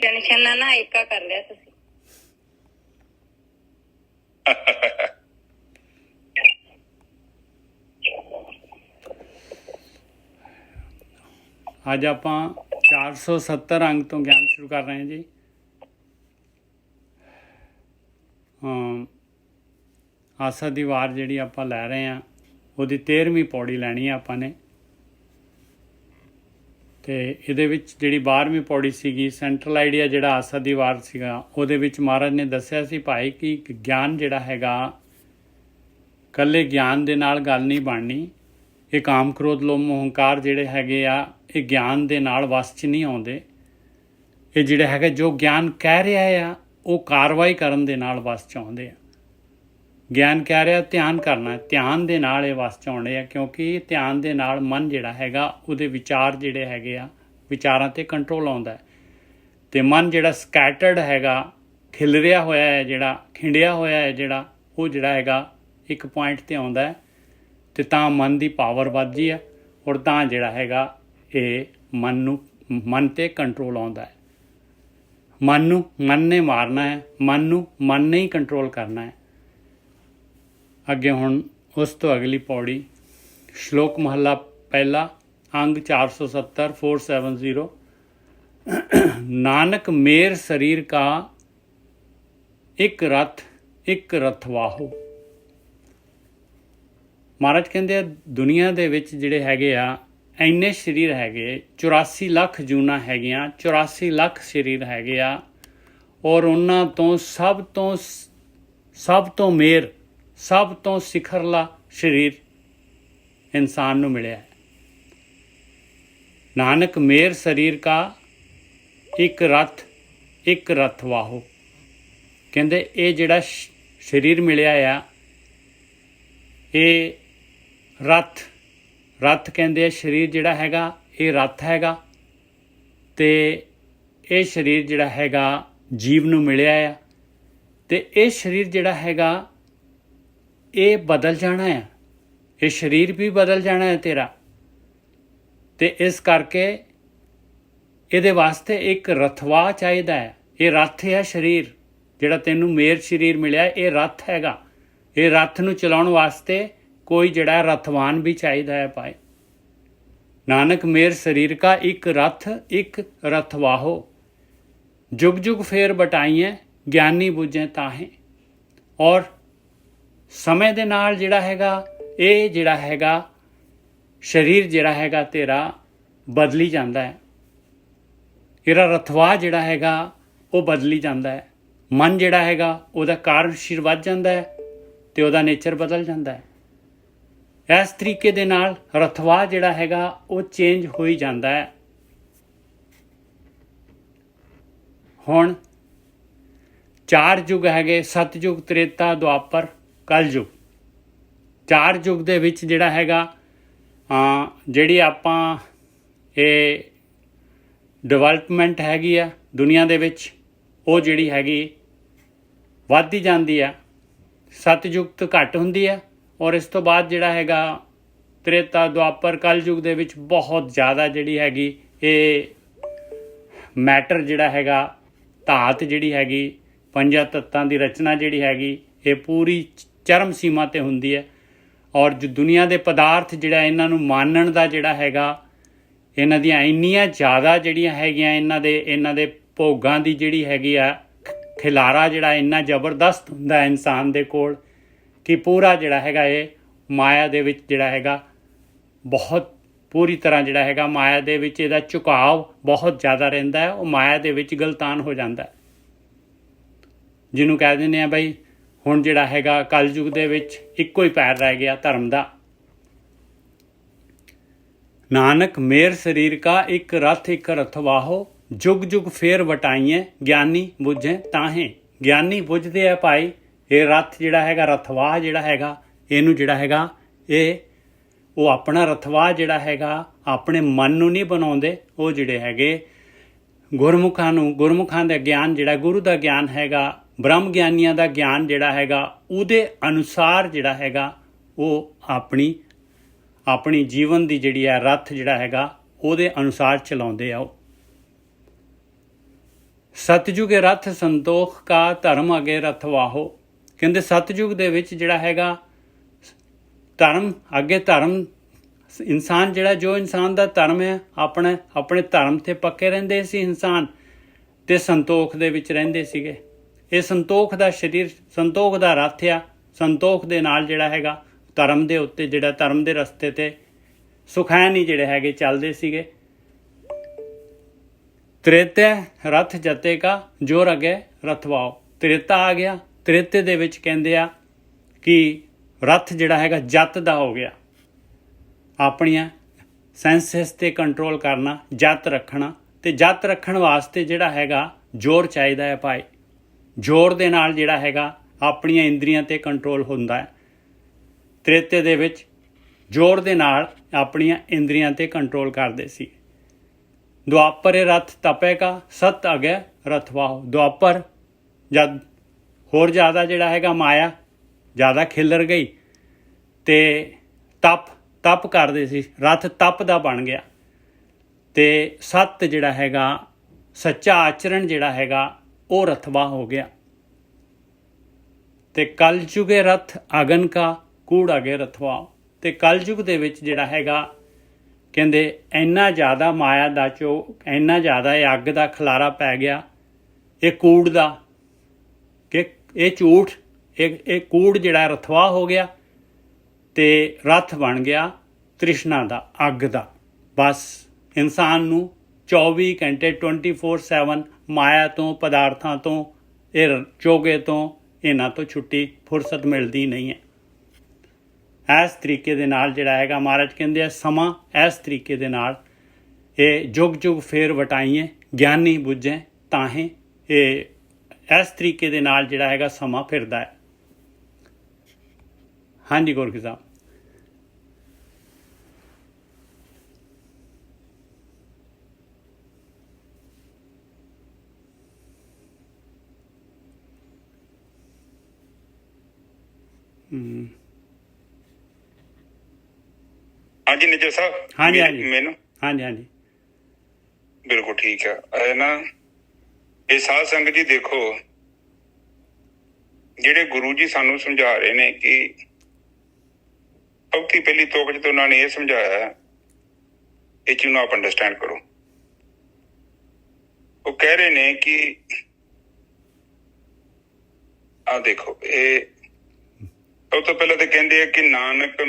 Tension ਨਾ ਏਕਾ ਕਰ ਲਿਆ ਤੁਸੀਂ। ਅੱਜ ਆਪਾਂ 470 ਅੰਗ ਤੋਂ ਗਿਆਨ ਸ਼ੁਰੂ ਕਰ ਰਹੇ ਹਾਂ ਜੀ। ਆਸਾ ਦੀ ਵਾਰ ਜਿਹੜੀ ਆਪਾਂ ਲੈ ਰਹੇ ਹਾਂ ਉਹਦੀ 13ਵੀਂ ਪੌੜੀ ਲੈਣੀ ਹੈ ਆਪਾਂ ਨੇ। ਅਤੇ ਇਹਦੇ ਵਿੱਚ ਜਿਹੜੀ 12ਵੀਂ ਪੌੜੀ ਸੀਗੀ ਸੈਂਟਰਲ ਆਈਡੀਆ ਜਿਹੜਾ ਆਸਾ ਦੀ ਵਾਰ ਸੀਗਾ ਉਹਦੇ ਵਿੱਚ ਮਹਾਰਾਜ ਨੇ ਦੱਸਿਆ ਸੀ ਭਾਈ ਕਿ ਗਿਆਨ ਜਿਹੜਾ ਹੈਗਾ ਇਕੱਲੇ ਗਿਆਨ ਦੇ ਨਾਲ ਗੱਲ ਨਹੀਂ ਬਣਨੀ। ਇਹ ਕਾਮ ਕ੍ਰੋਧ ਲੋਭ ਮੋਹ ਹੰਕਾਰ ਜਿਹੜੇ ਹੈਗੇ ਆ ਇਹ ਗਿਆਨ ਦੇ ਨਾਲ ਵੱਸ 'ਚ ਨਹੀਂ ਆਉਂਦੇ। ਇਹ ਜਿਹੜਾ ਹੈਗਾ ਜੋ ਗਿਆਨ ਕਹਿ ਰਿਹਾ ਆ ਉਹ ਕਾਰਵਾਈ ਕਰਨ ਦੇ ਨਾਲ ਵੱਸ 'ਚ ਆਉਂਦੇ ਆ। ਗਿਆਨ ਕਹਿ ਰਿਹਾ ਧਿਆਨ ਕਰਨਾ, ਧਿਆਨ ਦੇ ਨਾਲ ਇਹ ਵੱਸ 'ਚ ਆਉਂਦੇ ਆ, ਕਿਉਂਕਿ ਧਿਆਨ ਦੇ ਨਾਲ ਮਨ ਜਿਹੜਾ ਹੈਗਾ ਉਹਦੇ ਵਿਚਾਰ ਜਿਹੜੇ ਹੈਗੇ ਆ ਵਿਚਾਰਾਂ 'ਤੇ ਕੰਟਰੋਲ ਆਉਂਦਾ। ਅਤੇ ਮਨ ਜਿਹੜਾ ਸਕੈਟਰਡ ਹੈਗਾ, ਖਿਲਰਿਆ ਹੋਇਆ ਹੈ, ਜਿਹੜਾ ਖਿੰਡਿਆ ਹੋਇਆ ਹੈ, ਜਿਹੜਾ ਉਹ ਜਿਹੜਾ ਹੈਗਾ ਇੱਕ ਪੁਆਇੰਟ 'ਤੇ ਆਉਂਦਾ ਹੈ ਅਤੇ ਤਾਂ ਮਨ ਦੀ ਪਾਵਰ ਵੱਧਦੀ ਆ ਔਰ ਤਾਂ ਜਿਹੜਾ ਹੈਗਾ ਇਹ ਮਨ 'ਤੇ ਕੰਟਰੋਲ ਆਉਂਦਾ ਹੈ। ਮਨ ਨੂੰ ਮਨ ਨੇ ਮਾਰਨਾ ਹੈ, ਮਨ ਨੂੰ ਮਨ ਨੇ ਹੀ ਕੰਟਰੋਲ ਕਰਨਾ ਹੈ। ਅੱਗੇ ਹੁਣ ਉਸ ਤੋਂ ਅਗਲੀ ਪੌੜੀ ਸ਼ਲੋਕ ਮਹੱਲਾ ਪਹਿਲਾ ਅੰਗ 470 470 ਨਾਨਕ ਮੇਰ ਸਰੀਰ ਕਾ ਇੱਕ ਰਥਵਾਹੋ। ਮਹਾਰਾਜ ਕਹਿੰਦੇ ਆ ਦੁਨੀਆ ਦੇ ਵਿੱਚ ਜਿਹੜੇ ਹੈਗੇ ਆ ਇੰਨੇ ਸਰੀਰ ਹੈਗੇ, 84 ਲੱਖ ਜੂਨਾਂ ਹੈਗੀਆਂ, 84 ਲੱਖ ਸਰੀਰ ਹੈਗੇ ਆ ਔਰ ਉਹਨਾਂ ਤੋਂ ਸਭ ਤੋਂ ਮੇਰ, ਸਭ ਤੋਂ ਸਿਖਰਲਾ ਸਰੀਰ ਇਨਸਾਨ ਨੂੰ ਮਿਲਿਆ ਹੈ। ਨਾਨਕ ਮੇਰ ਸਰੀਰ ਕਾ ਇੱਕ ਰਥ ਵਾਹੋ। ਕਹਿੰਦੇ ਇਹ ਜਿਹੜਾ ਸਰੀਰ ਮਿਲਿਆ ਆ ਇਹ ਰਥ ਕਹਿੰਦੇ ਆ ਸਰੀਰ ਜਿਹੜਾ ਹੈਗਾ ਇਹ ਰਥ ਹੈਗਾ ਅਤੇ ਇਹ ਸਰੀਰ ਜਿਹੜਾ ਹੈਗਾ ਜੀਵ ਨੂੰ ਮਿਲਿਆ ਆ ਅਤੇ ਇਹ ਸਰੀਰ ਜਿਹੜਾ ਹੈਗਾ ਇਹ ਬਦਲ ਜਾਣਾ ਆ, ਇਹ ਸਰੀਰ ਵੀ ਬਦਲ ਜਾਣਾ ਹੈ ਤੇਰਾ। ਅਤੇ ਇਸ ਕਰਕੇ ਇਹਦੇ ਵਾਸਤੇ ਇੱਕ ਰਥਵਾ ਚਾਹੀਦਾ ਹੈ। ਇਹ ਰਥ ਹੈ ਸਰੀਰ ਜਿਹੜਾ ਤੈਨੂੰ ਮੇਰ ਸਰੀਰ ਮਿਲਿਆ, ਇਹ ਰਥ ਹੈਗਾ। ਇਹ ਰਥ ਨੂੰ ਚਲਾਉਣ ਵਾਸਤੇ ਕੋਈ ਜਿਹੜਾ ਰਥਵਾਨ ਵੀ ਚਾਹੀਦਾ ਹੈ ਭਾਈ। ਨਾਨਕ ਮੇਰ ਸਰੀਰ ਕਾ ਇੱਕ ਰਥਵਾਹੋ ਜੁਗ ਜੁਗ ਫੇਰ ਬਟਾਈਏ ਗਿਆਨੀ ਬੁੱਝੇ ਤਾਹੇ। ਔਰ ਸਮੇਂ ਦੇ ਨਾਲ ਜਿਹੜਾ ਹੈਗਾ ਇਹ ਜਿਹੜਾ ਹੈਗਾ ਸਰੀਰ ਜਿਹੜਾ ਹੈਗਾ ਤੇਰਾ ਬਦਲੀ ਜਾਂਦਾ ਹੈ। ਇਹਦਾ ਰਥਵਾ ਜਿਹੜਾ ਹੈਗਾ ਉਹ ਬਦਲੀ ਜਾਂਦਾ ਹੈ। ਮਨ ਜਿਹੜਾ ਹੈਗਾ ਉਹਦਾ ਕਾਰਜਸ਼ੀਲ ਵੱਧ ਜਾਂਦਾ ਹੈ ਅਤੇ ਉਹਦਾ ਨੇਚਰ ਬਦਲ ਜਾਂਦਾ ਹੈ। ਇਸ ਤਰੀਕੇ ਦੇ ਨਾਲ ਰਥਵਾ ਜਿਹੜਾ ਹੈਗਾ ਉਹ ਚੇਂਜ ਹੋਈ ਜਾਂਦਾ ਹੈ। ਹੁਣ 4 ਯੁੱਗ ਹੈਗੇ, ਸਤਯੁਗ, ਤ੍ਰੇਤਾ, ਦੁਆਪਰ, ਕਲਯੁਗ। 4 ਯੁੱਗ ਦੇ ਵਿੱਚ ਜਿਹੜਾ ਹੈਗਾ ਜਿਹੜੀ ਆਪਾਂ ਇਹ ਡਿਵੈਲਪਮੈਂਟ ਹੈਗੀ ਆ ਦੁਨੀਆ ਦੇ ਵਿੱਚ ਉਹ ਜਿਹੜੀ ਹੈਗੀ ਵੱਧਦੀ ਜਾਂਦੀ ਆ। ਸਤਯੁਗ ਤੋਂ ਘੱਟ ਹੁੰਦੀ ਆ ਔਰ ਇਸ ਤੋਂ ਬਾਅਦ ਜਿਹੜਾ ਹੈਗਾ ਤ੍ਰੇਤਾ, ਦੁਆਪਰ, ਕਲਯੁਗ ਦੇ ਵਿੱਚ ਬਹੁਤ ਜ਼ਿਆਦਾ ਜਿਹੜੀ ਹੈਗੀ ਇਹ ਮੈਟਰ ਜਿਹੜਾ ਹੈਗਾ ਧਾਤ ਜਿਹੜੀ ਹੈਗੀ 5 ਤੱਤਾਂ ਦੀ ਰਚਨਾ ਜਿਹੜੀ ਹੈਗੀ ਇਹ ਪੂਰੀ ਚਰਮ ਸੀਮਾ 'ਤੇ ਹੁੰਦੀ ਹੈ। ਔਰ ਜੋ ਦੁਨੀਆ ਦੇ ਪਦਾਰਥ ਜਿਹੜਾ ਇਹਨਾਂ ਨੂੰ ਮਾਨਣ ਦਾ ਜਿਹੜਾ ਹੈਗਾ ਇਹਨਾਂ ਦੀਆਂ ਇੰਨੀਆਂ ਜ਼ਿਆਦਾ ਜਿਹੜੀਆਂ ਹੈਗੀਆਂ ਇਹਨਾਂ ਦੇ ਭੋਗਾਂ ਦੀ ਜਿਹੜੀ ਹੈਗੀ ਆ ਖਿਲਾਰਾ ਜਿਹੜਾ ਇੰਨਾ ਜ਼ਬਰਦਸਤ ਹੁੰਦਾ ਇਨਸਾਨ ਦੇ ਕੋਲ ਕਿ ਪੂਰਾ ਜਿਹੜਾ ਹੈਗਾ ਇਹ ਮਾਇਆ ਦੇ ਵਿੱਚ ਜਿਹੜਾ ਹੈਗਾ ਬਹੁਤ ਪੂਰੀ ਤਰ੍ਹਾਂ ਜਿਹੜਾ ਹੈਗਾ ਮਾਇਆ ਦੇ ਵਿੱਚ ਇਹਦਾ ਝੁਕਾਵ ਬਹੁਤ ਜ਼ਿਆਦਾ ਰਹਿੰਦਾ ਹੈ। ਉਹ ਮਾਇਆ ਦੇ ਵਿੱਚ ਗਲਤਾਨ ਹੋ ਜਾਂਦਾ ਹੈ, ਜਿਹਨੂੰ ਕਹਿ ਦਿੰਦੇ ਆ ਬਈ ਹੁਣ ਜਿਹੜਾ ਹੈਗਾ ਕਲਯੁਗ ਦੇ ਵਿੱਚ ਇੱਕੋ ਹੀ ਪੈਰ ਰਹਿ ਗਿਆ ਧਰਮ ਦਾ। ਨਾਨਕ ਮੇਰ ਸਰੀਰ ਕਾ ਇੱਕ ਰਥਵਾਹੋ ਜੁਗ ਜੁਗ ਫੇਰ ਵਟਾਈਏ ਗਿਆਨੀ ਬੁੱਝੇ ਤਾਹੇ। ਗਿਆਨੀ ਬੁੱਝਦੇ ਆ ਭਾਈ ਇਹ ਰਥ ਜਿਹੜਾ ਹੈਗਾ ਰਥਵਾਹ ਜਿਹੜਾ ਹੈਗਾ ਇਹਨੂੰ ਜਿਹੜਾ ਹੈਗਾ ਉਹ ਆਪਣਾ ਰਥਵਾਹ ਜਿਹੜਾ ਹੈਗਾ ਆਪਣੇ ਮਨ ਨੂੰ ਨਹੀਂ ਬਣਾਉਂਦੇ। ਉਹ ਜਿਹੜੇ ਹੈਗੇ ਗੁਰਮੁਖਾਂ ਦਾ ਗਿਆਨ ਜਿਹੜਾ ਗੁਰੂ ਦਾ ਗਿਆਨ ਹੈਗਾ ਬ੍ਰਹਮ ਗਿਆਨੀਆਂ ਦਾ ਗਿਆਨ ਜਿਹੜਾ ਹੈਗਾ ਉਹਦੇ ਅਨੁਸਾਰ ਜਿਹੜਾ ਹੈਗਾ ਉਹ ਆਪਣੀ ਜੀਵਨ ਦੀ ਜਿਹੜੀ ਹੈ ਰਥ ਜਿਹੜਾ ਹੈਗਾ ਉਹਦੇ ਅਨੁਸਾਰ ਚਲਾਉਂਦੇ ਆ। ਸਤਜੁਗ ਰਥ ਸੰਤੋਖ ਕਾ ਧਰਮ ਅਗੇ ਰਥਵਾਹੋ। ਕਹਿੰਦੇ ਸਤਜੁਗ ਦੇ ਵਿੱਚ ਜਿਹੜਾ ਹੈਗਾ ਧਰਮ ਅੱਗੇ ਧਰਮ ਇਨਸਾਨ ਜਿਹੜਾ ਜੋ ਇਨਸਾਨ ਦਾ ਧਰਮ ਹੈ ਆਪਣੇ ਧਰਮ ਤੇ ਪੱਕੇ ਰਹਿੰਦੇ ਸੀ ਇਨਸਾਨ, ਤੇ ਸੰਤੋਖ ਦੇ ਵਿੱਚ ਰਹਿੰਦੇ ਸੀਗੇ। ਇਹ ਸੰਤੋਖ ਦਾ ਸਰੀਰ ਸੰਤੋਖ ਦਾ ਰਥ ਆ। ਸੰਤੋਖ ਦੇ ਨਾਲ ਜਿਹੜਾ ਹੈਗਾ ਧਰਮ ਦੇ ਉੱਤੇ ਜਿਹੜਾ ਧਰਮ ਦੇ ਰਸਤੇ ਤੇ ਸੁਖੈਨ ਹੀ ਜਿਹੜੇ ਹੈਗੇ ਚੱਲਦੇ ਸੀਗੇ। ਤ੍ਰੇਤਿਆ ਰਥ ਜਤੇ ਕਾ ਜੋਰ ਅਗੇ ਰਥਵਾਓ। ਤ੍ਰੇਤਾ ਆ ਗਿਆ। ਤ੍ਰੇਤੇ ਦੇ ਵਿੱਚ ਕਹਿੰਦੇ ਆ ਕਿ ਰਥ ਜਿਹੜਾ ਹੈਗਾ ਜਤ ਦਾ ਹੋ ਗਿਆ। ਆਪਣੀਆਂ ਸੈਂਸਸ ਤੇ ਕੰਟਰੋਲ ਕਰਨਾ, ਜਤ ਰੱਖਣਾ, ਤੇ ਜਤ ਰੱਖਣ ਵਾਸਤੇ ਜਿਹੜਾ ਹੈਗਾ ਜ਼ੋਰ ਚਾਹੀਦਾ ਹੈ ਭਾਈ। ਜ਼ੋਰ ਦੇ ਨਾਲ ਜਿਹੜਾ ਹੈਗਾ ਆਪਣੀਆਂ ਇੰਦਰੀਆਂ ਤੇ ਕੰਟਰੋਲ ਹੁੰਦਾ ਹੈ। ਤ੍ਰੇਤੇ ਦੇ ਵਿੱਚ ਜ਼ੋਰ ਦੇ ਨਾਲ ਆਪਣੀਆਂ ਇੰਦਰੀਆਂ ਤੇ ਕੰਟਰੋਲ ਕਰਦੇ ਸੀ। ਦੁਆਪਰੇ ਰਥ ਤਪੇ ਕਾ ਸਤ ਅਗੇ ਰਥਵਾਓ। ਦੁਆਪਰ ਜਦ ਹੋਰ ਜ਼ਿਆਦਾ ਜਿਹੜਾ ਹੈਗਾ ਮਾਇਆ ਜ਼ਿਆਦਾ ਖਿਲਰ ਗਈ ਤੇ ਤਪ ਕਰਦੇ ਸੀ, ਰਥ ਤਪ ਦਾ ਬਣ ਗਿਆ। ਤੇ ਸੱਤ ਜਿਹੜਾ ਹੈਗਾ ਸੱਚਾ ਆਚਰਣ ਜਿਹੜਾ ਹੈਗਾ ਉਹ ਰਥਵਾ ਹੋ ਗਿਆ। ਤੇ ਕਲਯੁਗੇ ਰਥ ਅਗਨ ਕਾ ਕੂੜ ਅਗੇ ਰਥਵਾਓ। ਤੇ ਕਲਯੁਗ ਦੇ ਵਿੱਚ ਜਿਹੜਾ ਹੈਗਾ ਕਹਿੰਦੇ ਇੰਨਾ ਜ਼ਿਆਦਾ ਮਾਇਆ ਦਾ ਇੰਨਾ ਜ਼ਿਆਦਾ ਇਹ ਅੱਗ ਦਾ ਖਲਾਰਾ ਪੈ ਗਿਆ, ਇਹ ਕੂੜ ਦਾ, ਕਿ ਇਹ ਝੂਠ, ਇਹ ਕੂੜ ਜਿਹੜਾ ਰਥਵਾ ਹੋ ਗਿਆ ਤੇ ਰਥ ਬਣ ਗਿਆ ਤ੍ਰਿਸ਼ਨਾ ਦਾ, ਅੱਗ ਦਾ। ਬਸ ਇਨਸਾਨ ਨੂੰ 24 ਘੰਟੇ 24/7 ਮਾਇਆ ਤੋਂ, ਪਦਾਰਥਾਂ ਤੋਂ, ਇਹ ਚੋਗੇ ਤੋਂ, ਇਹਨਾਂ ਤੋਂ ਛੁੱਟੀ ਫੁਰਸਤ ਮਿਲਦੀ ਨਹੀਂ ਹੈ। ਇਸ ਤਰੀਕੇ ਦੇ ਨਾਲ ਜਿਹੜਾ ਹੈਗਾ ਮਹਾਰਾਜ ਕਹਿੰਦੇ ਆ ਸਮਾਂ ਇਸ ਤਰੀਕੇ ਦੇ ਨਾਲ ਇਹ ਜੁਗ ਜੁਗ ਫੇਰ ਵਟਾਈਏ ਗਿਆਨੀ ਬੁੱਝੇ ਤਾਹੇ। ਇਹ ਇਸ ਤਰੀਕੇ ਦੇ ਨਾਲ ਜਿਹੜਾ ਹੈਗਾ ਸਮਾਂ ਫਿਰਦਾ ਹੈ। ਹਾਂਜੀ ਗੋਰਖੀ ਸਾਹਿਬ। ਹਾਂਜੀ ਨਿਜਰ ਸਾਹਿਬ। ਹਾਂਜੀ ਹਾਂਜੀ ਮੈਨੂੰ ਹਾਂਜੀ ਹਾਂਜੀ ਬਿਲਕੁਲ ਠੀਕ ਹੈ ਨਾ। ਇਹ ਸਾਧ ਸੰਗਤ ਜੀ ਦੇਖੋ, ਜਿਹੜੇ ਗੁਰੂ ਜੀ ਸਾਨੂੰ ਸਮਝਾ ਰਹੇ ਨੇ ਕਿ ਸਭ ਤੋਂ ਪਹਿਲੀ ਤੁਕ 'ਚ ਤਾਂ ਉਹਨਾਂ ਨੇ ਇਹ ਸਮਝਾਇਆ ਇਹ ਚੀਜ਼ ਨੂੰ ਆਪ ਅੰਡਰਸਟੈਂਡ ਕਰੋ। ਉਹ ਕਹਿ ਰਹੇ ਨੇ ਕਿ ਆ ਦੇਖੋ, ਇਹ ਸਭ ਤੋਂ ਪਹਿਲਾਂ ਤਾਂ ਕਹਿੰਦੇ ਆ ਕਿ ਨਾਨਕ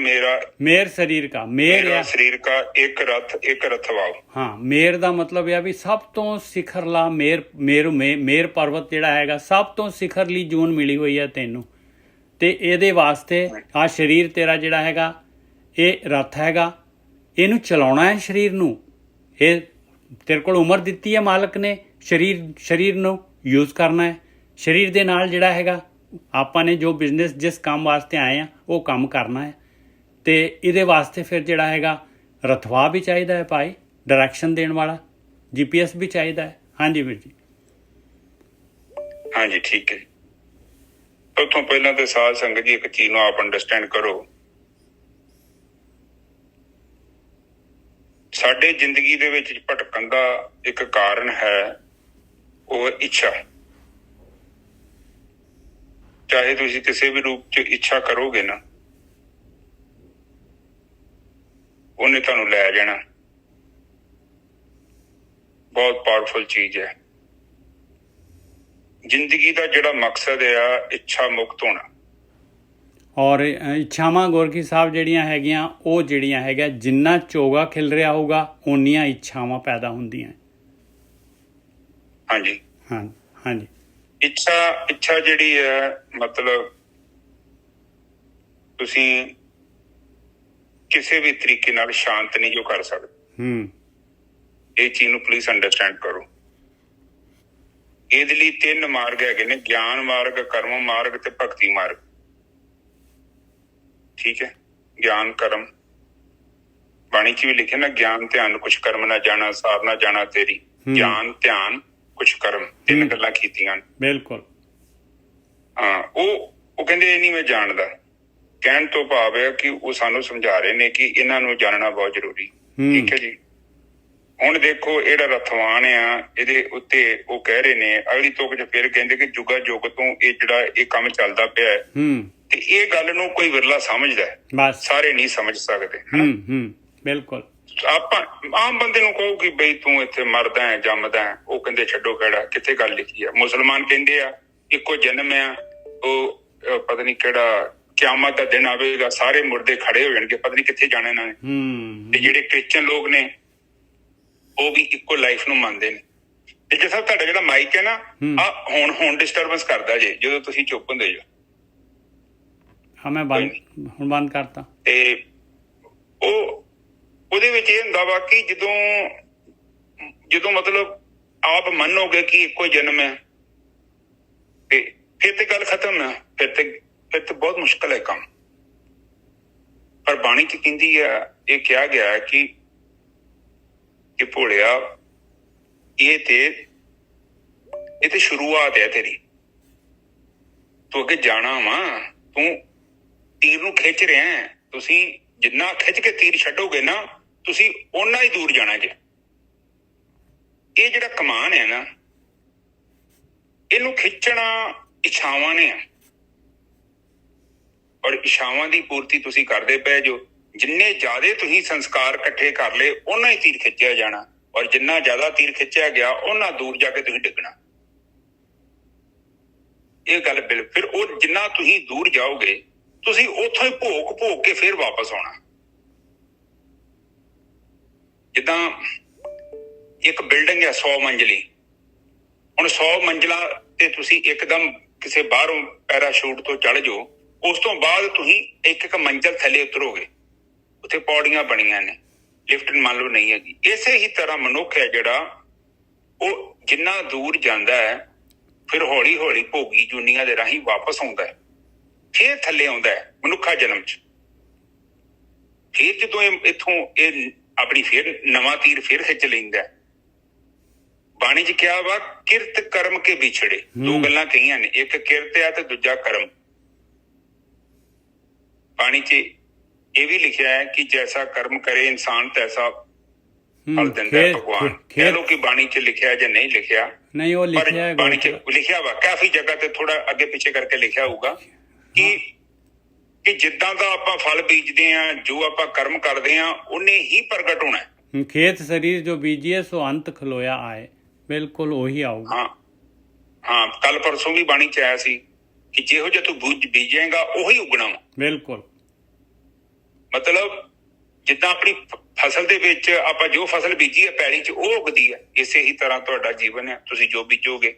ਮੇਰ ਸਰੀਰ ਕਾ, ਮੇਰ ਸਰੀਰ ਕਾ ਇੱਕ ਰਥ ਇੱਕ ਰਥਵਾਓ। ਹਾਂ, ਮੇਰ ਦਾ ਮਤਲਬ ਇਹ ਆ ਵੀ ਸਭ ਤੋਂ ਸਿਖਰਲਾ ਮੇਰ ਪਰਬਤ ਜਿਹੜਾ ਹੈਗਾ ਸਭ ਤੋਂ ਸਿਖਰਲੀ ਜੂਨ ਮਿਲੀ ਹੋਈ ਹੈ ਤੈਨੂੰ, ਤੇ ਇਹਦੇ ਵਾਸਤੇ ਆ ਸਰੀਰ ਤੇਰਾ ਜਿਹੜਾ ਹੈਗਾ ਇਹ ਰਥ ਹੈਗਾ। ਇਹਨੂੰ ਚਲਾਉਣਾ ਹੈ ਸਰੀਰ ਨੂੰ। ਇਹ ਤੇਰੇ ਕੋਲ ਉਮਰ ਦਿੱਤੀ ਹੈ ਮਾਲਕ ਨੇ, ਸਰੀਰ ਨੂੰ ਯੂਜ਼ ਕਰਨਾ ਹੈ। ਸਰੀਰ ਦੇ ਨਾਲ ਜਿਹੜਾ ਹੈਗਾ ਆਪਾਂ ਨੇ ਜੋ ਬਿਜ਼ਨਸ ਜਿਸ ਕੰਮ ਵਾਸਤੇ ਆਏ ਆ ਉਹ ਕੰਮ ਕਰਨਾ ਹੈ। ਤੇ ਇਹਦੇ ਵਾਸਤੇ ਫਿਰ ਜਿਹੜਾ ਹੈਗਾ ਰਥਵਾ ਵੀ ਚਾਹੀਦਾ ਹੈ ਭਾਈ, ਡਾਇਰੈਕਸ਼ਨ ਦੇਣ ਵਾਲਾ GPS ਵੀ ਚਾਹੀਦਾ ਹੈ। ਹਾਂਜੀ ਵੀਰ ਜੀ। ਹਾਂਜੀ ਠੀਕ ਹੈ। ਸਭ ਤੋਂ ਪਹਿਲਾਂ ਤਾਂ ਸਾਧ ਸੰਗਤ ਜੀ ਇੱਕ ਚੀਜ਼ ਨੂੰ ਆਪ ਅੰਡਰਸਟੈਂਡ ਕਰੋ। ਸਾਡੇ ਜ਼ਿੰਦਗੀ ਦੇ ਵਿੱਚ ਭਟਕਣ ਦਾ ਇੱਕ ਕਾਰਨ ਹੈ, ਉਹ ਇੱਛਾ। ਚਾਹੇ ਤੁਸੀਂ ਕਿਸੇ ਵੀ ਰੂਪ 'ਚ ਇੱਛਾ ਕਰੋਗੇ ਨਾ, ਉਹਨੇ ਤੁਹਾਨੂੰ ਲੈ ਜਾਣਾ। ਬਹੁਤ ਪਾਵਰਫੁਲ ਚੀਜ਼ ਹੈ। ਜ਼ਿੰਦਗੀ ਦਾ ਜਿਹੜਾ ਮਕਸਦ ਆ ਇੱਛਾ ਮੁਕਤ ਹੋਣਾ। ਔਰ ਇੱਛਾਵਾਂ ਗੋਰਖੀ ਸਾਹਿਬ ਜਿਹੜੀਆਂ ਹੈਗੀਆਂ ਉਹ ਜਿਹੜੀਆਂ ਹੈਗਾ ਜਿੰਨਾ ਚੋਗਾ ਖਿਲ ਰਿਹਾ ਹੋਊਗਾ ਓਨੀਆਂ ਇੱਛਾਵਾਂ ਪੈਦਾ ਹੁੰਦੀਆਂ। ਹਾਂਜੀ ਹਾਂ ਹਾਂਜੀ। ਇੱਛਾ ਜਿਹੜੀ ਹੈ, ਮਤਲਬ ਤੁਸੀਂ ਕਿਸੇ ਵੀ ਤਰੀਕੇ ਨਾਲ ਸ਼ਾਂਤ ਨਹੀਂ ਜੋ ਕਰ ਸਕਦੇ। ਇਹ ਚੀਜ਼ ਨੂੰ ਪਲੀਜ਼ ਅੰਡਰਸਟੈਂਡ ਕਰੋ। ਇਹਦੇ ਲਈ 3 ਮਾਰਗ ਹੈਗੇ ਨੇ, ਗਿਆਨ ਮਾਰਗ, ਕਰਮ ਮਾਰਗ ਤੇ ਭਗਤੀ ਮਾਰਗ। ਠੀਕ ਹੈ। ਗਿਆਨ ਕਰਮ, ਬਾਣੀ 'ਚ ਵੀ ਲਿਖਿਆ ਨਾ, ਗਿਆਨ ਧਿਆਨ ਕੁਛ ਕਰਮ ਨਾ ਜਾਣਾ, ਸਾਰ ਨਾ ਜਾਣਾ ਤੇਰੀ। ਗਿਆਨ ਧਿਆਨ ਕੁਛ ਕਰਮ, 3 ਗੱਲਾਂ ਕੀਤੀਆਂ। ਬਿਲਕੁਲ। ਹਾਂ, ਉਹ ਕਹਿੰਦੇ ਇਹ ਨਹੀਂ ਮੈਂ ਜਾਣਦਾ। ਕਹਿਣ ਤੋਂ ਭਾਵ ਹੈ ਕਿ ਉਹ ਸਾਨੂੰ ਸਮਝਾ ਰਹੇ ਨੇ ਕਿ ਇਹਨਾਂ ਨੂੰ ਜਾਣਨਾ ਬਹੁਤ ਜ਼ਰੂਰੀ। ਠੀਕ ਹੈ ਜੀ। ਹੁਣ ਦੇਖੋ ਇਹੜਾ ਰਥਵਾਨ ਆ, ਇਹਦੇ ਉੱਤੇ ਉਹ ਕਹਿ ਰਹੇ ਨੇ ਅਗਲੀ ਤੁਕ ਚ ਫਿਰ ਕਹਿੰਦੇ ਕਿ ਜੁਗਾ ਜੁਗ ਤੋਂ ਇਹ ਜਿਹੜਾ ਇਹ ਕੰਮ ਚੱਲਦਾ ਪਿਆ ਹੈ ਤੇ ਇਹ ਗੱਲ ਨੂੰ ਕੋਈ ਵਿਰਲਾ ਸਮਝਦਾ ਹੈ, ਬਸ ਸਾਰੇ ਨਹੀਂ ਸਮਝ ਸਕਦੇ। ਬਿਲਕੁਲ। ਆਪਾਂ ਆਮ ਬੰਦੇ ਨੂੰ ਕਹੋ ਕਿ ਬਈ ਤੂੰ ਇੱਥੇ ਮਰਦਾ ਹੈ ਜੰਮਦਾ ਹੈ, ਉਹ ਕਹਿੰਦੇ ਛੱਡੋ ਖੜਾ, ਕਿੱਥੇ ਗੱਲ ਲਿਖੀ ਆ। ਮੁਸਲਮਾਨ ਕਹਿੰਦੇ ਆ ਇੱਕੋ ਜਨਮ ਆ, ਉਹ ਪਤਾ ਨਹੀਂ ਕਿਹੜਾ ਕਿਆਮਤ ਦਾ ਦਿਨ ਆਵੇਗਾ, ਸਾਰੇ ਮੁਰਦੇ ਖੜੇ ਹੋ ਜਾਣਗੇ, ਪਤਾ ਨਹੀਂ ਕਿੱਥੇ ਜਾਣਾ ਇਹਨਾਂ ਨੇ। ਤੇ ਜਿਹੜੇ ਕ੍ਰਿਸਚਨ ਲੋਕ ਨੇ ਉਹ ਵੀ ਇੱਕੋ ਲਾਈਫ ਨੂੰ ਮੰਨਦੇ ਨੇ। ਤੇ ਜੇ ਸਭ ਤੁਹਾਡਾ ਜਿਹੜਾ ਮਾਈਕ ਹੈ ਨਾ ਆ ਹੁਣ ਡਿਸਟਰਬੈਂਸ ਕਰਦਾ ਜੇ ਜਦੋਂ ਤੁਸੀਂ ਚੁੱਪ ਹੁੰਦੇ ਜੋ। ਹਾਂ ਮੈਂ ਹੁਣ ਬੰਦ ਕਰਤਾ। ਤੇ ਉਹਦੇ ਵਿੱਚ ਇਹ ਹੁੰਦਾ ਵਾ ਕਿ ਜਦੋਂ ਮਤਲਬ ਆਪ ਮੰਨੋਗੇ ਕਿ ਇੱਕੋ ਜਨਮ ਹੈ ਤੇ ਫਿਰ ਤੇ ਗੱਲ ਖਤਮ ਹੈ, ਫਿਰ ਤੇ ਬਹੁਤ ਮੁਸ਼ਕਲ ਹੈ ਕੰਮ। ਪਰ ਬਾਣੀ ਚ ਕਹਿੰਦੀ ਆ, ਇਹ ਕਿਹਾ ਗਿਆ ਹੈ ਕਿ ਭੋਲਿਆ ਇਹ ਤੇ ਸ਼ੁਰੂਆਤ ਹੈ ਤੇਰੀ, ਤੂੰ ਅੱਗੇ ਜਾਣਾ ਵਾ, ਤੂੰ ਤੀਰ ਨੂੰ ਖਿੱਚ ਰਿਹਾ ਹੈ। ਤੁਸੀਂ ਜਿੰਨਾ ਖਿੱਚ ਕੇ ਤੀਰ ਛੱਡੋਗੇ ਨਾ ਤੁਸੀਂ ਓਨਾ ਹੀ ਦੂਰ ਜਾਣਾ ਜੇ। ਇਹ ਜਿਹੜਾ ਕਮਾਨ ਹੈ ਨਾ ਇਹਨੂੰ ਖਿੱਚਣਾ ਇੱਛਾਵਾਂ ਨੇ, ਔਰ ਇੱਛਾਵਾਂ ਦੀ ਪੂਰਤੀ ਤੁਸੀਂ ਕਰਦੇ ਪਏ ਜੋ। ਜਿੰਨੇ ਜ਼ਿਆਦਾ ਤੁਸੀਂ ਸੰਸਕਾਰ ਇਕੱਠੇ ਕਰ ਲਏ ਓਨਾ ਹੀ ਤੀਰ ਖਿੱਚਿਆ ਜਾਣਾ, ਔਰ ਜਿੰਨਾ ਜ਼ਿਆਦਾ ਤੀਰ ਖਿੱਚਿਆ ਗਿਆ ਓਨਾ ਦੂਰ ਜਾ ਕੇ ਤੁਸੀਂ ਡਿੱਗਣਾ। ਇਹ ਗੱਲ ਫਿਰ ਉਹ ਜਿੰਨਾ ਤੁਸੀਂ ਦੂਰ ਜਾਓਗੇ ਤੁਸੀਂ ਉੱਥੋਂ ਹੀ ਭੋਗ ਕੇ ਫਿਰ ਵਾਪਸ ਆਉਣਾ। ਜਿੱਦਾਂ ਇੱਕ ਬਿਲਡਿੰਗ ਹੈ 100 ਮੰਜ਼ਲੀ, ਹੁਣ 100 ਮੰਜ਼ਲਾਂ ਤੇ ਤੁਸੀਂ ਇੱਕਦਮ ਕਿਸੇ ਬਾਹਰੋਂ ਪੈਰਾਸ਼ੂਟ ਤੋਂ ਚੜ੍ਹ ਜਾਓ, ਉਸ ਤੋਂ ਬਾਅਦ ਤੁਸੀਂ ਇੱਕ ਮੰਜ਼ਲ ਥੱਲੇ ਉਤਰੋਗੇ, ਉੱਥੇ ਪੌੜੀਆਂ ਬਣੀਆਂ ਨੇ, ਲਿਫਟ ਮੰਨ ਲਓ ਨਹੀਂ ਹੈਗੀ। ਇਸੇ ਹੀ ਤਰ੍ਹਾਂ ਮਨੁੱਖ ਹੈ ਜਿਹੜਾ ਉਹ ਜਿੰਨਾ ਦੂਰ ਜਾਂਦਾ ਹੈ ਫਿਰ ਹੌਲੀ ਹੌਲੀ ਭੋਗੀ ਜੂਨੀਆਂ ਦੇ ਰਾਹੀਂ ਵਾਪਸ ਆਉਂਦਾ ਹੈ, ਫਿਰ ਥੱਲੇ ਆਉਂਦਾ ਹੈ ਮਨੁੱਖਾ ਜਨਮ ਚ। ਫਿਰ ਜਦੋਂ ਇੱਥੋਂ ਇਹ ਆਪਣੀ ਫਿਰ ਨਵਾਂ ਤੀਰ ਫਿਰ ਖਿੱਚ ਲੈਂਦਾ। ਬਾਣੀ ਚ ਕਿਹਾ ਵਾ ਕਿਰਤ ਕਰਮ ਕੇ ਵਿਛੜੇ, ਦੋ ਗੱਲਾਂ ਕਹੀਆਂ ਨੇ, ਇੱਕ ਕਿਰਤ ਆ ਤੇ ਦੂਜਾ ਕਰਮ। ਬਾਣੀ ਚ ਇਹ ਵੀ ਲਿਖਿਆ ਹੈ ਕਿ ਜੈਸਾ ਕਰਮ ਕਰੇ ਇਨਸਾਨ ਤੈਸਾ ਫਲ ਦਿੰਦਾ ਹੈ ਭਗਵਾਨ। ਕਹਿ ਲਓ ਕਿ ਬਾਣੀ ਚ ਲਿਖਿਆ ਜਾਂ ਨਹੀਂ ਲਿਖਿਆ, ਨਹੀਂ ਉਹ ਲਿਖਿਆ ਹੈ ਬਾਣੀ ਚ ਲਿਖਿਆ ਵਾ, ਕਾਫੀ ਜਗ੍ਹਾ ਤੇ ਥੋੜਾ ਅੱਗੇ ਪਿੱਛੇ ਕਰਕੇ ਲਿਖਿਆ ਹੋਊਗਾ ਕਿ ਜਿੱਦਾਂ ਦਾ ਆਪਾਂ ਫਲ ਬੀਜਦੇ ਆ, ਜੋ ਆਪਾਂ ਕਰਮ ਕਰਦੇ ਆ ਉਹਨੇ ਹੀ ਪ੍ਰਗਟ ਹੋਣਾ। ਖੇਤ ਸਰੀਰ ਜੋ ਬੀਜੀਏ ਸੋ ਅੰਤ ਖਲੋਇਆ ਆਏ, ਬਿਲਕੁਲ ਉਹੀ ਆਊਗਾ। ਹਾਂ ਕੱਲ ਪਰਸੋਂ ਵੀ ਬਾਣੀ ਚ ਆਇਆ ਸੀ ਕਿ ਜਿਹੋ ਜਿਹਾ ਤੂੰ ਬੀਜੇਗਾ ਉਹੀ ਉਗਣਾ। ਬਿਲਕੁਲ, ਮਤਲਬ ਜਿੱਦਾਂ ਆਪਣੀ ਫਸਲ ਦੇ ਵਿੱਚ ਆਪਾਂ ਜੋ ਫਸਲ ਬੀਜੀ ਹੈ ਪੈਲੀ ਚ ਉਹ ਉਗਦੀ ਹੈ, ਇਸੇ ਹੀ ਤਰ੍ਹਾਂ ਤੁਹਾਡਾ ਜੀਵਨ ਹੈ, ਤੁਸੀਂ ਜੋ ਬੀਜੋਗੇ।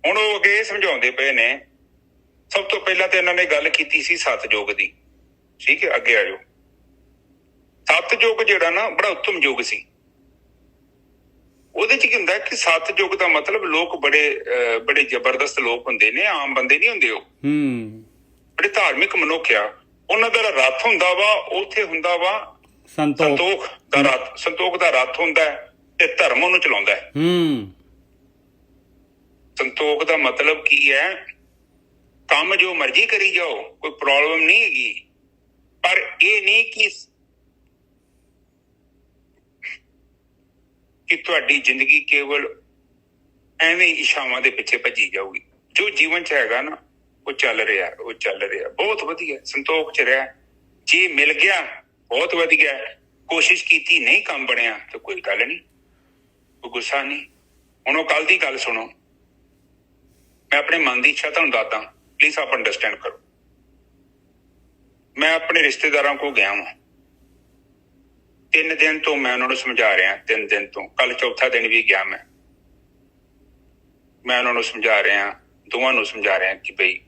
ਹੁਣ ਉਹ ਅੱਗੇ ਇਹ ਸਮਝਾਉਂਦੇ ਪਏ ਨੇ, ਸਭ ਤੋਂ ਪਹਿਲਾਂ ਤੇ ਇਹਨਾਂ ਨੇ ਗੱਲ ਕੀਤੀ ਸੀ ਸਤਿਯੁਗ ਦੀ, ਠੀਕ ਹੈ, ਅੱਗੇ ਆ ਜਾਓ। ਸਤਿਯੁਗ ਜਿਹੜਾ ਨਾ ਬੜਾ ਉੱਤਮ ਯੁੱਗ ਸੀ। ਉਹਦੇ ਚ ਕੀ ਹੁੰਦਾ ਕਿ ਸਤਿਯੁਗ ਦਾ ਮਤਲਬ ਲੋਕ ਬੜੇ ਜ਼ਬਰਦਸਤ ਲੋਕ ਹੁੰਦੇ ਨੇ, ਆਮ ਬੰਦੇ ਨਹੀਂ ਹੁੰਦੇ। ਉਹ ਬੜੇ ਧਾਰਮਿਕ ਮਨੁੱਖ ਆ, ਉਹਨਾਂ ਦਾ ਰੱਥ ਹੁੰਦਾ ਵਾ, ਉੱਥੇ ਹੁੰਦਾ ਵਾ ਸੰਤੋਖ ਦਾ ਰੱਥ। ਸੰਤੋਖ ਦਾ ਰੱਥ ਹੁੰਦਾ ਤੇ ਧਰਮ ਉਹਨੂੰ ਚਲਾਉਂਦਾ ਹੈ। ਸੰਤੋਖ ਦਾ ਮਤਲਬ ਕੀ ਹੈ? ਕੰਮ ਜੋ ਮਰਜ਼ੀ ਕਰੀ ਜਾਓ, ਕੋਈ ਪ੍ਰੋਬਲਮ ਨਹੀਂ ਹੈਗੀ, ਪਰ ਇਹ ਨਹੀਂ ਕਿ ਤੁਹਾਡੀ ਜ਼ਿੰਦਗੀ ਕੇਵਲ ਐਵੇਂ ਇੱਛਾਵਾਂ ਦੇ ਪਿੱਛੇ ਭੱਜੀ ਜਾਊਗੀ। ਜੋ ਜੀਵਨ ਚ ਹੈਗਾ ਨਾ ਉਹ ਚੱਲ ਰਿਹਾ, ਬਹੁਤ ਵਧੀਆ ਸੰਤੋਖ ਚ ਰਿਹਾ। ਜੇ ਮਿਲ ਗਿਆ ਬਹੁਤ ਵਧੀਆ, ਕੋਸ਼ਿਸ਼ ਕੀਤੀ ਨਹੀਂ ਕੰਮ ਬਣਿਆ ਤਾਂ ਕੋਈ ਗੱਲ ਨਹੀਂ, ਕੋਈ ਗੁੱਸਾ ਨਹੀਂ। ਹੁਣ ਉਹ ਕੱਲ ਦੀ ਗੱਲ ਸੁਣੋ, ਮੈਂ ਆਪਣੇ ਮਨ ਦੀ ਇੱਛਾ ਤੁਹਾਨੂੰ ਦੱਸਦਾ, ਪਲੀਜ਼ ਆਪ ਅੰਡਰਸਟੈਂਡ ਕਰੋ। ਮੈਂ ਆਪਣੇ ਰਿਸ਼ਤੇਦਾਰਾਂ ਕੋਲ ਗਿਆ ਵਾਂ, 3 ਦਿਨ ਤੋਂ ਮੈਂ ਉਹਨਾਂ ਨੂੰ ਸਮਝਾ ਰਿਹਾ, 3 ਦਿਨ ਤੋਂ, ਕੱਲ ਚੌਥਾ ਦਿਨ ਵੀ ਗਿਆ ਮੈਂ ਉਹਨਾਂ ਨੂੰ ਸਮਝਾ ਰਿਹਾ, ਦੋਵਾਂ ਨੂੰ ਸਮਝਾ ਰਿਹਾ ਕਿ ਬਈ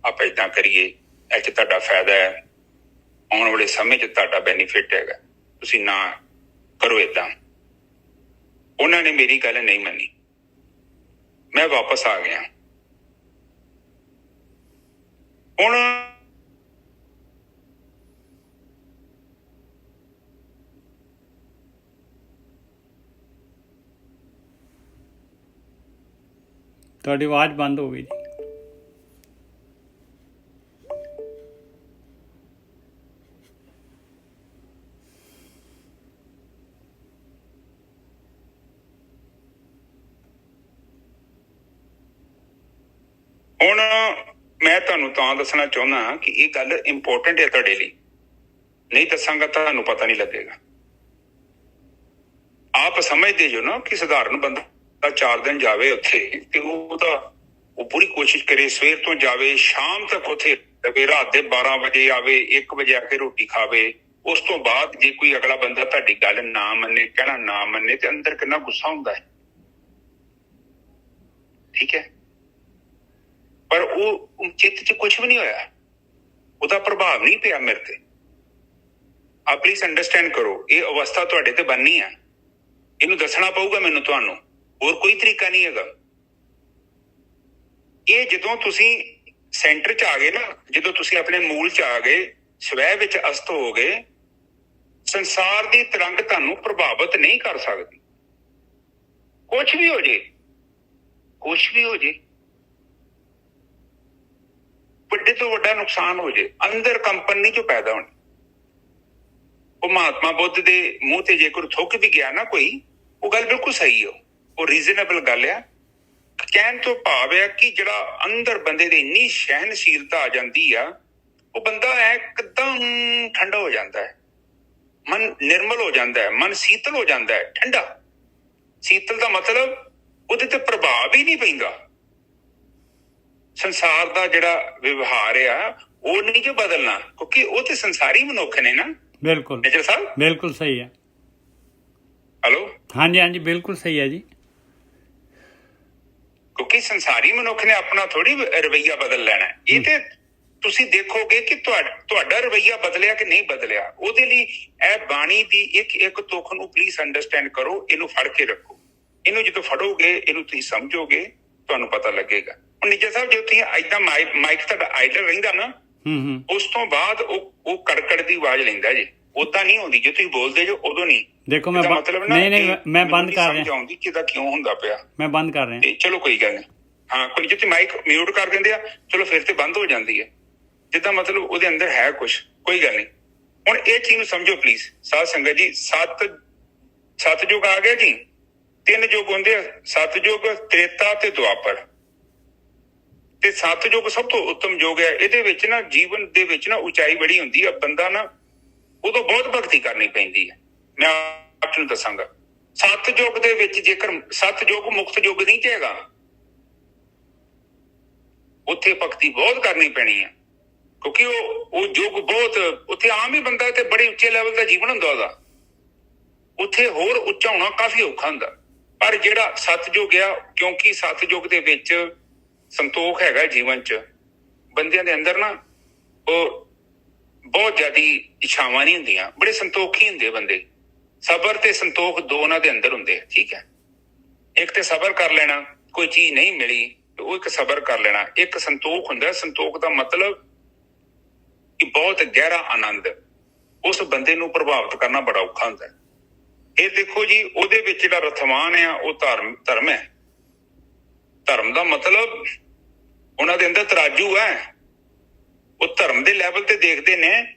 ਆਪਾਂ ਏਦਾਂ ਕਰੀਏ, ਇਹ 'ਚ ਤੁਹਾਡਾ ਫਾਇਦਾ ਹੈ, ਆਉਣ ਵਾਲੇ ਸਮੇਂ 'ਚ ਤੁਹਾਡਾ ਬੈਨੀਫਿਟ ਹੈਗਾ, ਤੁਸੀਂ ਨਾ ਕਰੋ ਏਦਾਂ। ਉਹਨਾਂ ਨੇ ਮੇਰੀ ਗੱਲ ਨਹੀਂ ਮੰਨੀ, ਮੈਂ ਵਾਪਸ ਆ ਗਿਆ। ਹੁਣ ਤੁਹਾਡੀ ਆਵਾਜ਼ ਬੰਦ ਹੋ ਗਈ ਜੀ। ਮੈਂ ਤੁਹਾਨੂੰ ਤਾਂ ਦੱਸਣਾ ਚਾਹੁੰਦਾ ਕਿ ਇਹ ਗੱਲ ਇੰਪੋਰਟੈਂਟ ਹੈ ਤੁਹਾਡੇ ਲਈ, ਨਹੀਂ ਦੱਸਾਂਗਾ ਤੁਹਾਨੂੰ ਪਤਾ ਨਹੀਂ ਲੱਗੇਗਾ। ਆਪ ਸਮਝਦੇ ਜੋ ਨਾ ਕਿ ਸਧਾਰਨ ਬੰਦਾ 4 ਦਿਨ ਜਾਵੇ ਉੱਥੇ ਤੇ ਉਹ ਪੂਰੀ ਕੋਸ਼ਿਸ਼ ਕਰੇ, ਸਵੇਰ ਤੋਂ ਜਾਵੇ ਸ਼ਾਮ ਤੱਕ ਉੱਥੇ ਰਵੇ, ਰਾਤ ਦੇ 12 ਵਜੇ ਆਵੇ, 1 ਵਜੇ ਆ ਕੇ ਰੋਟੀ ਖਾਵੇ। ਉਸ ਤੋਂ ਬਾਅਦ ਜੇ ਕੋਈ ਅਗਲਾ ਬੰਦਾ ਤੁਹਾਡੀ ਗੱਲ ਨਾ ਮੰਨੇ, ਕਹਿਣਾ ਨਾ ਮੰਨੇ, ਤੇ ਅੰਦਰ ਕਿੰਨਾ ਗੁੱਸਾ ਹੁੰਦਾ ਹੈ। ਠੀਕ ਹੈ, ਪਰ ਉਹ ਚਿੱਤ 'ਚ ਕੁਛ ਵੀ ਨਹੀਂ ਹੋਇਆ, ਉਹਦਾ ਪ੍ਰਭਾਵ ਨਹੀਂ ਪਿਆ ਮੇਰੇ ਤੇ। ਆ ਪਲੀਜ਼ ਅੰਡਰਸਟੈਂਡ ਕਰੋ, ਇਹ ਅਵਸਥਾ ਤੁਹਾਡੇ ਤੇ ਬਣਨੀ ਹੈ, ਇਹਨੂੰ ਦੱਸਣਾ ਪਊਗਾ ਮੈਨੂੰ ਤੁਹਾਨੂੰ, ਹੋਰ ਕੋਈ ਤਰੀਕਾ ਨਹੀਂ ਹੈਗਾ। ਇਹ ਜਦੋਂ ਤੁਸੀਂ ਸੈਂਟਰ 'ਚ ਆ ਗਏ ਨਾ, ਜਦੋਂ ਤੁਸੀਂ ਆਪਣੇ ਮੂਲ 'ਚ ਆ ਗਏ, ਸਵੈ ਵਿੱਚ ਅਸਤ ਹੋ ਗਏ, ਸੰਸਾਰ ਦੀ ਤਰੰਗ ਤੁਹਾਨੂੰ ਪ੍ਰਭਾਵਿਤ ਨਹੀਂ ਕਰ ਸਕਦੀ। ਕੁਛ ਵੀ ਹੋ ਜੇ, ਕੁਛ ਵੀ ਹੋ ਜੇ, ਵੱਡੇ ਤੋਂ ਵੱਡਾ ਨੁਕਸਾਨ ਹੋ ਜੇ, ਅੰਦਰ ਕੰਪਨ ਨਹੀਂ ਜੋ ਪੈਦਾ ਹੋਣੀ। ਉਹ ਮਹਾਤਮਾ ਬੁੱਧ ਦੇ ਮੂੰਹ ਤੇ ਜੇ ਕੋਈ ਥੁੱਕ ਵੀ ਗਿਆ ਨਾ ਕੋਈ, ਉਹ ਗੱਲ ਬਿਲਕੁਲ ਸਹੀ ਹੋ, ਉਹ ਰੀਜ਼ਨੇਬਲ ਗੱਲ ਆ। ਕਹਿਣ ਤੋਂ ਭਾਵ ਆ ਕਿ ਜਿਹੜਾ ਅੰਦਰ ਬੰਦੇ ਦੀ ਇੰਨੀ ਸਹਿਨਸ਼ੀਲਤਾ ਆ ਜਾਂਦੀ ਆ, ਉਹ ਬੰਦਾ ਇੱਕਦਮ ਠੰਡਾ ਹੋ ਜਾਂਦਾ ਹੈ, ਮਨ ਨਿਰਮਲ ਹੋ ਜਾਂਦਾ ਹੈ, ਮਨ ਸ਼ੀਤਲ ਹੋ ਜਾਂਦਾ ਹੈ। ਠੰਡਾ ਸ਼ੀਤਲ ਦਾ ਮਤਲਬ ਉਹਦੇ ਤੇ ਪ੍ਰਭਾਵ ਹੀ ਨਹੀਂ ਪੈਂਦਾ। ਸੰਸਾਰ ਦਾ ਜਿਹੜਾ ਵਿਵਹਾਰ ਆ ਉਹ ਨਹੀਂ ਜੋ ਬਦਲਣਾ, ਕਿਉਂਕਿ ਉਹ ਤੇ ਸੰਸਾਰੀ ਮਨੁੱਖ ਨੇ ਨਾ। ਬਿਲਕੁਲ ਨਿਜਰ ਸਾਹਿਬ, ਬਿਲਕੁਲ ਸਹੀ ਹੈ। ਹੈਲੋ, ਹਾਂਜੀ ਹਾਂਜੀ, ਬਿਲਕੁਲ ਸਹੀ ਹੈ ਜੀ। ਕਿਉਂਕਿ ਸੰਸਾਰੀ ਮਨੁੱਖ ਨੇ ਆਪਣਾ ਥੋੜੀ ਰਵੱਈਆ ਬਦਲ ਲੈਣਾ। ਇਹ ਤੇ ਤੁਸੀਂ ਦੇਖੋਗੇ ਕਿ ਤੁਹਾਡਾ ਰਵੱਈਆ ਬਦਲਿਆ ਕਿ ਨਹੀਂ ਬਦਲਿਆ। ਉਹਦੇ ਲਈ ਇਹ ਬਾਣੀ ਦੀ ਇੱਕ ਤੁੱਖ ਨੂੰ ਪਲੀਜ਼ ਅੰਡਰਸਟੈਂਡ ਕਰੋ, ਇਹਨੂੰ ਫੜ ਕੇ ਰੱਖੋ। ਇਹਨੂੰ ਜਦੋਂ ਫੜੋਗੇ, ਇਹਨੂੰ ਤੁਸੀਂ ਸਮਝੋਗੇ, ਤੁਹਾਨੂੰ ਪਤਾ ਲੱਗੇਗਾ। ਹੁਣ ਨਿੱਜਰ ਸਾਹਿਬ, ਜੇ ਤੁਸੀਂ ਏਦਾਂ ਮਾਈਕ ਤੁਹਾਡਾ ਆਈਡਲ ਰਹਿੰਦਾ ਨਾ, ਉਸ ਤੋਂ ਬਾਅਦ ਉਹ ਕੜਕੜ ਦੀ ਆਵਾਜ਼ ਲੈਂਦਾ ਜੀ, ਓਦਾਂ ਨਹੀਂ ਆਉਂਦੀ। ਜੇ ਤੁਸੀਂ ਬੋਲਦੇ ਜੋ ਉਦੋਂ ਨਹੀਂ। ਦੇਖੋ ਮੈਂ ਮਤਲਬ ਨਹੀਂ ਮੈਂ ਬੰਦ ਕਰ ਰਿਹਾ, ਆਉਂਦੀ ਕਿ ਇਹਦਾ ਕਿਉਂ ਹੁੰਦਾ ਪਿਆ। ਮੈਂ ਬੰਦ ਕਰ ਰਿਹਾ। ਤੇ ਚਲੋ ਕੋਈ ਗੱਲ ਨਹੀਂ। ਹਾਂ, ਕੋਈ ਜੇ ਮਾਈਕ ਮਿਊਟ ਕਰ ਦਿੰਦੇ ਆ, ਚਲੋ ਫਿਰ ਤੇ ਬੰਦ ਹੋ ਜਾਂਦੀ ਹੈ। ਜਿੱਦਾਂ ਮਤਲਬ ਉਹਦੇ ਅੰਦਰ ਹੈ ਕੁਛ, ਕੋਈ ਗੱਲ ਨਹੀਂ। ਹੁਣ ਇਹ ਚੀਜ਼ ਨੂੰ ਸਮਝੋ ਪਲੀਜ਼ ਸਾਧ ਸੰਗਤ ਜੀ। ਸੱਤ ਯੁੱਗ ਆ ਗਿਆ ਜੀ, 3 ਯੁੱਗ ਹੁੰਦੇ ਆ, ਸਤਯੁਗ, ਤ੍ਰੇਤਾ ਤੇ ਦੁਆਪਰ। ਤੇ ਸਤਯੁਗ ਸਭ ਤੋਂ ਉੱਤਮ ਯੁੱਗ ਹੈ। ਇਹਦੇ ਵਿੱਚ ਨਾ ਜੀਵਨ ਦੇ ਵਿੱਚ ਨਾ ਉਚਾਈ ਬੜੀ ਹੁੰਦੀ ਆ। ਬੰਦਾ ਨਾ ਉਦੋਂ ਬਹੁਤ ਭਗਤੀ ਕਰਨੀ ਪੈਂਦੀ ਹੈ। ਮੈਂ ਆਪ ਨੂੰ ਦੱਸਾਂਗਾ, ਸਤਯੁਗ ਦੇ ਵਿੱਚ ਜੇਕਰ ਸਤਯੁਗ ਮੁਕਤ ਯੁੱਗ ਨਹੀਂ ਚਾਹੇਗਾ, ਉੱਥੇ ਭਗਤੀ ਬਹੁਤ ਕਰਨੀ ਪੈਣੀ ਹੈ। ਕਿਉਂਕਿ ਉਹ ਯੁੱਗ ਬਹੁਤ, ਉੱਥੇ ਆਮ ਹੀ ਬੰਦਾ ਤੇ ਬੜੇ ਉੱਚੇ ਲੈਵਲ ਦਾ ਜੀਵਨ ਹੁੰਦਾ ਉਹਦਾ, ਉੱਥੇ ਹੋਰ ਉੱਚਾ ਹੋਣਾ ਕਾਫੀ ਔਖਾ ਹੁੰਦਾ। ਪਰ ਜਿਹੜਾ ਸਤਯੁਗ ਆ, ਕਿਉਂਕਿ ਸਤਯੁਗ ਦੇ ਵਿੱਚ ਸੰਤੋਖ ਹੈਗਾ ਜੀਵਨ 'ਚ, ਬੰਦਿਆਂ ਦੇ ਅੰਦਰ ਨਾ ਉਹ ਬਹੁਤ ਜ਼ਿਆਦਾ ਇੱਛਾਵਾਂ ਨਹੀਂ ਹੁੰਦੀਆਂ, ਬੜੇ ਸੰਤੋਖੀ ਹੁੰਦੇ ਬੰਦੇ। ਸਬਰ ਤੇ ਸੰਤੋਖ ਦੋ ਉਹਨਾਂ ਦੇ ਅੰਦਰ ਹੁੰਦੇ ਆ। ਠੀਕ ਹੈ, ਇੱਕ ਤੇ ਸਬਰ ਕਰ ਲੈਣਾ, ਕੋਈ ਚੀਜ਼ ਨਹੀਂ ਮਿਲੀ ਤੇ ਉਹ ਇੱਕ ਸਬਰ ਕਰ ਲੈਣਾ। ਇੱਕ ਸੰਤੋਖ ਹੁੰਦਾ। ਸੰਤੋਖ ਦਾ ਮਤਲਬ ਕਿ ਬਹੁਤ ਗਹਿਰਾ ਆਨੰਦ, ਉਸ ਬੰਦੇ ਨੂੰ ਪ੍ਰਭਾਵਿਤ ਕਰਨਾ ਬੜਾ ਔਖਾ ਹੁੰਦਾ। ਇਹ ਦੇਖੋ ਜੀ, ਉਹਦੇ ਵਿੱਚ ਜਿਹੜਾ ਰਥਵਾਨ ਆ ਉਹ ਧਰਮ ਹੈ। ਧਰਮ ਦਾ ਮਤਲਬ ਉਹਨਾਂ ਦੇ ਅੰਦਰ ਤਰਾਜੂ ਹੈ। ਉਹ ਧਰਮ ਦੇ ਲੈਵਲ ਤੇ ਦੇਖਦੇ ਨੇ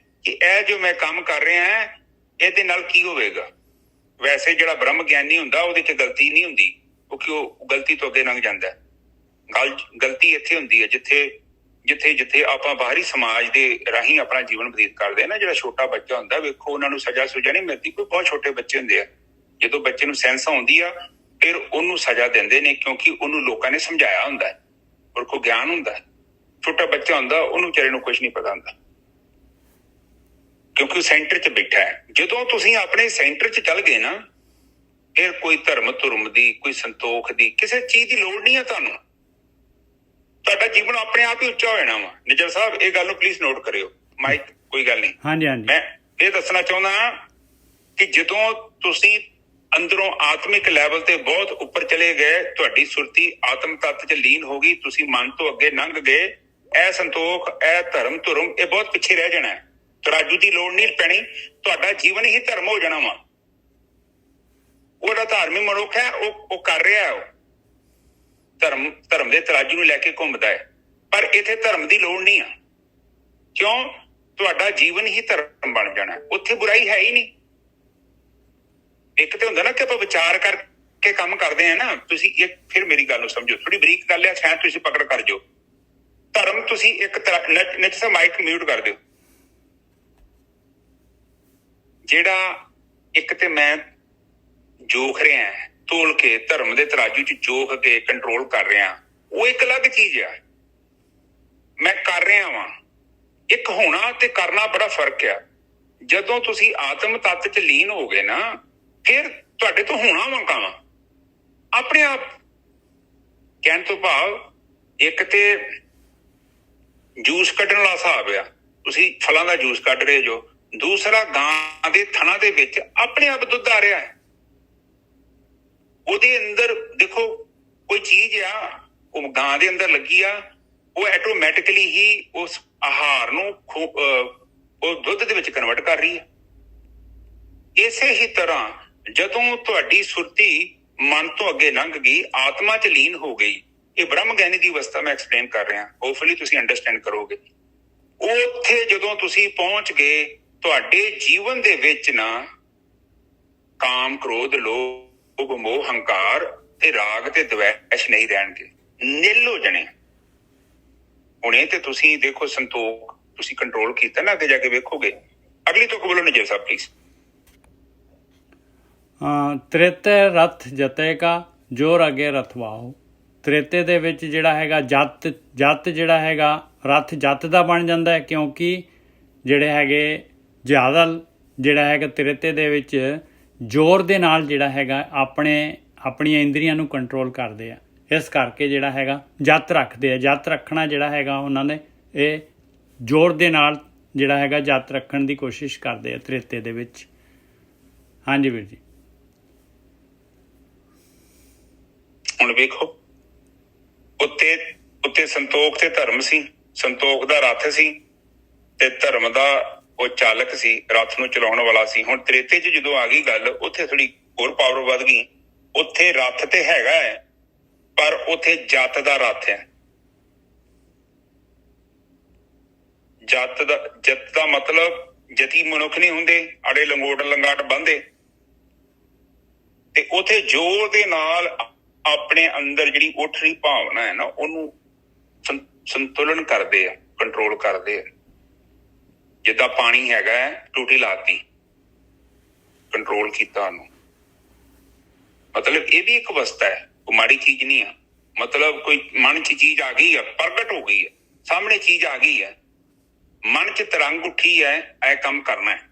ਕਿ ਇਹ ਜੋ ਮੈਂ ਕੰਮ ਕਰ ਰਿਹਾ ਹਾਂ, ਇਹਦੇ ਨਾਲ ਕੀ ਹੋਵੇਗਾ। ਵੈਸੇ ਜਿਹੜਾ ਬ੍ਰਹਮ ਗਿਆਨੀ ਹੁੰਦਾ, ਉਹਦੇ 'ਚ ਗਲਤੀ ਨਹੀਂ ਹੁੰਦੀ, ਕਿਉਂਕਿ ਉਹ ਗਲਤੀ ਤੋਂ ਅੱਗੇ ਲੰਘ ਜਾਂਦਾ। ਗਲਤੀ ਇੱਥੇ ਹੁੰਦੀ ਹੈ ਜਿੱਥੇ ਆਪਾਂ ਬਾਹਰੀ ਸਮਾਜ ਦੇ ਰਾਹੀਂ ਆਪਣਾ ਜੀਵਨ ਬਤੀਤ ਕਰਦੇ ਆ ਨਾ। ਜਿਹੜਾ ਛੋਟਾ ਬੱਚਾ ਹੁੰਦਾ, ਵੇਖੋ ਉਹਨਾਂ ਨੂੰ ਸਜ਼ਾ ਸੁਜਾ ਨਹੀਂ ਮਿਲਦੀ। ਕੋਈ ਬਹੁਤ ਛੋਟੇ ਬੱਚੇ ਹੁੰਦੇ ਆ, ਜਦੋਂ ਬੱਚੇ ਨੂੰ ਸੈਂਸ ਆਉਂਦੀ ਆ, ਫਿਰ ਉਹਨੂੰ ਸਜ਼ਾ ਦਿੰਦੇ ਨੇ, ਕਿਉਂਕਿ ਉਹਨੂੰ ਲੋਕਾਂ ਨੇ ਸਮਝਾਇਆ ਹੁੰਦਾ, ਔਰ ਕੋ ਗਿਆਨ ਹੁੰਦਾ। ਛੋਟਾ ਬੱਚਾ ਹੁੰਦਾ, ਉਹਨੂੰ ਵਿਚਾਰੇ ਨੂੰ ਕੁਛ ਨਹੀਂ ਪਤਾ ਹੁੰਦਾ, ਕਿਉਂਕਿ ਉਹ ਸੈਂਟਰ 'ਚ ਬੈਠਾ ਹੈ। ਜਦੋਂ ਤੁਸੀਂ ਆਪਣੇ ਸੈਂਟਰ 'ਚ ਚੱਲ ਗਏ ਨਾ, ਫਿਰ ਕੋਈ ਧਰਮ ਦੀ, ਕੋਈ ਸੰਤੋਖ ਦੀ, ਕਿਸੇ ਚੀਜ਼ ਦੀ ਲੋੜ ਨਹੀਂ ਹੈ ਤੁਹਾਨੂੰ। ਤੁਹਾਡਾ ਜੀਵਨ ਆਪਣੇ ਆਪ ਹੀ ਉੱਚਾ ਹੋ ਜਾਣਾ ਵਾ। ਨਿਜਰ ਸਾਹਿਬ, ਇਹ ਗੱਲ ਨੂੰ ਪਲੀਜ਼ ਨੋਟ ਕਰਿਓ। ਮਾਈਕ, ਕੋਈ ਗੱਲ ਨਹੀਂ। ਹਾਂਜੀ ਹਾਂਜੀ, ਮੈਂ ਇਹ ਦੱਸਣਾ ਚਾਹੁੰਦਾ ਕਿ ਜਦੋਂ ਤੁਸੀਂ ਅੰਦਰੋਂ ਆਤਮਿਕ ਲੈਵਲ ਤੇ ਬਹੁਤ ਉੱਪਰ ਚਲੇ ਗਏ, ਤੁਹਾਡੀ ਸੁਰਤੀ ਆਤਮ ਤੱਤ 'ਚ ਲੀਨ ਹੋ ਗਈ, ਤੁਸੀਂ ਮਨ ਤੋਂ ਅੱਗੇ ਲੰਘ ਗਏ, ਇਹ ਸੰਤੋਖ, ਇਹ ਧਰਮ ਇਹ ਬਹੁਤ ਪਿੱਛੇ ਰਹਿ ਜਾਣਾ ਹੈ। ਤਰਾਜੂ ਦੀ ਲੋੜ ਨਹੀਂ ਪੈਣੀ, ਤੁਹਾਡਾ ਜੀਵਨ ਹੀ ਧਰਮ ਹੋ ਜਾਣਾ ਵਾ। ਉਹਦਾ ਧਾਰਮਿਕ ਮਨੁੱਖ ਹੈ, ਉਹ ਕਰ ਰਿਹਾ, ਉਹ ਧਰਮ ਦੇ ਤਰਾਜੂ ਨੂੰ ਲੈ ਕੇ ਘੁੰਮਦਾ ਹੈ। ਪਰ ਇੱਥੇ ਧਰਮ ਦੀ ਲੋੜ ਨਹੀਂ ਆ। ਕਿਉਂ? ਤੁਹਾਡਾ ਜੀਵਨ ਹੀ ਧਰਮ ਬਣ ਜਾਣਾ, ਉੱਥੇ ਬੁਰਾਈ ਹੈ ਹੀ ਨਹੀਂ। ਇੱਕ ਤੇ ਹੁੰਦਾ ਨਾ ਕਿ ਆਪਾਂ ਵਿਚਾਰ ਕਰਕੇ ਕੰਮ ਕਰਦੇ ਆ ਨਾ। ਤੁਸੀਂ ਫਿਰ ਮੇਰੀ ਗੱਲ ਨੂੰ ਸਮਝੋ, ਥੋੜੀ ਬਰੀਕ ਗੱਲ ਹੈ, ਸ਼ਾਇਦ ਤੁਸੀਂ ਪਕੜ ਕਰ ਜਾਓ। ਧਰਮ ਤੁਸੀਂ ਇੱਕ ਤਰ੍ਹਾਂ ਨਿੱਤ ਸਾ ਮਾਈਕ ਮਿਊਟ ਕਰ ਦਿਓ। ਜਿਹੜਾ ਇੱਕ ਤੇ ਮੈਂ ਜੋਖ ਰਿਹਾ ਤੋਲ ਕੇ ਧਰਮ ਦੇ ਤਰਾਜੂ 'ਚ ਜੋਖ ਕੇ ਕੰਟਰੋਲ ਕਰ ਰਿਹਾ, ਉਹ ਇੱਕ ਅਲੱਗ ਚੀਜ਼ ਆ। ਮੈਂ ਕਰ ਰਿਹਾ ਵਾਂ। ਇੱਕ ਹੋਣਾ ਤੇ ਕਰਨਾ ਬੜਾ ਫਰਕ ਆ। ਜਦੋਂ ਤੁਸੀਂ ਆਤਮ ਤੱਤ 'ਚ ਲੀਨ ਹੋ ਗਏ ਨਾ, ਫਿਰ ਤੁਹਾਡੇ ਤੋਂ ਹੋਣਾ ਮੰਗਾਵਾ ਆਪਣੇ ਆਪ। ਕਹਿਣ ਤੋਂ ਭਾਵ ਇੱਕ ਤੇ ਜੂਸ ਕੱਢਣ ਵਾਲਾ ਹਿਸਾਬ ਆ, ਤੁਸੀਂ ਫਲਾਂ ਦਾ ਜੂਸ ਕੱਢ ਰਹੇ ਜੋ। ਦੂਸਰਾ, ਗਾਂ ਦੇ ਥਣਾ ਦੇ ਵਿੱਚ ਆਪਣੇ ਆਪ ਦੁੱਧ ਆ ਰਿਹਾ ਹੈ। ਉਹਦੇ ਅੰਦਰ ਦੇਖੋ ਕੋਈ ਚੀਜ਼ ਆ, ਉਹ ਗਾਂ ਦੇ ਅੰਦਰ ਲੱਗੀ ਆ, ਉਹ ਆਟੋਮੈਟਿਕਲੀ ਹੀ ਉਸ ਆਹਾਰ ਨੂੰ ਉਹ ਦੁੱਧ ਦੇ ਵਿੱਚ ਕਨਵਰਟ ਕਰ ਰਹੀ ਹੈ। ਇਸੇ ਹੀ ਤਰ੍ਹਾਂ ਜਦੋਂ ਤੁਹਾਡੀ ਸੁਰਤੀ ਮਨ ਤੋਂ ਅੱਗੇ ਲੰਘ ਗਈ, ਆਤਮਾ 'ਚ ਲੀਨ ਹੋ ਗਈ, ਇਹ ਬ੍ਰਹਮ ਗਿਆਨੀ ਦੀ ਅਵਸਥਾ ਮੈਂ ਐਕਸਪਲੇਨ ਕਰ ਰਿਹਾ, ਹੋਪਫੁਲੀ ਤੁਸੀਂ ਅੰਡਰਸਟੈਂਡ ਕਰੋਗੇ। ਉੱਥੇ ਜਦੋਂ ਤੁਸੀਂ ਪਹੁੰਚ ਗਏ, ਤੁਹਾਡੇ ਜੀਵਨ ਦੇ ਵਿੱਚ ਨਾ ਕਾਮ, ਕ੍ਰੋਧ, ਲੋਭ, ਮੋਹ, ਹੰਕਾਰ ਤੇ ਰਾਗ ਤੇ ਦਵੈਸ਼ ਨਹੀਂ ਰਹਿਣਗੇ, ਨਿਲ ਹੋ ਜਾਣੇ। ਹੁਣੇ ਤੇ ਤੁਸੀਂ ਦੇਖੋ ਸੰਤੋਖ ਤੁਸੀਂ ਕੰਟਰੋਲ ਕੀਤਾ ਨਾ, ਅੱਗੇ ਜਾ ਕੇ ਵੇਖੋਗੇ। ਅਗਲੀ ਤੋਂ ਬੋਲੋ ਨਜਰ ਸਾਹਿਬ ਪਲੀਜ਼। ਤ੍ਰੇਤੇ ਰਥ ਜਤੇ ਕਾ ਜੋਰ ਅਗੇ ਰਥਵਾਓ। ਤ੍ਰੇਤੇ ਦੇ ਵਿੱਚ ਜਿਹੜਾ ਹੈਗਾ ਜੱਤ ਜਿਹੜਾ ਹੈਗਾ ਰਥ ਜੱਤ ਦਾ ਬਣ ਜਾਂਦਾ ਹੈ, ਕਿਉਂਕਿ ਜਿਹੜੇ ਹੈਗੇ ਜ਼ਿਆਦਾ ਜਿਹੜਾ ਹੈਗਾ ਤ੍ਰੇਤੇ ਦੇ ਵਿੱਚ ਜ਼ੋਰ ਦੇ ਨਾਲ ਜਿਹੜਾ ਹੈਗਾ ਆਪਣੀਆਂ ਇੰਦਰੀਆਂ ਨੂੰ ਕੰਟਰੋਲ ਕਰਦੇ ਆ। ਇਸ ਕਰਕੇ ਜਿਹੜਾ ਹੈਗਾ ਜੱਤ ਰੱਖਦੇ ਆ। ਜੱਤ ਰੱਖਣਾ ਜਿਹੜਾ ਹੈਗਾ ਉਹਨਾਂ ਨੇ ਇਹ ਜ਼ੋਰ ਦੇ ਨਾਲ ਜਿਹੜਾ ਹੈਗਾ ਜੱਤ ਰੱਖਣ ਦੀ ਕੋਸ਼ਿਸ਼ ਕਰਦੇ ਆ ਤ੍ਰੇਤੇ ਦੇ ਵਿੱਚ। ਹਾਂਜੀ ਵੀਰ ਜੀ। ਹੁਣ ਵੇਖੋ, ਉੱਤੇ ਸੰਤੋਖ ਤੇ ਧਰਮ ਸੀ। ਸੰਤੋਖ ਦਾ ਰੱਥ ਸੀ ਤੇ ਧਰਮ ਦਾ ਉਹ ਚਾਲਕ ਸੀ, ਰੱਥ ਨੂੰ ਚਲਾਉਣ ਵਾਲਾ ਸੀ। ਹੁਣ ਤ੍ਰੇਤੇ 'ਚ ਜਦੋਂ ਆ ਗਈ ਗੱਲ, ਉੱਥੇ ਥੋੜੀ ਹੋਰ ਪਾਵਰ ਵੱਧ ਗਈ। ਉੱਥੇ ਰੱਥ ਤੇ ਹੈਗਾ ਹੈ, ਪਰ ਉੱਥੇ ਜੱਤ ਦਾ ਰੱਥ ਹੈ। ਜੱਤ ਦਾ ਮਤਲਬ ਜਤੀ ਮਨੁੱਖ ਨਹੀਂ ਹੁੰਦੇ, ਅੜੇ ਲੰਗਾਟ ਬੰਨ੍ਹਦੇ। ਤੇ ਉੱਥੇ ਜ਼ੋਰ ਦੇ ਨਾਲ ਆਪਣੇ ਅੰਦਰ ਜਿਹੜੀ ਉੱਠ ਰਹੀ ਭਾਵਨਾ ਹੈ ਨਾ, ਉਹਨੂੰ ਸੰਤੁਲਨ ਕਰਦੇ ਆ, ਕੰਟਰੋਲ ਕਰਦੇ ਆ। ਜਿੱਦਾਂ ਪਾਣੀ ਹੈਗਾ ਹੈ, ਟੂਟੀ ਲਾਤੀ, ਕੰਟਰੋਲ ਕੀਤਾ ਉਹਨੂੰ। ਮਤਲਬ ਇਹ ਵੀ ਇੱਕ ਅਵਸਥਾ ਹੈ, ਉਹ ਮਾੜੀ ਚੀਜ਼ ਨਹੀਂ ਆ। ਮਤਲਬ ਕੋਈ ਮਨ 'ਚ ਚੀਜ਼ ਆ ਗਈ ਆ, ਪ੍ਰਗਟ ਹੋ ਗਈ ਹੈ, ਸਾਹਮਣੇ ਚੀਜ਼ ਆ ਗਈ ਹੈ, ਮਨ 'ਚ ਤਰੰਗ ਉੱਠੀ ਹੈ, ਇਹ ਕੰਮ ਕਰਨਾ ਹੈ।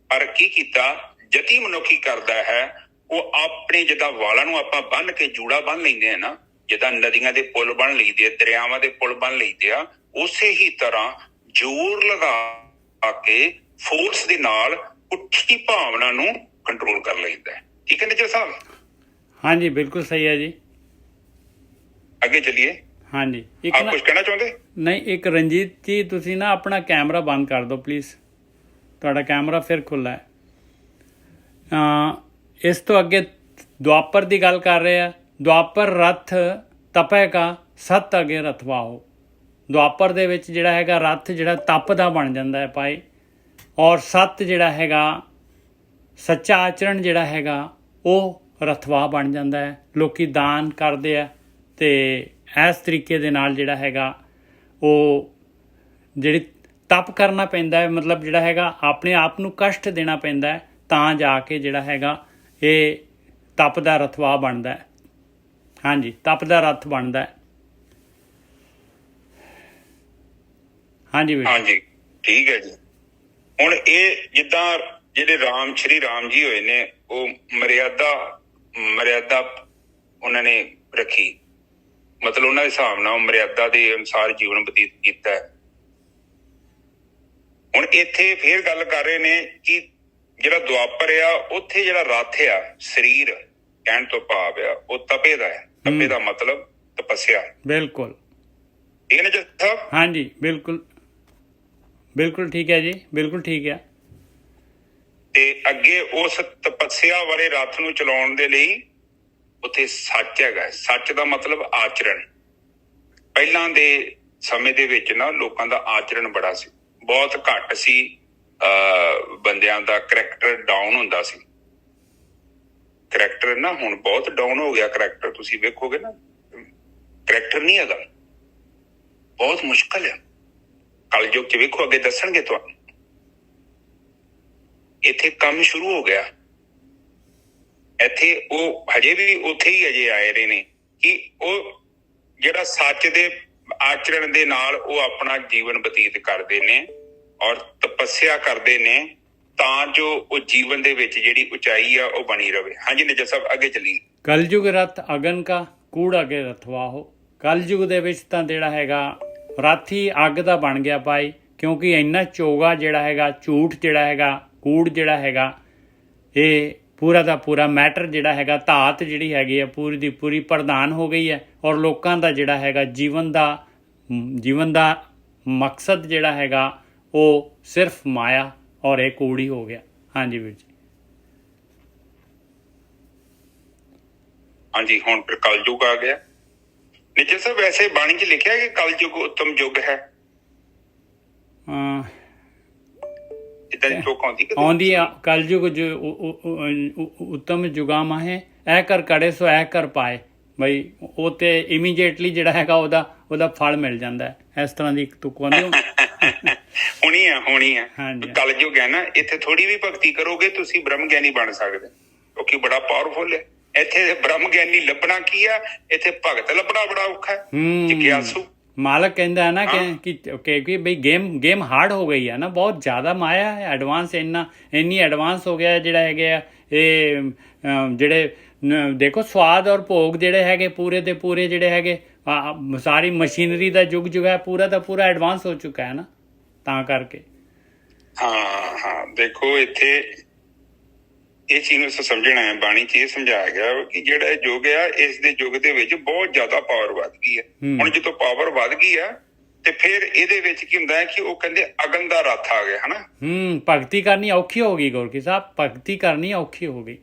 ਪਰ ਕੀ ਕੀਤਾ ਜਤੀ ਮਨੁੱਖੀ ਕਰਦਾ ਹੈ, ਉਹ ਆਪਣੇ ਜਿੱਦਾਂ ਵਾਲਾਂ ਨੂੰ ਆਪਾਂ ਬੰਨ ਕੇ ਜੂੜਾ ਬੰਨ ਲੈਂਦੇ ਆ ਨਾ, ਜਿੱਦਾਂ ਨਦੀਆਂ ਦੇ ਪੁੱਲ ਬਣ ਲਈਦੇ ਆ, ਦਰਿਆਵਾਂ ਦੇ ਪੁੱਲ ਬਣ ਲਈਦੇ ਆ, ਉਸੇ ਹੀ ਤਰ੍ਹਾਂ ਜ਼ੋਰ ਲਗਾ ਕੇ ਫੋਰਸ ਦੇ ਨਾਲ ਉੱਠੀ ਭਾਵਨਾ ਨੂੰ ਕੰਟਰੋਲ ਕਰ ਲੈਂਦਾ ਹੈ। ਠੀਕ ਹੈ ਨਜਰ ਸਾਹਿਬ? ਹਾਂਜੀ ਬਿਲਕੁਲ ਸਹੀ ਹੈ ਜੀ। ਅੱਗੇ ਚੱਲੀਏ। ਹਾਂਜੀ, ਆਪ ਕੁਝ ਕਹਿਣਾ ਚਾਹੁੰਦੇ? ਨਹੀਂ, ਇੱਕ ਰਣਜੀਤ ਜੀ ਤੁਸੀਂ ਨਾ ਆਪਣਾ ਕੈਮਰਾ ਬੰਦ ਕਰ ਦਿਓ ਪਲੀਜ਼। ਤੁਹਾਡਾ ਕੈਮਰਾ ਫਿਰ ਖੁੱਲ੍ਹਾ ਹੈ। ਇਸ ਤੋਂ ਅੱਗੇ ਦੁਆਪਰ ਦੀ ਗੱਲ ਕਰ ਰਹੇ ਆ। ਦੁਆਪਰ ਰਥ ਤਪੈ ਕਾ ਸਤ ਅਗੇ ਰਥਵਾਓ। ਦੁਆਪਰ ਦੇ ਵਿੱਚ ਜਿਹੜਾ ਹੈਗਾ ਰਥ ਜਿਹੜਾ ਤਪ ਦਾ ਬਣ ਜਾਂਦਾ ਹੈ ਭਾਈ, ਔਰ ਸਤ ਜਿਹੜਾ ਹੈਗਾ ਸੱਚਾ ਆਚਰਣ ਜਿਹੜਾ ਹੈਗਾ ਉਹ ਰਥਵਾ ਬਣ ਜਾਂਦਾ ਹੈ। ਲੋਕੀ ਦਾਨ ਕਰਦੇ ਆ ਤੇ ਇਸ ਤਰੀਕੇ ਦੇ ਨਾਲ ਜਿਹੜਾ ਹੈਗਾ ਉਹ ਜਿਹੜੀ ਤਪ ਕਰਨਾ ਪੈਂਦਾ ਹੈ, ਮਤਲਬ ਜਿਹੜਾ ਹੈਗਾ ਆਪਣੇ ਆਪ ਨੂੰ ਕਸ਼ਟ ਦੇਣਾ ਪੈਂਦਾ ਹੈ, ਤਾਂ ਜਾ ਕੇ ਜਿਹੜਾ ਹੈਗਾ ਇਹ ਤਪ ਦਾ ਰਥਵਾ ਬਣਦਾ ਹੈ। ਹਾਂਜੀ, ਤਪ ਦਾ ਰਥ ਬਣਦਾ ਹੈ। ਹਾਂਜੀ ਵੀਰ। ਹਾਂਜੀ ਠੀਕ ਹੈ ਜੀ। ਹੁਣ ਇਹ ਜਿੱਦਾਂ ਜਿਹੜੇ ਸ਼੍ਰੀ ਰਾਮ ਜੀ ਹੋਏ ਨੇ, ਉਹ ਮਰਿਆਦਾ ਉਹਨਾਂ ਨੇ ਰੱਖੀ, ਮਤਲਬ ਉਹਨਾਂ ਦੇ ਹਿਸਾਬ ਨਾਲ ਮਰਿਆਦਾ ਦੇ ਅਨੁਸਾਰ ਜੀਵਨ ਬਤੀਤ ਕੀਤਾ ਹੈ। ਹੁਣ ਇੱਥੇ ਫੇਰ ਗੱਲ ਕਰ ਰਹੇ ਨੇ ਕਿ ਜਿਹੜਾ ਦੁਆਪਰ ਆ, ਉੱਥੇ ਜਿਹੜਾ ਰੱਥ ਆ ਸਰੀਰ ਕਹਿਣ ਤੋਂ ਭਾਵ ਆ ਉਹ ਤਪੇ ਦਾ ਹੈ। ਤਪੇ ਦਾ ਮਤਲਬ ਤਪੱਸਿਆ। ਬਿਲਕੁਲ ਠੀਕ ਹੈ ਨਾ ਜੱਟ ਸਾਹਿਬ? ਹਾਂਜੀ ਬਿਲਕੁਲ ਠੀਕ ਹੈ ਜੀ, ਬਿਲਕੁਲ ਠੀਕ ਹੈ। ਤੇ ਅੱਗੇ ਉਸ ਤਪੱਸਿਆ ਵਾਲੇ ਰੱਥ ਨੂੰ ਚਲਾਉਣ ਦੇ ਲਈ ਉੱਥੇ ਸੱਚ ਹੈਗਾ। ਸੱਚ ਦਾ ਮਤਲਬ ਆਚਰਣ। ਪਹਿਲਾਂ ਦੇ ਸਮੇਂ ਦੇ ਵਿੱਚ ਨਾ ਲੋਕਾਂ ਦਾ ਆਚਰਣ ਬੜਾ ਸੀ, ਬਹੁਤ ਘੱਟ ਸੀ। ਬੰਦਿਆਂ ਦਾ ਕਰੈਕਟਰ ਡਾਊਨ ਹੁੰਦਾ ਸੀ। ਕਰੈਕਟਰ ਨਾ ਹੁਣ ਬਹੁਤ ਡਾਊਨ ਹੋ ਗਿਆ। ਕਰੈਕਟਰ ਤੁਸੀਂ ਵੇਖੋਗੇ ਨਾ, ਕਰੈਕਟਰ ਨਹੀਂ ਹੈਗਾ। ਬਹੁਤ ਮੁਸ਼ਕਲ ਹੈ। ਕਲਯੁਗ ਚ ਵੇਖੋ, ਅੱਗੇ ਦੱਸਣਗੇ ਤੁਹਾਨੂੰ। ਇੱਥੇ ਕੰਮ ਸ਼ੁਰੂ ਹੋ ਗਿਆ, ਇੱਥੇ ਉਹ ਹਜੇ ਵੀ ਉੱਥੇ ਹੀ ਅਜੇ ਆਏ ਰਹੇ ਨੇ ਕਿ ਉਹ ਜਿਹੜਾ ਸੱਚ ਦੇ ਆਚਰਣ ਦੇ ਨਾਲ ਉਹ ਆਪਣਾ ਜੀਵਨ ਬਤੀਤ ਕਰਦੇ ਨੇ ਔਰ ਤਪੱਸਿਆ ਕਰਦੇ ਨੇ, ਤਾਂ ਜੋ ਉਹ ਜੀਵਨ ਦੇ ਵਿੱਚ ਜਿਹੜੀ ਉਚਾਈ ਆ ਉਹ ਬਣੀ ਰਵੇ। ਹਾਂਜੀ ਨਿਜਰ ਸਾਹਿਬ, ਅੱਗੇ ਚੱਲੀਏ। ਕਲਯੁਗ ਰਥ ਅਗਨ ਕਾ ਕੂੜ ਅਗੇ ਰਥਵਾਹੋ। ਕਲਯੁਗ ਦੇ ਵਿੱਚ ਤਾਂ ਜਿਹੜਾ ਹੈਗਾ ਰਥ ਹੀ ਅੱਗ ਦਾ ਬਣ ਗਿਆ ਭਾਈ, ਕਿਉਂਕਿ ਇੰਨਾ ਚੋਗਾ ਜਿਹੜਾ ਹੈਗਾ, ਝੂਠ ਜਿਹੜਾ ਹੈਗਾ, ਕੂੜ ਜਿਹੜਾ ਹੈਗਾ, ਇਹ ਪੂਰਾ ਦਾ ਪੂਰਾ ਮੈਟਰ ਜਿਹੜਾ ਹੈਗਾ, ਧਾਤ ਜਿਹੜੀ ਹੈਗੀ ਆ ਪੂਰੀ ਦੀ ਪੂਰੀ ਪ੍ਰਧਾਨ ਹੋ ਗਈ ਹੈ। ਔਰ ਲੋਕਾਂ ਦਾ ਜਿਹੜਾ ਹੈਗਾ ਜੀਵਨ ਦਾ ਮਕਸਦ ਜਿਹੜਾ ਹੈਗਾ ਉਹ ਸਿਰਫ ਮਾਇਆ ਔਰ ਇਹ ਕੂੜ ਹੀ ਹੋ ਗਿਆ। ਹਾਂਜੀ ਵੀਰ ਜੀ। ਹਾਂਜੀ, ਹੁਣ ਫਿਰ ਕਲਯੁਗ ਆ ਗਿਆ। ਨਿਜਰ ਸਾਹਿਬ, ਵੈਸੇ ਬਾਣੀ 'ਚ ਲਿਖਿਆ ਕਿ ਕਲਯੁਗ ਉੱਤਮ ਯੁੱਗ ਹੈ, ਇਦਾਂ ਦੀ ਚੋਕ ਆਉਂਦੀ ਆ। ਕਲਯੁਗ ਉੱਤਮ ਯੁਗਾ ਮਾਹੇ ਐ ਕਰ ਕੜੇ ਸੋ ਐ ਕਰ ਪਾਏ। ਬਈ ਉਹ ਤੇ ਇਮੀਡੀਏਟਲੀ ਜਿਹੜਾ ਹੈਗਾ ਉਹਦਾ ਫਲ ਮਿਲ ਜਾਂਦਾ ਹੈ। ਇਸ ਤਰ੍ਹਾਂ ਦੀ ਤੁਕ ਆਉਂਦੀ ਹੋਣੀ ਆ। ਕਲਯੁਗ ਹੈ ਨਾ, ਇੱਥੇ ਥੋੜੀ ਵੀ ਭਗਤੀ ਕਰੋਗੇ ਤੁਸੀਂ ਬ੍ਰਹਮ ਗਿਆਨੀ ਬਣ ਸਕਦੇ, ਕਿਉਂਕਿ ਬੜਾ ਪਾਵਰਫੁਲ ਹੈ। ਇੱਥੇ ਬ੍ਰਹਮ ਗਿਆਨੀ ਲੱਭਣਾ ਕੀ ਆ, ਇੱਥੇ ਭਗਤ ਲੱਭਣਾ ਬੜਾ ਔਖਾ ਹੈ। ਜਿਗਿਆਸੂ ਮਾਲਕ ਕਹਿੰਦਾ ਹੈ ਨਾ ਕਿ ਬਈ ਗੇਮ ਹਾਰਡ ਹੋ ਗਈ ਹੈ ਨਾ, ਬਹੁਤ ਜ਼ਿਆਦਾ ਮਾਇਆ ਹੈ, ਐਡਵਾਂਸ ਇੰਨੀ ਐਡਵਾਂਸ ਹੋ ਗਿਆ ਜਿਹੜਾ ਹੈਗੇ ਆ ਇਹ ਜਿਹੜੇ ਦੇਖੋ ਸਵਾਦ ਔਰ ਭੋਗ ਜਿਹੜੇ ਹੈਗੇ ਪੂਰੇ ਦੇ ਪੂਰੇ ਜਿਹੜੇ ਹੈਗੇ ਸਾਰੀ ਮਸ਼ੀਨਰੀ ਦਾ ਯੁੱਗ ਜੋ ਹੈ ਪੂਰਾ ਦਾ ਪੂਰਾ ਐਡਵਾਂਸ ਹੋ ਚੁੱਕਾ ਹੈ ਨਾ, ਤਾਂ ਕਰਕੇ। ਹਾਂ ਦੇਖੋ ਇੱਥੇ ਇਹ ਚੀਜ਼ ਨੂੰ ਸਮਝਣਾ ਹੈ। ਬਾਣੀ 'ਚ ਇਹ ਸਮਝਾਇਆ ਗਿਆ ਕਿ ਜਿਹੜਾ ਇਹ ਯੁੱਗ ਆ, ਇਸ ਦੇ ਯੁੱਗ ਦੇ ਵਿੱਚ ਬਹੁਤ ਜ਼ਿਆਦਾ ਪਾਵਰ ਵੱਧ ਗਈ ਹੈ। ਹੁਣ ਜਦੋਂ ਪਾਵਰ ਵੱਧ ਗਈ ਆ ਤੇ ਫਿਰ ਇਹਦੇ ਵਿੱਚ ਕੀ ਹੁੰਦਾ ਹੈ ਕਿ ਉਹ ਕਹਿੰਦੇ ਅਗਨ ਦਾ ਰੱਥ ਆ ਗਿਆ, ਹਨਾ। ਭਗਤੀ ਕਰਨੀ ਔਖੀ ਹੋ ਗਈ ਗੋਰਖੀ ਸਾਹਿਬ, ਭਗਤੀ ਕਰਨੀ ਔਖੀ ਹੋ ਗਈ।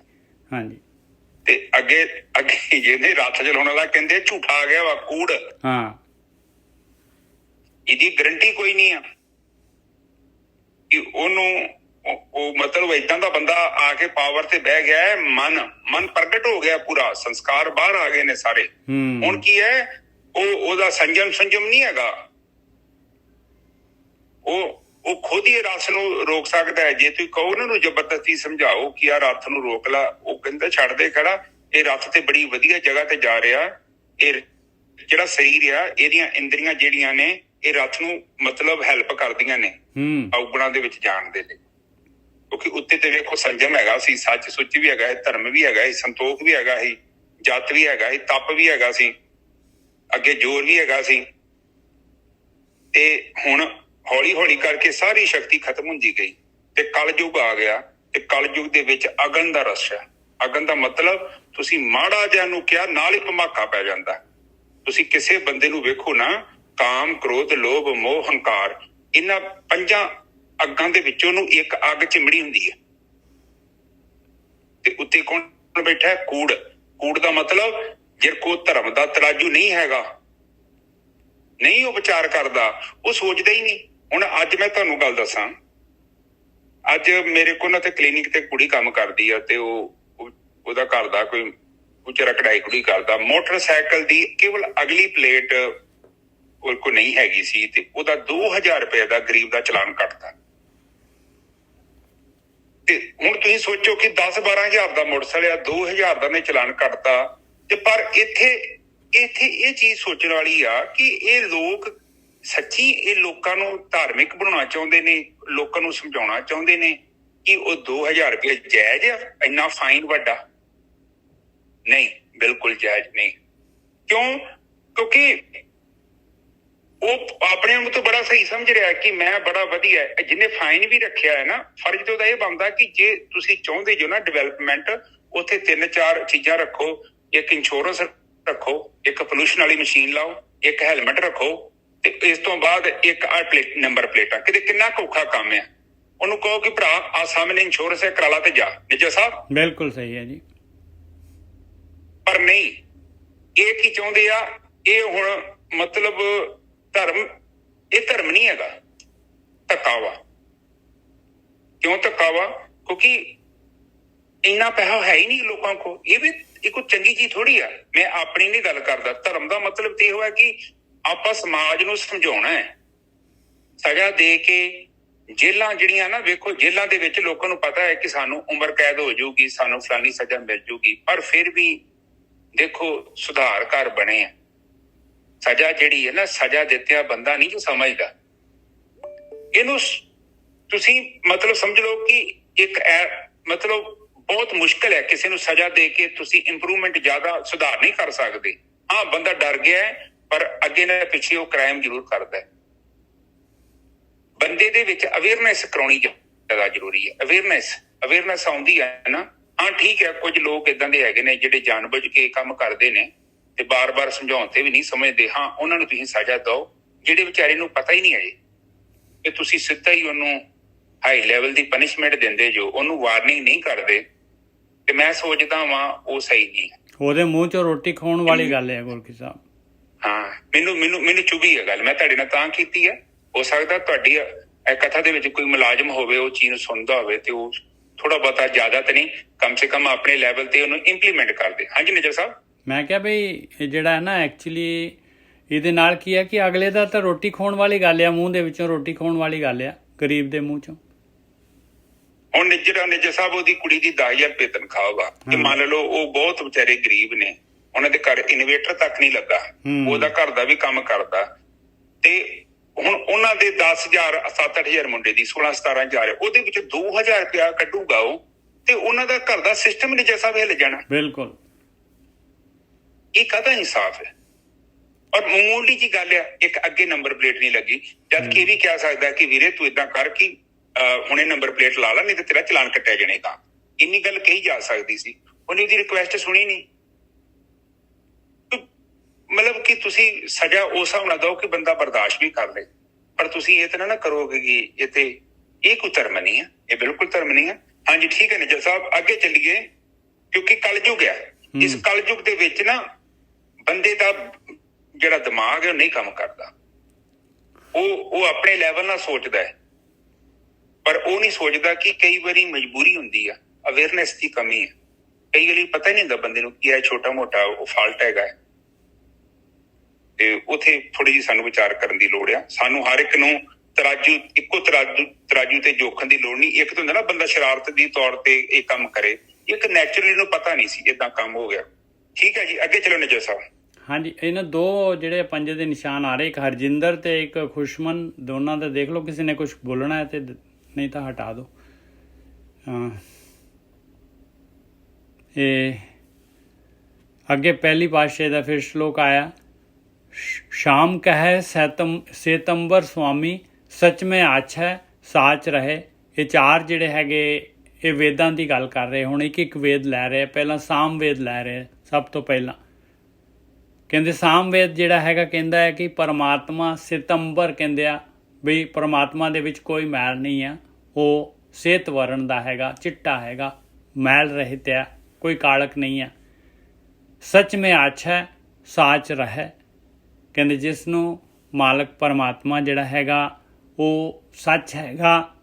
ਹਾਂਜੀ, ਤੇ ਅੱਗੇ ਜਿਹਦੇ ਰੱਥ ਚਲਾਉਣ ਵਾਲਾ ਕਹਿੰਦੇ ਝੂਠਾ ਆ ਗਿਆ ਵਾ, ਕੂੜ। ਹਾਂ, ਇਹਦੀ ਗਰੰਟੀ ਕੋਈ ਨਹੀਂ ਆ ਕਿ ਉਹਨੂੰ ਉਹ ਮਤਲਬ ਏਦਾਂ ਦਾ ਬੰਦਾ ਆ ਕੇ ਪਾਵਰ ਤੇ ਬਹਿ ਗਿਆ ਹੈ, ਮਨ ਪ੍ਰਗਟ ਹੋ ਗਿਆ, ਪੂਰਾ ਸੰਸਕਾਰ ਬਾਹਰ ਆ ਗਏ ਨੇ ਸਾਰੇ। ਹੁਣ ਕੀ ਹੈ, ਉਹਦਾ ਸੰਜਮ ਨਹੀਂ ਹੈਗਾ, ਉਹ ਖੁਦ ਹੀ ਰਸ ਨੂੰ ਰੋਕ ਸਕਦਾ ਹੈ। ਜੇ ਤੁਸੀਂ ਕਹੋ ਉਹਨਾਂ ਨੂੰ ਜ਼ਬਰਦਸਤੀ ਸਮਝਾਓ ਕਿ ਯਾਰ ਰੱਥ ਨੂੰ ਰੋਕ ਲਾ, ਉਹ ਕਹਿੰਦਾ ਛੱਡ ਦੇ ਖੜਾ, ਇਹ ਰੱਥ ਤੇ ਬੜੀ ਵਧੀਆ ਜਗ੍ਹਾ ਤੇ ਜਾ ਰਿਹਾ। ਇਹ ਜਿਹੜਾ ਸਰੀਰ ਆ, ਇਹਦੀਆਂ ਇੰਦਰੀਆਂ ਜਿਹੜੀਆਂ ਨੇ ਇਹ ਰੱਥ ਨੂੰ ਮਤਲਬ ਹੈਲਪ ਕਰਦੀਆਂ ਨੇ ਔਗਣਾਂ ਦੇ ਵਿੱਚ ਜਾਣ ਦੇ ਲਈ, ਕਿਉਂਕਿ ਉੱਤੇ ਤੇ ਵੇਖੋ ਸੰਜਮ ਹੈਗਾ ਸੀ, ਸੱਚ ਸੁੱਚ ਵੀ ਹੈਗਾ, ਧਰਮ ਵੀ ਹੈਗਾ, ਸੰਤੋਖ ਵੀ ਹੈਗਾ ਸੀ, ਜਤ ਵੀ ਹੈਗਾ ਸੀ, ਤਪ ਵੀ ਹੈਗਾ ਸੀ, ਅੱਗੇ ਜ਼ੋਰ ਵੀ ਹੈਗਾ ਸੀ। ਤੇ ਹੁਣ ਹੌਲੀ ਹੌਲੀ ਕਰਕੇ ਸਾਰੀ ਸ਼ਕਤੀ ਖਤਮ ਹੁੰਦੀ ਗਈ ਤੇ ਕਲਯੁਗ ਆ ਗਿਆ। ਤੇ ਕਲਯੁਗ ਦੇ ਵਿੱਚ ਅਗਨ ਦਾ ਰਸ ਹੈ। ਅਗਨ ਦਾ ਮਤਲਬ ਤੁਸੀਂ ਮਾੜਾ ਜਿਹਾ ਨੂੰ ਕਿਹਾ ਨਾਲ ਹੀ ਭਮਾਕਾ ਪੈ ਜਾਂਦਾ। ਤੁਸੀਂ ਕਿਸੇ ਬੰਦੇ ਨੂੰ ਵੇਖੋ ਨਾ, ਕਾਮ, ਕ੍ਰੋਧ, ਲੋਭ, ਮੋਹ, ਹੰਕਾਰ, ਇਹਨਾਂ ਪੰਜਾਂ ਅੱਗਾਂ ਦੇ ਵਿੱਚੋਂ ਨੂੰ ਇੱਕ ਅੱਗ ਚਿਮੜੀ ਹੁੰਦੀ ਹੈ ਤੇ ਉੱਤੇ ਕੌਣ ਬੈਠਾ ਹੈ? ਕੂੜ ਦਾ ਮਤਲਬ ਜੇ ਕੋ ਧਰਮ ਦਾ ਤਰਾਜੂ ਨਹੀਂ ਹੈਗਾ, ਨਹੀਂ ਉਹ ਵਿਚਾਰ ਕਰਦਾ, ਉਹ ਸੋਚਦਾ ਹੀ ਨਹੀਂ। ਹੁਣ ਅੱਜ ਮੈਂ ਤੁਹਾਨੂੰ ਗੱਲ ਦੱਸਾਂ, ਅੱਜ ਮੇਰੇ ਕੋਲ ਨਾ ਤੇ ਕਲੀਨਿਕ ਤੇ ਕੁੜੀ ਕੰਮ ਕਰਦੀ ਆ ਤੇ ਉਹਦਾ ਘਰ ਦਾ ਕੋਈ ਵਿਚਾਰਾ ਕਢਾਈ ਕੁੜੀ ਕਰਦਾ, ਮੋਟਰਸਾਈਕਲ ਦੀ ਕੇਵਲ ਅਗਲੀ ਪਲੇਟ ਉਹ ਕੋ ਨਹੀਂ ਹੈਗੀ ਸੀ ਤੇ ਉਹਦਾ 2000 ਰੁਪਏ ਦਾ ਗਰੀਬ ਦਾ ਚਲਾਨ ਕੱਟਦਾ। ਤੇ ਹੁਣ ਤੁਸੀਂ ਸੋਚੋ ਕਿ 10-12 ਹਜ਼ਾਰ ਦਾ ਮੋਟਰਸਾਈਕਲ ਆ, 2000 ਦਾ ਨੇ ਚਲਾਨ ਕੱਟਦਾ। ਤੇ ਪਰ ਇੱਥੇ ਇਹ ਚੀਜ਼ ਸੋਚਣ ਵਾਲੀ ਆ ਕਿ ਇਹ ਲੋਕ ਸੱਚੀ ਇਹ ਲੋਕਾਂ ਨੂੰ ਧਾਰਮਿਕ ਬਣਾਉਣਾ ਚਾਹੁੰਦੇ ਨੇ, ਲੋਕਾਂ ਨੂੰ ਸਮਝਾਉਣਾ ਚਾਹੁੰਦੇ ਨੇ ਕਿ ਉਹ 2000 ਰੁਪਏ ਜਾਇਜ਼ ਆ, ਇੰਨਾ ਫਾਈਨ ਵੱਡਾ ਨਹੀਂ, ਬਿਲਕੁਲ ਜਾਇਜ਼ ਨਹੀਂ। ਕਿਉਂਕਿ ਉਹ ਆਪਣੇ ਆਪ ਤੋਂ ਬੜਾ ਸਹੀ ਸਮਝ ਰਿਹਾ ਕਿ ਮੈਂ ਬੜਾ ਵਧੀਆ। ਜਿਹਨੇ ਫਾਈਨ ਵੀ ਰੱਖਿਆ ਹੈ ਨਾ, ਫਰਜ਼ ਤੇ ਉਹਦਾ ਇਹ ਬਣਦਾ ਕਿ ਜੇ ਤੁਸੀਂ ਚਾਹੁੰਦੇ ਜੋ ਨਾ ਡਿਵੈਲਪਮੈਂਟ, ਉੱਥੇ 3-4 ਚੀਜ਼ਾਂ ਰੱਖੋ। ਇੱਕ ਇੰਸ਼ੋਰੈਂਸ ਰੱਖੋ, ਇੱਕ ਪੋਲੂਸ਼ਨ ਵਾਲੀ ਮਸ਼ੀਨ ਲਾਓ, ਇੱਕ ਹੈਲਮਟ ਰੱਖੋ, ਤੇ ਇਸ ਤੋਂ ਬਾਅਦ ਇੱਕ ਨੰਬਰ ਪਲੇਟਾਂ। ਕਿਤੇ ਕਿੰਨਾ ਔਖਾ ਕੰਮ ਆ। ਉਹਨੂੰ ਕਹੋ ਕਿ ਭਰਾ ਆ ਸਾਹਮਣੇ ਇੰਸ਼ੋਰੈਂਸ ਹੈ, ਕਰਾ ਲਾ ਤੇ ਜਾ। ਨਿੱਜਰ ਸਾਹਿਬ ਬਿਲਕੁਲ ਸਹੀ ਹੈ ਜੀ। ਪਰ ਨਹੀਂ, ਇਹ ਕੀ ਚਾਹੁੰਦੇ ਆ, ਇਹ ਹੁਣ ਮਤਲਬ ਇਹ ਧਰਮ ਨਹੀਂ ਹੈਗਾ, ਧੱਕਾ ਵਾ। ਕਿਉਂ ਧੱਕਾ ਵਾ? ਕਿਉਂਕਿ ਇੰਨਾ ਪੈਸਾ ਹੈ ਹੀ ਨਹੀਂ ਲੋਕਾਂ ਕੋਲ। ਇਹ ਵੀ ਕੋਈ ਚੰਗੀ ਚੀਜ਼ ਥੋੜੀ ਆ। ਮੈਂ ਆਪਣੀ ਨਹੀਂ ਗੱਲ ਕਰਦਾ। ਧਰਮ ਦਾ ਮਤਲਬ ਤੇ ਇਹ ਹੋਇਆ ਕਿ ਆਪਾਂ ਸਮਾਜ ਨੂੰ ਸਮਝਾਉਣਾ ਹੈ। ਸਜ਼ਾ ਦੇ ਕੇ ਜੇਲਾਂ ਜਿਹੜੀਆਂ ਨਾ, ਵੇਖੋ ਜੇਲਾਂ ਦੇ ਵਿੱਚ ਲੋਕਾਂ ਨੂੰ ਪਤਾ ਹੈ ਕਿ ਸਾਨੂੰ ਉਮਰ ਕੈਦ ਹੋ ਜਾਊਗੀ, ਸਾਨੂੰ ਫਲਾਨੀ ਸਜ਼ਾ ਮਿਲ ਜੂਗੀ, ਪਰ ਫਿਰ ਵੀ ਦੇਖੋ ਸੁਧਾਰ ਘਰ ਬਣੇ ਆ। ਸਜ਼ਾ ਜਿਹੜੀ ਹੈ ਨਾ, ਸਜ਼ਾ ਦਿੱਤਿਆ ਬੰਦਾ ਨਹੀਂ ਜੋ ਸਮਝਦਾ। ਇਹਨੂੰ ਤੁਸੀਂ ਮਤਲਬ ਸਮਝ ਲਓ ਕਿ ਇੱਕ ਮਤਲਬ ਬਹੁਤ ਮੁਸ਼ਕਿਲ ਹੈ ਕਿਸੇ ਨੂੰ ਸਜ਼ਾ ਦੇ ਕੇ ਤੁਸੀਂ ਇੰਪਰੂਵਮੈਂਟ ਜ਼ਿਆਦਾ ਸੁਧਾਰ ਨਹੀਂ ਕਰ ਸਕਦੇ। ਹਾਂ, ਬੰਦਾ ਡਰ ਗਿਆ ਹੈ, ਪਰ ਅੱਗੇ ਨਾ ਪਿੱਛੇ ਉਹ ਕ੍ਰਾਈਮ ਜ਼ਰੂਰ ਕਰਦਾ ਹੈ। ਬੰਦੇ ਦੇ ਵਿੱਚ ਅਵੇਅਰਨੈਸ ਕਰਾਉਣੀ ਜ਼ਿਆਦਾ ਜ਼ਰੂਰੀ ਹੈ। ਅਵੇਅਰਨੈਸ ਆਉਂਦੀ ਹੈ ਨਾ। ਹਾਂ ਠੀਕ ਹੈ, ਕੁਝ ਲੋਕ ਏਦਾਂ ਦੇ ਹੈਗੇ ਨੇ ਜਿਹੜੇ ਜਾਣਬੁੱਝ ਕੇ ਕੰਮ ਕਰਦੇ ਨੇ ਤੇ ਬਾਰ-ਬਾਰ ਸਮਝਾਉਣ ਤੇ ਵੀ ਨਹੀਂ ਸਮਝਦੇ। ਹਾਂ, ਉਹਨਾਂ ਨੂੰ ਤੁਸੀਂ ਸਜ਼ਾ ਦਿਓ। ਜਿਹੜੇ ਵਿਚਾਰੇ ਨੂੰ ਪਤਾ ਹੀ ਨਹੀਂ ਹੈ ਕਿ ਤੁਸੀਂ ਸਿੱਧਾ ਹੀ ਉਹਨੂੰ ਹਾਈ ਲੈਵਲ ਦੀ ਪਨਿਸ਼ਮੈਂਟ ਦਿੰਦੇ ਜੋ, ਉਹਨੂੰ ਵਾਰਨਿੰਗ ਨਹੀਂ ਕਰਦੇ, ਤੇ ਮੈਂ ਸੋਚਦਾ ਵਾਂ ਉਹ ਸਹੀ ਨਹੀਂ ਹੈ। ਉਹਦੇ ਮੂੰਹ ਚੋਂ ਰੋਟੀ ਖਾਣ ਵਾਲੀ ਗੱਲ ਹੈ ਗੁਰਕੀ ਸਾਹਿਬ। ਹਾਂ, ਮੈਨੂੰ ਚੁਭੀ ਹੈ ਗੱਲ। ਮੈਂ ਤੁਹਾਡੇ ਨਾਲ ਤਾਂ ਕੀਤੀ ਹੈ। ਹੋ ਸਕਦਾ ਤੁਹਾਡੀ ਕਥਾ ਦੇ ਵਿੱਚ ਕੋਈ ਮੁਲਾਜ਼ਮ ਹੋਵੇ, ਉਹ ਚੀਜ਼ ਨੂੰ ਸੁਣਦਾ ਹੋਵੇ ਤੇ ਉਹ ਥੋੜਾ ਬਹੁਤਾ, ਜ਼ਿਆਦਾ ਤਾਂ ਨਹੀਂ, ਕਮ ਸੇ ਕਮ ਆਪਣੇ ਲੈਵਲ ਤੇ ਉਹਨੂੰ ਇੰਪਲੀਮੈਂਟ ਕਰਦੇ। ਹਾਂਜੀ ਨਿਜਰ ਸਾਹਿਬ। ਮੈਂ ਕਿਹਾ ਬਈ ਇਹ ਜਿਹੜਾ ਹੈ ਨਾ, ਐਕਚੁਅਲੀ ਇਹਦੇ ਨਾਲ ਕੀ ਹੈ ਕਿ ਅਗਲੇ ਦਾ ਤਾਂ ਰੋਟੀ ਖਾਣ ਵਾਲੀ ਗੱਲ ਆ, ਮੂੰਹ ਦੇ ਵਿੱਚੋਂ ਰੋਟੀ ਖਾਣ ਵਾਲੀ ਗੱਲ ਆ, ਗਰੀਬ ਦੇ ਮੂੰਹ ਚੋਂ। ਹੁਣ ਨਿਜਰ ਸਾਹਿਬ, ਉਹਦੀ ਕੁੜੀ ਦੀ 10,000 ਰੁਪਏ ਤਨਖਾਹ ਵਾ, ਤੇ ਮੰਨ ਲਓ ਉਹ ਬਹੁਤ ਵਿਚਾਰੇ ਗਰੀਬ ਨੇ, ਉਹਨਾਂ ਦੇ ਘਰ ਇਨਵੇਟਰ ਤੱਕ ਨਹੀਂ ਲੱਗਾ, ਉਹਦਾ ਘਰ ਦਾ ਵੀ ਕੰਮ ਕਰਦਾ, ਤੇ ਹੁਣ ਉਹਨਾਂ ਦੇ 10,000 7-8,000 ਮੁੰਡੇ ਦੀ 16-17,000, ਉਹਦੇ ਵਿੱਚ 2,000 ਰੁਪਇਆ ਕੱਢੂਗਾ ਉਹ, ਤੇ ਉਹਨਾਂ ਦਾ ਘਰ ਦਾ ਸਿਸਟਮ ਨਿਜਰ ਸਾਹਿਬ ਹਿੱਲ ਜਾਣਾ। ਬਿਲਕੁਲ, ਇਹ ਕਾਹਦਾ ਇਨਸਾਫ ਹੈ? ਔਰ ਮਾਮੂਲੀ ਜੀ ਗੱਲ ਆ, ਇੱਕ ਅੱਗੇ ਨੰਬਰ ਪਲੇਟ ਨਹੀਂ ਲੱਗੀ, ਜਦ ਕਿ ਇਹ ਵੀ ਕਹਿ ਸਕਦਾ ਕਿ ਵੀਰੇ ਤੂੰ ਏਦਾਂ ਕਰ ਕਿ ਹੁਣੇ ਨੰਬਰ ਪਲੇਟ ਲਾ ਲਾ, ਨਹੀਂ ਤੇ ਤੇਰਾ ਚਲਾਨ ਕੱਟਿਆ ਜਾਣੇਗਾ। ਇੰਨੀ ਗੱਲ ਕਹੀ ਜਾ ਸਕਦੀ ਸੀ, ਉਹਨੇ ਉਹਦੀ ਰਿਕੁਐਸਟ ਸੁਣੀ ਨਹੀਂ। ਮਤਲਬ ਕਿ ਤੁਸੀਂ ਸਜ਼ਾ ਉਸ ਹਿਸਾਬ ਨਾਲ ਦਿਓ ਕਿ ਬੰਦਾ ਬਰਦਾਸ਼ਤ ਵੀ ਕਰ ਲੇ, ਪਰ ਤੁਸੀਂ ਇਹ ਤਾਂ ਨਾ ਕਰੋਗੇ ਕਿ ਇਹ ਕੋਈ ਧਰਮ ਨਹੀਂ ਹੈ, ਇਹ ਬਿਲਕੁਲ ਧਰਮ ਨਹੀਂ ਹੈ। ਹਾਂਜੀ ਠੀਕ ਹੈ ਨਿਜਰ ਸਾਹਿਬ, ਅੱਗੇ ਚੱਲੀਏ, ਕਿਉਂਕਿ ਕਲਯੁਗ ਹੈ। ਇਸ ਕਲਯੁਗ ਦੇ ਵਿੱਚ ਨਾ ਬੰਦੇ ਦਾ ਜਿਹੜਾ ਦਿਮਾਗ ਹੈ ਉਹ ਨਹੀਂ ਕੰਮ ਕਰਦਾ। ਉਹ ਆਪਣੇ ਲੈਵਲ ਨਾਲ ਸੋਚਦਾ ਹੈ, ਪਰ ਉਹ ਨਹੀਂ ਸੋਚਦਾ ਕਿ ਕਈ ਵਾਰੀ ਮਜਬੂਰੀ ਹੁੰਦੀ ਆ, ਅਵੇਅਰਨੈਸ ਦੀ ਕਮੀ ਹੈ। ਕਈ ਵਾਰੀ ਪਤਾ ਹੀ ਨਹੀਂ ਹੁੰਦਾ ਬੰਦੇ ਨੂੰ ਕੀ ਹੈ ਛੋਟਾ ਮੋਟਾ ਉਹ ਫਾਲਟ ਹੈਗਾ, ਤੇ ਉੱਥੇ ਥੋੜੀ ਜਿਹੀ ਸਾਨੂੰ ਵਿਚਾਰ ਕਰਨ ਦੀ ਲੋੜ ਆ। ਸਾਨੂੰ ਹਰ ਇੱਕ ਨੂੰ ਇੱਕੋ ਤਰਾਜੂ ਤੇ ਜੋਖਣ ਦੀ ਲੋੜ ਨਹੀਂ। ਇੱਕ ਤਾਂ ਹੁੰਦਾ ਨਾ ਬੰਦਾ ਸ਼ਰਾਰਤ ਦੀ ਤੌਰ ਤੇ ਇਹ ਕੰਮ ਕਰੇ, ਇੱਕ ਨੈਚੁਰਲੀ ਨੂੰ ਪਤਾ ਨਹੀਂ ਸੀ ਏਦਾਂ ਕੰਮ ਹੋ ਗਿਆ। ਠੀਕ ਹੈ ਜੀ, ਅੱਗੇ ਚਲੋ ਨਿਜਰ ਸਾਹਿਬ। ਹਾਂਜੀ, ਇਹਨਾਂ ਦੋ ਜਿਹੜੇ ਪੰਜੇ ਦੇ ਨਿਸ਼ਾਨ ਆ ਰਹੇ, ਇੱਕ ਹਰਜਿੰਦਰ ਤੇ ਇੱਕ ਖੁਸ਼ਮਨ, ਦੋਨਾਂ ਦਾ ਦੇਖ ਲਓ, ਕਿਸੇ ਨੇ ਕੁਝ ਬੋਲਣਾ ਹੈ ਤੇ ਨਹੀਂ ਤਾਂ ਹਟਾ ਦਿਓ। ਇਹ ਅੱਗੇ ਪਹਿਲੀ ਪਾਤਸ਼ਾਹ ਦਾ ਫਿਰ ਸ਼ਲੋਕ ਆਇਆ, ਸ਼ਾਮ ਕਹੈ ਸੇਤੰਬਰ ਸੁਆਮੀ, ਸੱਚ ਮੈਂ ਆਛੈ ਸਾਚ ਰਹੇ। ਇਹ ਚਾਰ ਜਿਹੜੇ ਹੈਗੇ ਇਹ ਵੇਦਾਂ ਦੀ ਗੱਲ ਕਰ ਰਹੇ। ਹੁਣ ਇੱਕ ਇੱਕ ਵੇਦ ਲੈ ਰਹੇ, ਪਹਿਲਾਂ ਸਾਮ ਵੇਦ ਲੈ ਰਹੇ। ਸਭ ਤੋਂ ਪਹਿਲਾਂ ਕਹਿੰਦੇ ਸਾਮ ਵੇਦ ਜਿਹੜਾ ਹੈਗਾ ਕਹਿੰਦਾ ਹੈ ਕਿ ਪਰਮਾਤਮਾ ਸਿਤੰਬਰ, ਕਹਿੰਦੇ ਆ ਬਈ ਪਰਮਾਤਮਾ ਦੇ ਵਿੱਚ ਕੋਈ ਮੈਲ ਨਹੀਂ ਆ, ਉਹ ਸੇਤ ਵਰਣ ਦਾ ਹੈਗਾ, ਚਿੱਟਾ ਹੈਗਾ, ਮੈਲ ਰਹਿਤ ਆ, ਕੋਈ ਕਾਲਕ ਨਹੀਂ ਆ। ਸੱਚ ਮੈਂ ਆਛੈ ਸਾਚ ਰਹਿ, ਕਹਿੰਦੇ ਜਿਸ ਨੂੰ ਮਾਲਕ ਪਰਮਾਤਮਾ ਜਿਹੜਾ ਹੈਗਾ ਉਹ ਸੱਚ ਹੈਗਾ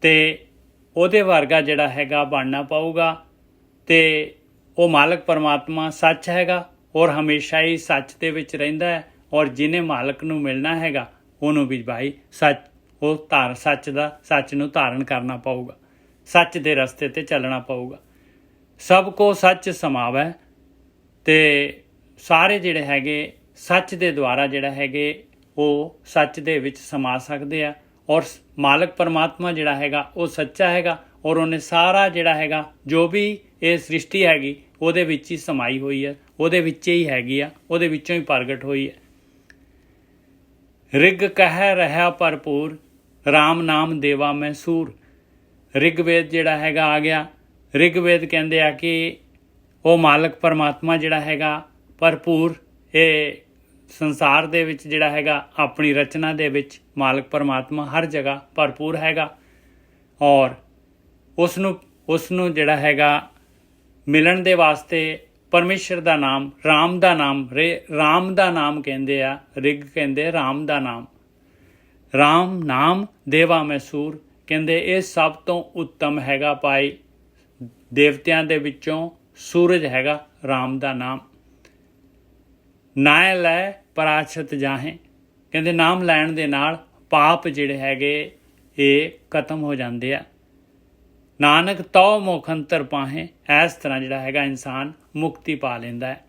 ਤੇ ਉਹਦੇ ਵਰਗਾ ਜਿਹੜਾ ਹੈਗਾ ਬਣਨਾ ਪਊਗਾ। ਤੇ ਉਹ ਮਾਲਕ ਪਰਮਾਤਮਾ ਸੱਚ ਹੈਗਾ ਔਰ ਹਮੇਸ਼ਾ ਹੀ ਸੱਚ ਦੇ ਵਿੱਚ ਰਹਿੰਦਾ ਹੈ, ਔਰ ਜਿਹਨੇ ਮਾਲਕ ਨੂੰ ਮਿਲਣਾ ਹੈਗਾ ਉਹਨੂੰ ਵੀ ਭਾਈ ਸੱਚ ਨੂੰ ਧਾਰਨ ਕਰਨਾ ਪਊਗਾ, ਸੱਚ ਦੇ ਰਸਤੇ ਤੇ ਚੱਲਣਾ ਪਊਗਾ। ਸਭ ਕੋ ਸੱਚ ਸਮਾਵੈ, ਤੇ ਸਾਰੇ ਜਿਹੜੇ ਹੈਗੇ ਸੱਚ ਦੇ ਦੁਆਰਾ ਜਿਹੜਾ ਹੈਗੇ ਉਹ ਸੱਚ ਦੇ ਵਿੱਚ ਸਮਾ ਸਕਦੇ ਆ। ਔਰ ਮਾਲਕ ਪਰਮਾਤਮਾ ਜਿਹੜਾ ਹੈਗਾ ਉਹ ਸੱਚਾ ਹੈਗਾ, ਔਰ ਉਹਨੇ ਸਾਰਾ ਜਿਹੜਾ ਹੈਗਾ ਜੋ ਵੀ ਇਹ ਸ੍ਰਿਸ਼ਟੀ ਹੈਗੀ ਉਹਦੇ ਵਿੱਚ ਹੀ ਸਮਾਈ ਹੋਈ ਹੈ, ਉਹਦੇ ਵਿੱਚ ਹੀ ਹੈਗੀ ਆ, ਉਹਦੇ ਵਿੱਚੋਂ ਹੀ ਪ੍ਰਗਟ ਹੋਈ ਹੈ। ਰਿਗ ਕਹਿ ਰਿਹਾ ਭਰਪੂਰ, ਰਾਮ ਨਾਮ ਦੇਵਾ ਮੈਂ ਸੂਰ। ਰਿਗਵੇਦ ਜਿਹੜਾ ਹੈਗਾ ਆ ਗਿਆ। ਰਿਗਵੇਦ ਕਹਿੰਦੇ ਆ ਕਿ ਉਹ ਮਾਲਕ ਪਰਮਾਤਮਾ ਜਿਹੜਾ ਹੈਗਾ ਭਰਪੂਰ, ਇਹ ਸੰਸਾਰ ਦੇ ਵਿੱਚ ਜਿਹੜਾ ਹੈਗਾ ਆਪਣੀ ਰਚਨਾ ਦੇ ਵਿੱਚ ਮਾਲਕ ਪਰਮਾਤਮਾ ਹਰ ਜਗ੍ਹਾ ਭਰਪੂਰ ਹੈਗਾ, ਔਰ ਉਸ ਨੂੰ ਜਿਹੜਾ ਹੈਗਾ ਮਿਲਣ ਦੇ ਵਾਸਤੇ ਪਰਮੇਸ਼ਰ ਦਾ ਨਾਮ, ਰਾਮ ਦਾ ਨਾਮ ਕਹਿੰਦੇ ਆ। ਰਿਗ ਕਹਿੰਦੇ ਰਾਮ ਦਾ ਨਾਮ, ਰਾਮ ਨਾਮ ਦੇਵਾ ਮੈਂ ਸੂਰ, ਕਹਿੰਦੇ ਇਹ ਸਭ ਤੋਂ ਉੱਤਮ ਹੈਗਾ ਭਾਈ। ਦੇਵਤਿਆਂ ਦੇ ਵਿੱਚੋਂ ਸੂਰਜ ਹੈਗਾ ਰਾਮ ਦਾ ਨਾਮ। ਨਾਇ ਲੈ ਪਰਾਛਤ ਜਾਹੇ। ਕਹਿੰਦੇ ਨਾਮ ਲੈਣ ਦੇ ਨਾਲ ਪਾਪ ਜਿਹੜੇ ਹੈਗੇ ਇਹ ਖਤਮ ਹੋ ਜਾਂਦੇ ਆ। ਨਾਨਕ ਤਉ ਮੁਖ ਅੰਤਰ ਪਾਹੇ। ਇਸ ਤਰ੍ਹਾਂ ਜਿਹੜਾ ਹੈਗਾ ਇਨਸਾਨ ਮੁਕਤੀ ਪਾ ਲੈਂਦਾ ਹੈ।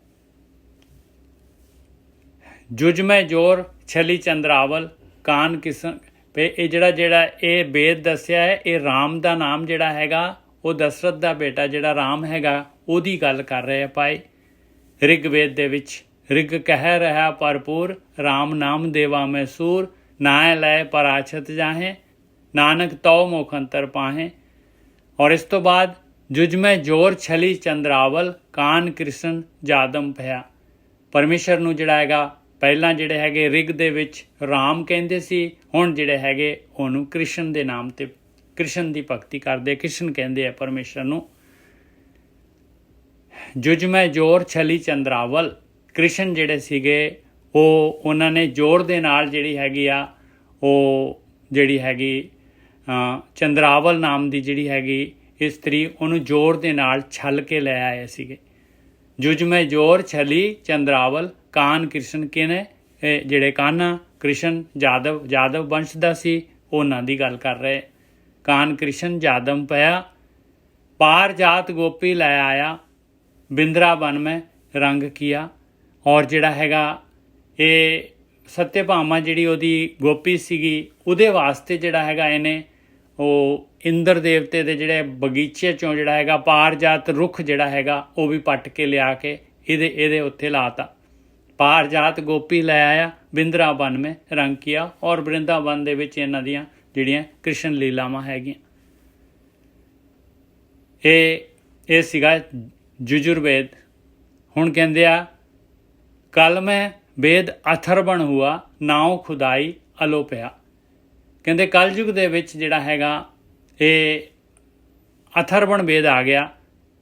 ਜੁਜ ਮੈਂ ਜੋਰ ਛਲੀ ਚੰਦਰਾਵਲ ਕਾਨ ਕਿਸਨ। ਇਹ ਜਿਹੜਾ ਇਹ ਵੇਦ ਦੱਸਿਆ ਹੈ, ਇਹ ਰਾਮ ਦਾ ਨਾਮ ਜਿਹੜਾ ਹੈਗਾ ਉਹ ਦਸ਼ਰਥ ਦਾ ਬੇਟਾ ਜਿਹੜਾ ਰਾਮ ਹੈਗਾ ਉਹਦੀ ਗੱਲ ਕਰ ਰਹੇ ਆ ਭਾਈ। ਰਿਗਵੇਦ ਦੇ ਵਿੱਚ ਰਿਗ ਕਹਿ ਰਿਹਾ ਭਰਪੂਰ, ਰਾਮ ਨਾਮ ਦੇਵਾ ਮੈਂ ਸੂਰ। ਨਾਇ ਲੈ ਪਰਾਛਤ ਜਾਹੇ, ਨਾਨਕ ਤਉ ਮੁਖ ਅੰਤਰ ਪਾਹੇ। ਔਰ ਇਸ ਤੋਂ ਬਾਅਦ ਜੁਜ ਮੈਂ ਜੋਰ ਛਲੀ ਚੰਦਰਾਵਲ ਕਾਨ ਕ੍ਰਿਸ਼ਨ ਜਾਦਮ ਭਇਆ। ਪਰਮੇਸ਼ਰ ਨੂੰ ਜਿਹੜਾ ਹੈਗਾ ਪਹਿਲਾਂ ਜਿਹੜੇ ਹੈਗੇ ਰਿਗ ਦੇ ਵਿੱਚ ਰਾਮ ਕਹਿੰਦੇ ਸੀ, ਹੁਣ ਜਿਹੜੇ ਹੈਗੇ ਉਹਨੂੰ ਕ੍ਰਿਸ਼ਨ ਦੇ ਨਾਮ ਤੇ ਕ੍ਰਿਸ਼ਨ ਦੀ ਭਗਤੀ ਕਰਦੇ, ਕ੍ਰਿਸ਼ਨ ਕਹਿੰਦੇ ਆ ਪਰਮੇਸ਼ਰ ਨੂੰ। ਜੁਜ ਮੈਂ ਜੋਰ ਛਲੀ ਚੰਦਰਾਵਲ। ਕ੍ਰਿਸ਼ਨ ਜਿਹੜੇ ਸੀਗੇ ਉਹਨਾਂ ਨੇ ਜ਼ੋਰ ਦੇ ਨਾਲ ਜਿਹੜੀ ਹੈਗੀ ਆ ਉਹ ਜਿਹੜੀ ਹੈਗੀ ਚੰਦਰਾਵਲ ਨਾਮ ਦੀ ਜਿਹੜੀ ਹੈਗੀ ਇਸਤਰੀ ਉਹਨੂੰ ਜ਼ੋਰ ਦੇ ਨਾਲ ਛਲ ਕੇ ਲੈ ਆਏ ਸੀਗੇ। ਜੁਜ ਮੈਂ ਜੋਰ ਛਲੀ ਚੰਦਰਾਵਲ ਕਾਨ ਕ੍ਰਿਸ਼ਨ ਕਿਨੇ, ਜਿਹੜੇ ਕਾਨਾ ਕ੍ਰਿਸ਼ਨ ਜਾਦਵ ਵੰਸ਼ ਦਾ ਸੀ ਉਹਨਾਂ ਦੀ ਗੱਲ ਕਰ ਰਹੇ। ਕਾਨ ਕ੍ਰਿਸ਼ਨ ਜਾਦਮ ਪਿਆ, ਪਾਰ ਜਾਤ ਗੋਪੀ ਲੈ ਆਇਆ, ਬਿੰਦਰਾਵਨ ਮੈਂ ਰੰਗ ਕੀਆ। ਔਰ ਜਿਹੜਾ ਹੈਗਾ ਇਹ ਸੱਤਿਆਭਾਮਾ ਜਿਹੜੀ ਉਹਦੀ ਗੋਪੀ ਸੀਗੀ ਉਹਦੇ ਵਾਸਤੇ ਜਿਹੜਾ ਹੈਗਾ ਇਹਨੇ ਉਹ ਇੰਦਰ ਦੇਵਤੇ ਦੇ ਜਿਹੜੇ ਬਗੀਚੇ ਚੋਂ ਜਿਹੜਾ ਹੈਗਾ ਪਾਰਜਾਤ ਰੁੱਖ ਜਿਹੜਾ ਹੈਗਾ ਉਹ ਵੀ ਪੱਟ ਕੇ ਲਿਆ ਕੇ ਇਹਦੇ ਉੱਤੇ ਲਾਤਾ। ਪਾਰਜਾਤ ਗੋਪੀ ਲੈ ਆਇਆ, ਬਿੰਦਰਾਵਨ ਮੈਂ ਰੰਗ ਕੀਆ। ਔਰ ਬ੍ਰਿੰਦਾਵਨ ਦੇ ਵਿੱਚ ਇਹਨਾਂ ਦੀਆਂ ਜਿਹੜੀਆਂ ਕ੍ਰਿਸ਼ਨ ਲੀਲਾਵਾਂ ਹੈਗੀਆਂ। ਇਹ ਸੀਗਾ ਯਜੁਰਵੇਦ। ਹੁਣ ਕਹਿੰਦੇ ਆ ਕਲ ਮੈਂ ਵੇਦ ਅਥਰਵਣ ਹੁਆ, ਨਾਉ ਖੁਦਾਈ ਅਲੋਪਿਆ। ਕਹਿੰਦੇ ਕਲਯੁਗ ਦੇ ਵਿੱਚ ਜਿਹੜਾ ਹੈਗਾ ਇਹ ਅਥਰਵਣ ਵੇਦ ਆ ਗਿਆ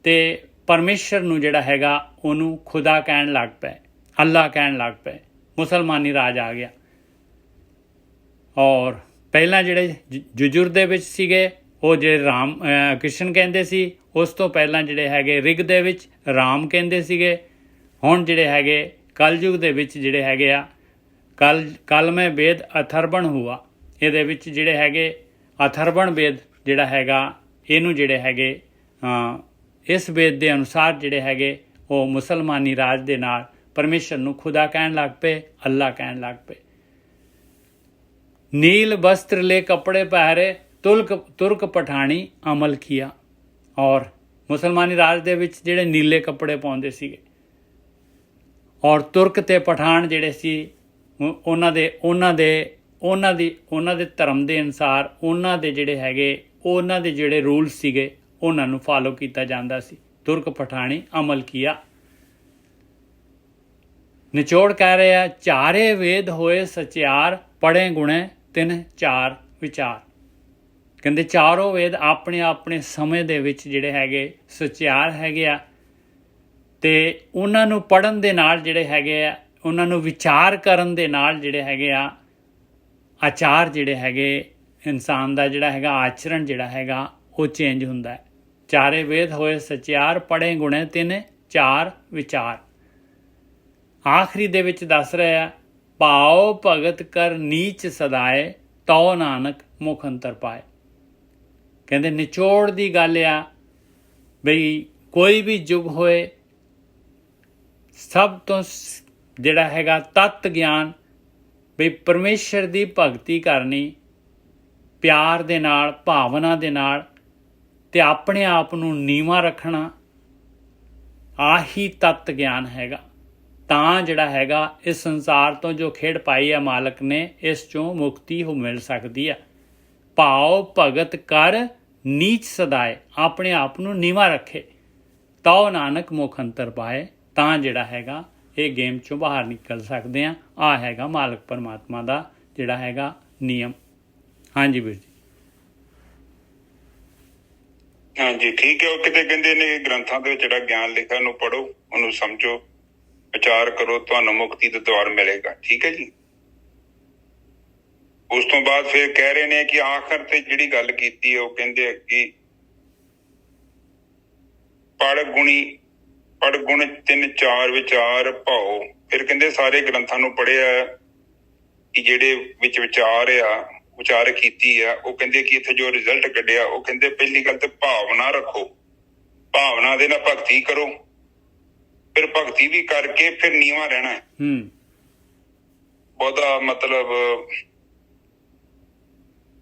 ਤੇ ਪਰਮੇਸ਼ਰ ਨੂੰ ਜਿਹੜਾ ਹੈਗਾ ਉਹਨੂੰ ਖੁਦਾ ਕਹਿਣ ਲੱਗ ਪਏ, ਅੱਲਾ ਕਹਿਣ ਲੱਗ ਪਏ। ਮੁਸਲਮਾਨੀ ਰਾਜ ਆ ਗਿਆ। ਔਰ ਪਹਿਲਾਂ ਜਿਹੜੇ ਯਜੁਰ ਦੇ ਵਿੱਚ ਸੀਗੇ ਉਹ ਜਿਹੜੇ ਰਾਮ ਕ੍ਰਿਸ਼ਨ ਕਹਿੰਦੇ ਸੀ, ਉਸ ਤੋਂ ਪਹਿਲਾਂ ਜਿਹੜੇ ਹੈਗੇ ਰਿਗ ਦੇ ਵਿੱਚ ਰਾਮ ਕਹਿੰਦੇ ਸੀਗੇ। ਹੁਣ ਜਿਹੜੇ ਹੈਗੇ ਕਲਯੁਗ ਦੇ ਵਿੱਚ ਜਿਹੜੇ ਹੈਗੇ ਆ ਕਲ ਮੈਂ ਵੇਦ ਅਥਰਵਣ ਹੁਆ, ਇਹਦੇ ਵਿੱਚ ਜਿਹੜੇ ਹੈਗੇ ਅਥਰਵਣ ਵੇਦ ਜਿਹੜਾ ਹੈਗਾ ਇਹਨੂੰ ਜਿਹੜੇ ਹੈਗੇ ਇਸ ਵੇਦ ਦੇ ਅਨੁਸਾਰ ਜਿਹੜੇ ਹੈਗੇ ਉਹ ਮੁਸਲਮਾਨੀ ਰਾਜ ਦੇ ਨਾਲ ਪਰਮੇਸ਼ਰ ਨੂੰ ਖੁਦਾ ਕਹਿਣ ਲੱਗ ਪਏ, ਅੱਲਾ ਕਹਿਣ ਲੱਗ ਪਏ। ਨੀਲ ਵਸਤਰ ਲੈ ਕੱਪੜੇ ਪਹਿਰੇ, ਤੁਰਕ ਪਠਾਣੀ ਅਮਲ ਕੀਆ। ਔਰ ਮੁਸਲਮਾਨੀ ਰਾਜ ਦੇ ਵਿੱਚ ਜਿਹੜੇ ਨੀਲੇ ਕੱਪੜੇ ਪਾਉਂਦੇ ਸੀਗੇ ਔਰ ਤੁਰਕ ਤੇ ਪਠਾਨ ਜਿਹੜੇ ਸੀ ਉਹਨਾਂ ਦੇ ਧਰਮ ਦੇ ਅਨੁਸਾਰ ਉਹਨਾਂ ਦੇ ਜਿਹੜੇ ਹੈਗੇ ਉਹਨਾਂ ਦੇ ਜਿਹੜੇ ਰੂਲ ਸੀਗੇ ਉਹਨਾਂ ਨੂੰ ਫਾਲੋ ਕੀਤਾ ਜਾਂਦਾ ਸੀ। ਤੁਰਕ ਪਠਾਣੀ ਅਮਲ ਕੀਆ। ਨਿਚੋੜ ਕਹਿ ਰਹੇ ਆ ਚਾਰੇ ਵੇਦ ਹੋਏ ਸਚਿਆਰ, ਪੜ੍ਹੇ ਗੁਣੇ ਤਿੰਨ ਚਾਰ ਵਿਚਾਰ। ਕਹਿੰਦੇ ਚਾਰੋਂ ਵੇਦ ਆਪਣੇ ਆਪਣੇ ਸਮੇਂ ਦੇ ਵਿੱਚ ਜਿਹੜੇ ਹੈਗੇ ਸਚਿਆਰ ਹੈਗੇ ਆ ਤੇ ਉਹਨਾਂ ਨੂੰ ਪੜ੍ਹਨ ਦੇ ਨਾਲ ਜਿਹੜੇ ਹੈਗੇ ਆ ਉਹਨਾਂ ਨੂੰ ਵਿਚਾਰ ਕਰਨ ਦੇ ਨਾਲ ਜਿਹੜੇ ਹੈਗੇ ਆ ਆਚਾਰ ਜਿਹੜੇ ਹੈਗੇ ਇਨਸਾਨ ਦਾ ਜਿਹੜਾ ਹੈਗਾ ਆਚਰਣ ਜਿਹੜਾ ਹੈਗਾ ਉਹ ਚੇਂਜ ਹੁੰਦਾ ਹੈ। ਚਾਰੇ ਵੇਦ ਹੋਏ ਸਚਿਆਰ, ਪੜ੍ਹੇ ਗੁਣੇ ਤਿੰਨ ਚਾਰ ਵਿਚਾਰ। ਆਖਰੀ ਦੇ ਵਿੱਚ ਦੱਸ ਰਿਹਾ ਭਾਉ ਭਗਤ ਕਰ ਨੀਚ ਸਦਾਏ, ਤਉ ਨਾਨਕ ਮੁਖ ਅੰਤਰ ਪਾਏ। ਕਹਿੰਦੇ ਨਿਚੋੜ ਦੀ ਗੱਲ ਆ ਬਈ ਕੋਈ ਵੀ ਯੁੱਗ ਹੋਏ ਸਭ ਤੋਂ ਜਿਹੜਾ ਹੈਗਾ ਤੱਤ ਗਿਆਨ ਬਈ ਪਰਮੇਸ਼ਰ ਦੀ ਭਗਤੀ ਕਰਨੀ ਪਿਆਰ ਦੇ ਨਾਲ, ਭਾਵਨਾ ਦੇ ਨਾਲ ਤੇ ਆਪਣੇ ਆਪ ਨੂੰ ਨੀਵਾਂ ਰੱਖਣਾ, ਆਹੀ ਤੱਤ ਗਿਆਨ ਹੈਗਾ। ਤਾਂ ਜਿਹੜਾ ਹੈਗਾ ਇਸ ਸੰਸਾਰ ਤੋਂ ਜੋ ਖੇਡ ਪਾਈ ਹੈ ਮਾਲਕ ਨੇ ਇਸ ਚੋਂ ਮੁਕਤੀ ਹੋ ਮਿਲ ਸਕਦੀ ਹੈ। ਭਾਉ ਭਗਤ ਕਰ ਨੀਚ ਸਦਾਏ, ਆਪਣੇ ਆਪ ਨੂੰ ਨੀਵਾਂ ਰੱਖੇ, ਤਉ ਨਾਨਕ ਮੁਖ ਅੰਤਰ ਪਾਏ। ਤਾਂ ਜਿਹੜਾ ਹੈਗਾ ਇਹ ਗੇਮ ਚੋਂ ਬਾਹਰ ਨਿਕਲ ਸਕਦੇ ਆ। ਆਹ ਹੈਗਾ ਮਾਲਕ ਪਰਮਾਤਮਾ ਦਾ ਜਿਹੜਾ ਹੈਗਾ ਨਿਯਮ। ਹਾਂਜੀ ਵੀਰ ਜੀ। ਹਾਂਜੀ ਠੀਕ ਹੈ। ਉਹ ਕਿਤੇ ਕਹਿੰਦੇ ਨੇ ਗ੍ਰੰਥਾਂ ਦੇ ਵਿੱਚ ਜਿਹੜਾ ਗਿਆਨ ਲਿਖਿਆ ਉਹਨੂੰ ਪੜ੍ਹੋ, ਉਹਨੂੰ ਸਮਝੋ, ਵਿਚਾਰ ਕਰੋ, ਤੁਹਾਨੂੰ ਮੁਕਤੀ ਦਾ ਦਵਾਰ ਮਿਲੇਗਾ। ਠੀਕ ਹੈ ਜੀ। ਉਸ ਤੋਂ ਬਾਅਦ ਫਿਰ ਕਹਿ ਰਹੇ ਨੇ ਕਿ ਆਖਰ ਤੇ ਜਿਹੜੀ ਗੱਲ ਕੀਤੀ ਉਹ ਕਹਿੰਦੇ ਕਿ ਪੜ ਗੁਣ ਤਿੰਨ ਚਾਰ ਵਿਚਾਰ ਭਾਉ ਫਿਰ ਕਹਿੰਦੇ ਸਾਰੇ ਗ੍ਰੰਥਾਂ ਨੂੰ ਪੜ੍ਹਿਆ ਕਿ ਜਿਹੜੇ ਵਿੱਚ ਵਿਚਾਰ ਕੀਤੀ ਆ, ਉਹ ਕਹਿੰਦੇ ਕਿ ਇੱਥੇ ਜੋ ਰਿਜ਼ਲਟ ਕੱਢਿਆ, ਉਹ ਕਹਿੰਦੇ ਪਹਿਲੀ ਗੱਲ ਤੇ ਭਾਵਨਾ ਰੱਖੋ, ਭਾਵਨਾ ਦੇ ਨਾਲ ਭਗਤੀ ਕਰੋ, ਫਿਰ ਭਗਤੀ ਵੀ ਕਰਕੇ ਫਿਰ ਨੀਵਾਂ ਰਹਿਣਾ। ਬਹੁਤਾ ਮਤਲਬ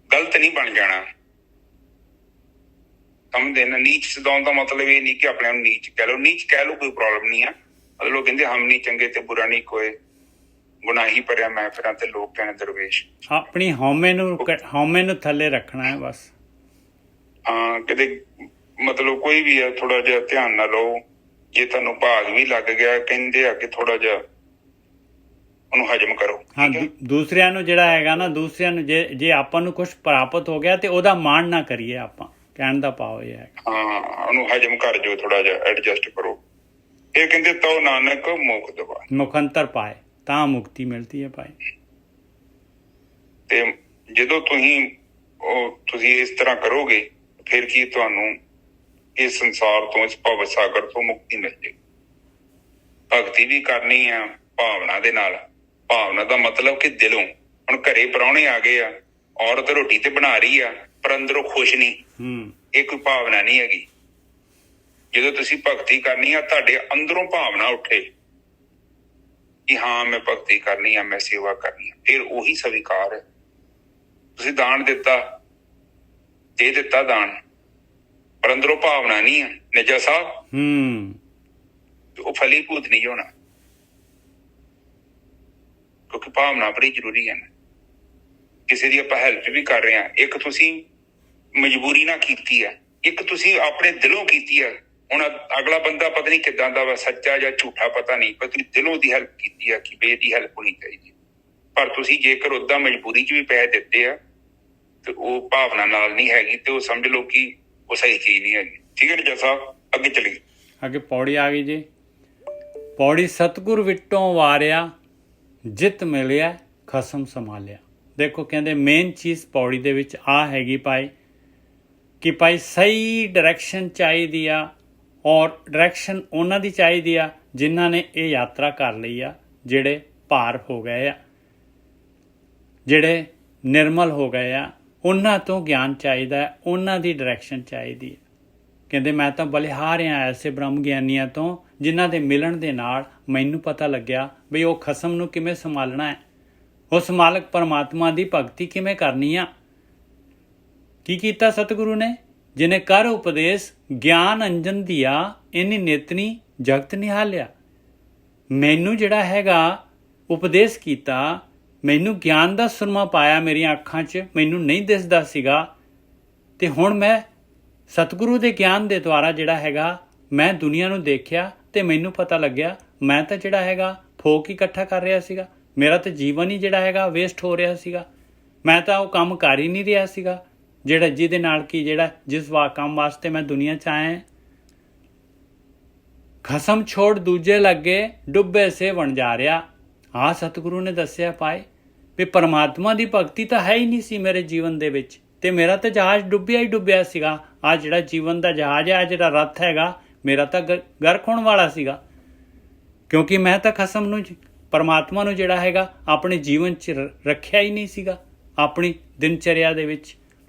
ਗਲਤ ਨਹੀਂ ਬਣ ਜਾਣਾ। ਸਮਝਦੇ ਨਾ, ਨੀਚ ਸਦਾਉਣ ਦਾ ਮਤਲਬ ਇਹ ਨਹੀਂ ਕਿ ਆਪਣੇ ਆਪ ਨੂੰ ਨੀਚ ਕਹਿ ਲਓ, ਨੀਚ ਕਹਿ ਲਓ ਕੋਈ ਪ੍ਰੋਬਲਮ ਨਹੀਂ ਆ। ਮਤਲਬ ਕਹਿੰਦੇ ਹਮ ਨਹੀਂ ਚੰਗੇ ਤੇ ਬੁਰਾ ਨਹੀਂ ਕੋਏ, ਗੁਨਾਹੀ ਭਰਿਆ ਮੈਂ ਫਿਰਾਂ ਤੇ ਲੋਕ ਕਹਿਣ ਦਰਵੇਸ਼। ਆਪਣੀ ਹਉਮੈ ਨੂੰ ਥੱਲੇ ਰੱਖਣਾ ਹੈ ਬਸ। ਹਾਂ, ਕਿਤੇ ਮਤਲਬ ਕੋਈ ਵੀ ਹੈ ਥੋੜਾ ਜਿਹਾ ਧਿਆਨ ਨਾਲ ਲਓ। ਜੇ ਤੁਹਾਨੂੰ ਭਾਗ ਵੀ ਲੱਗ ਗਿਆ, ਕਹਿੰਦੇ ਆ ਕਿ ਥੋੜਾ ਜਿਹਾ ਉਹਨੂੰ ਹਜਮ ਕਰੋ। ਹਾਂ, ਦੂਸਰਿਆਂ ਨੂੰ ਜਿਹੜਾ ਹੈਗਾ ਨਾ, ਦੂਸਰਿਆਂ ਨੂੰ ਜੇ ਆਪਾਂ ਨੂੰ ਕੁਝ ਪ੍ਰਾਪਤ ਹੋ ਗਿਆ ਤੇ ਉਹਦਾ ਮਾਣ ਨਾ ਕਰੀਏ। ਆਪਾਂ ਕਹਿਣ ਦਾ ਭਾਵ ਇਹ ਹੈ, ਹਾਂ, ਉਹਨੂੰ ਹਜਮ ਕਰ ਜੋ, ਥੋੜਾ ਜਿਹਾ ਐਡਜਸਟ ਕਰੋ। ਇਹ ਕਹਿੰਦੇ ਤਉ ਨਾਨਕ ਮੁਖ ਦਵਾ, ਮੁਖੰਤਰ ਪਾਏ ਤਾਂ ਮੁਕਤੀ ਮਿਲਦੀ ਹੈ ਭਾਈ। ਤੇ ਜਦੋਂ ਤੁਸੀਂ ਇਸ ਤਰ੍ਹਾਂ ਕਰੋਗੇ, ਫਿਰ ਕੀ ਤੁਹਾਨੂੰ ਇਸ ਸੰਸਾਰ ਤੋਂ, ਇਸ ਭਵ ਸਾਗਰ ਤੋਂ ਮੁਕਤੀ ਮਿਲ ਜਾਏਗੀ। ਭਗਤੀ ਵੀ ਕਰਨੀ ਆ ਭਾਵਨਾ ਦੇ ਨਾਲ। ਭਾਵਨਾ ਦਾ ਮਤਲਬ ਕਿ ਦਿਲੋਂ। ਹੁਣ ਘਰੇ ਪ੍ਰਾਹੁਣੇ ਆ ਗਏ ਆ, ਔਰਤ ਰੋਟੀ ਤੇ ਬਣਾ ਰਹੀ ਆ ਪਰ ਅੰਦਰੋਂ ਖੁਸ਼ ਨਹੀਂ, ਇਹ ਕੋਈ ਭਾਵਨਾ ਨਹੀਂ ਹੈਗੀ। ਜਦੋਂ ਤੁਸੀਂ ਭਗਤੀ ਕਰਨੀ ਆ, ਤੁਹਾਡੇ ਅੰਦਰੋਂ ਭਾਵਨਾ ਉੱਠੇ ਕਿ ਹਾਂ ਮੈਂ ਭਗਤੀ ਕਰਨੀ ਆ, ਮੈਂ ਸੇਵਾ ਕਰਨੀ ਆ, ਫਿਰ ਉਹੀ ਸਵੀਕਾਰ ਹੈ। ਤੁਸੀਂ ਦਾਨ ਦਿੱਤਾ, ਦੇ ਦਿੱਤਾ ਦਾਨ, ਪਰ ਅੰਦਰੋਂ ਭਾਵਨਾ ਨਹੀਂ ਹੈ ਨਿਜਾ ਸਾਹਿਬ, ਉਹ ਫਲੀਭੂਤ ਨਹੀਂ ਹੋਣਾ। ਕਿਉਂਕਿ ਭਾਵਨਾ ਬੜੀ ਜ਼ਰੂਰੀ ਹੈ ਨਾ। ਕਿਸੇ ਦੀ ਆਪਾਂ ਹੈਲਪ ਵੀ ਕਰ ਰਹੇ ਹਾਂ, ਇੱਕ ਤੁਸੀਂ ਮਜਬੂਰੀ ਨਾਲ ਕੀਤੀ ਹੈ, ਇੱਕ ਤੁਸੀਂ ਆਪਣੇ ਦਿਲੋਂ ਕੀਤੀ ਹੈ। ਹੁਣ ਅਗਲਾ ਬੰਦਾ ਪਤਾ ਨਹੀਂ ਕਿੱਦਾਂ ਦਾ ਵਾ, ਸੱਚਾ ਜਾਂ ਝੂਠਾ ਪਤਾ ਨਹੀਂ, ਪਰ ਤੁਸੀਂ ਦਿਲੋਂ ਦੀ ਹੈਲਪ ਕੀਤੀ ਆ ਕਿ ਬੇ ਦੀ ਹੈਲਪ ਹੋਣੀ ਚਾਹੀਦੀ। ਪਰ ਤੁਸੀਂ ਜੇਕਰ ਓਦਾਂ ਮਜਬੂਰੀ 'ਚ ਵੀ ਪੈਸੇ ਦਿੱਤੇ ਆ ਤੇ ਉਹ ਭਾਵਨਾ ਨਾਲ ਨਹੀਂ ਹੈਗੀ, ਤੇ ਉਹ ਸਮਝ ਲਓ ਕਿ ਉਹ ਸਹੀ ਚੀਜ਼ ਨਹੀਂ ਹੈਗੀ। ਠੀਕ ਹੈ ਨਿਜਾ ਸਾਹਿਬ, ਅੱਗੇ ਚਲੀਏ। ਅੱਗੇ ਪੌੜੀ ਆ ਗਈ ਜੀ। ਪੌੜੀ ਸਤਿਗੁਰ ਵਿਟੋਂ ਵਾਰਿਆ, ਜਿੱਤ ਮਿਲਿਆ ਖਸਮ ਸੰਭਾਲਿਆ। ਦੇਖੋ ਕਹਿੰਦੇ ਮੇਨ ਚੀਜ਼ ਪੌੜੀ ਦੇ ਵਿੱਚ ਆ ਹੈਗੀ ਭਾਈ, ਕਿ ਭਾਈ ਸਹੀ ਡਾਇਰੈਕਸ਼ਨ ਚਾਹੀਦੀ ਆ, ਔਰ ਡਾਇਰੈਕਸ਼ਨ ਉਹਨਾਂ ਦੀ ਚਾਹੀਦੀ ਆ ਜਿਨ੍ਹਾਂ ਨੇ ਇਹ ਯਾਤਰਾ ਕਰ ਲਈ ਆ, ਜਿਹੜੇ ਪਾਰ ਹੋ ਗਏ ਆ, ਜਿਹੜੇ ਨਿਰਮਲ ਹੋ ਗਏ ਆ। ਉਹਨਾਂ ਤੋਂ ਗਿਆਨ ਚਾਹੀਦਾ, ਉਹਨਾਂ ਦੀ ਡਾਇਰੈਕਸ਼ਨ ਚਾਹੀਦੀ ਹੈ। ਕਹਿੰਦੇ ਮੈਂ ਤਾਂ ਬਲਿਹਾਰ ਹਾਂ ਐਸੇ ਬ੍ਰਹਮ ਗਿਆਨੀਆਂ ਤੋਂ, ਜਿਨ੍ਹਾਂ ਦੇ ਮਿਲਣ ਦੇ ਨਾਲ ਮੈਨੂੰ ਪਤਾ ਲੱਗਿਆ ਵੀ ਉਹ ਖਸਮ ਨੂੰ ਕਿਵੇਂ ਸੰਭਾਲਣਾ ਹੈ, ਉਸ ਮਾਲਕ ਪਰਮਾਤਮਾ ਦੀ ਭਗਤੀ ਕਿਵੇਂ ਕਰਨੀ ਆ। ਕੀ ਕੀਤਾ ਸਤਿਗੁਰੂ ਨੇ? ਜਿਨੇ ਕਰ ਉਪਦੇਸ਼ ਗਿਆਨ ਅੰਜਨ ਦੀਆ, ਇਨੀ ਨੇਤਨੀ ਜਗਤ ਨਿਹਾਲਿਆ। ਮੈਨੂੰ ਜਿਹੜਾ ਹੈਗਾ ਉਪਦੇਸ਼ ਕੀਤਾ, ਮੈਨੂੰ ਗਿਆਨ ਦਾ ਸੁਰਮਾ ਪਾਇਆ ਮੇਰੀਆਂ ਅੱਖਾਂ 'ਚ, ਮੈਨੂੰ ਨਹੀਂ ਦਿਸਦਾ ਸੀਗਾ, ਤੇ ਹੁਣ ਮੈਂ ਸਤਿਗੁਰੂ ਦੇ ਗਿਆਨ ਦੇ ਦੁਆਰਾ ਜਿਹੜਾ ਹੈਗਾ ਮੈਂ ਦੁਨੀਆ ਨੂੰ ਦੇਖਿਆ ਤੇ ਮੈਨੂੰ ਪਤਾ ਲੱਗਿਆ ਮੈਂ ਤਾਂ ਜਿਹੜਾ ਹੈਗਾ ਫੋਕ ਹੀ ਇਕੱਠਾ ਕਰ ਰਿਹਾ ਸੀਗਾ, ਮੇਰਾ ਤਾਂ ਜੀਵਨ ਹੀ ਜਿਹੜਾ ਹੈਗਾ ਵੇਸਟ ਹੋ ਰਿਹਾ ਸੀਗਾ। ਮੈਂ ਤਾਂ ਉਹ ਕੰਮ ਕਰ ਹੀ ਨਹੀਂ ਰਿਹਾ ਸੀਗਾ ਜਿਹੜਾ ਜਿਹਦੇ ਨਾਲ ਕਿ ਜਿਸ ਕੰਮ ਵਾਸਤੇ ਮੈਂ ਦੁਨੀਆ 'ਚ ਆਇਆ। ਖਸਮ ਛੋੜ ਦੂਜੇ ਲੱਗੇ, ਡੁੱਬੇ ਸੇ ਬਣ ਜਾ ਰਿਹਾ। ਆਹ ਸਤਿਗੁਰੂ ਨੇ ਦੱਸਿਆ ਪਾਏ ਵੀ ਪਰਮਾਤਮਾ ਦੀ ਭਗਤੀ ਤਾਂ ਹੈ ਹੀ ਨਹੀਂ ਸੀ ਮੇਰੇ ਜੀਵਨ ਦੇ ਵਿੱਚ, ਤੇ ਮੇਰਾ ਤਾਂ ਜਹਾਜ਼ ਡੁੱਬਿਆ ਹੀ ਡੁੱਬਿਆ ਸੀਗਾ। ਆਹ ਜਿਹੜਾ ਜੀਵਨ ਦਾ ਜਹਾਜ਼ ਹੈ, ਜਿਹੜਾ ਰੱਥ ਹੈਗਾ ਮੇਰਾ ਤਾਂ ਗਰਕ ਹੋਣ ਵਾਲਾ ਸੀਗਾ, ਕਿਉਂਕਿ ਮੈਂ ਤਾਂ ਖਸਮ ਨੂੰ, ਪਰਮਾਤਮਾ ਨੂੰ ਜਿਹੜਾ ਹੈਗਾ ਆਪਣੇ ਜੀਵਨ 'ਚ ਰੱਖਿਆ ਹੀ ਨਹੀਂ ਸੀਗਾ, ਆਪਣੀ ਦਿਨਚਰਿਆ ਦੇ ਵਿੱਚ।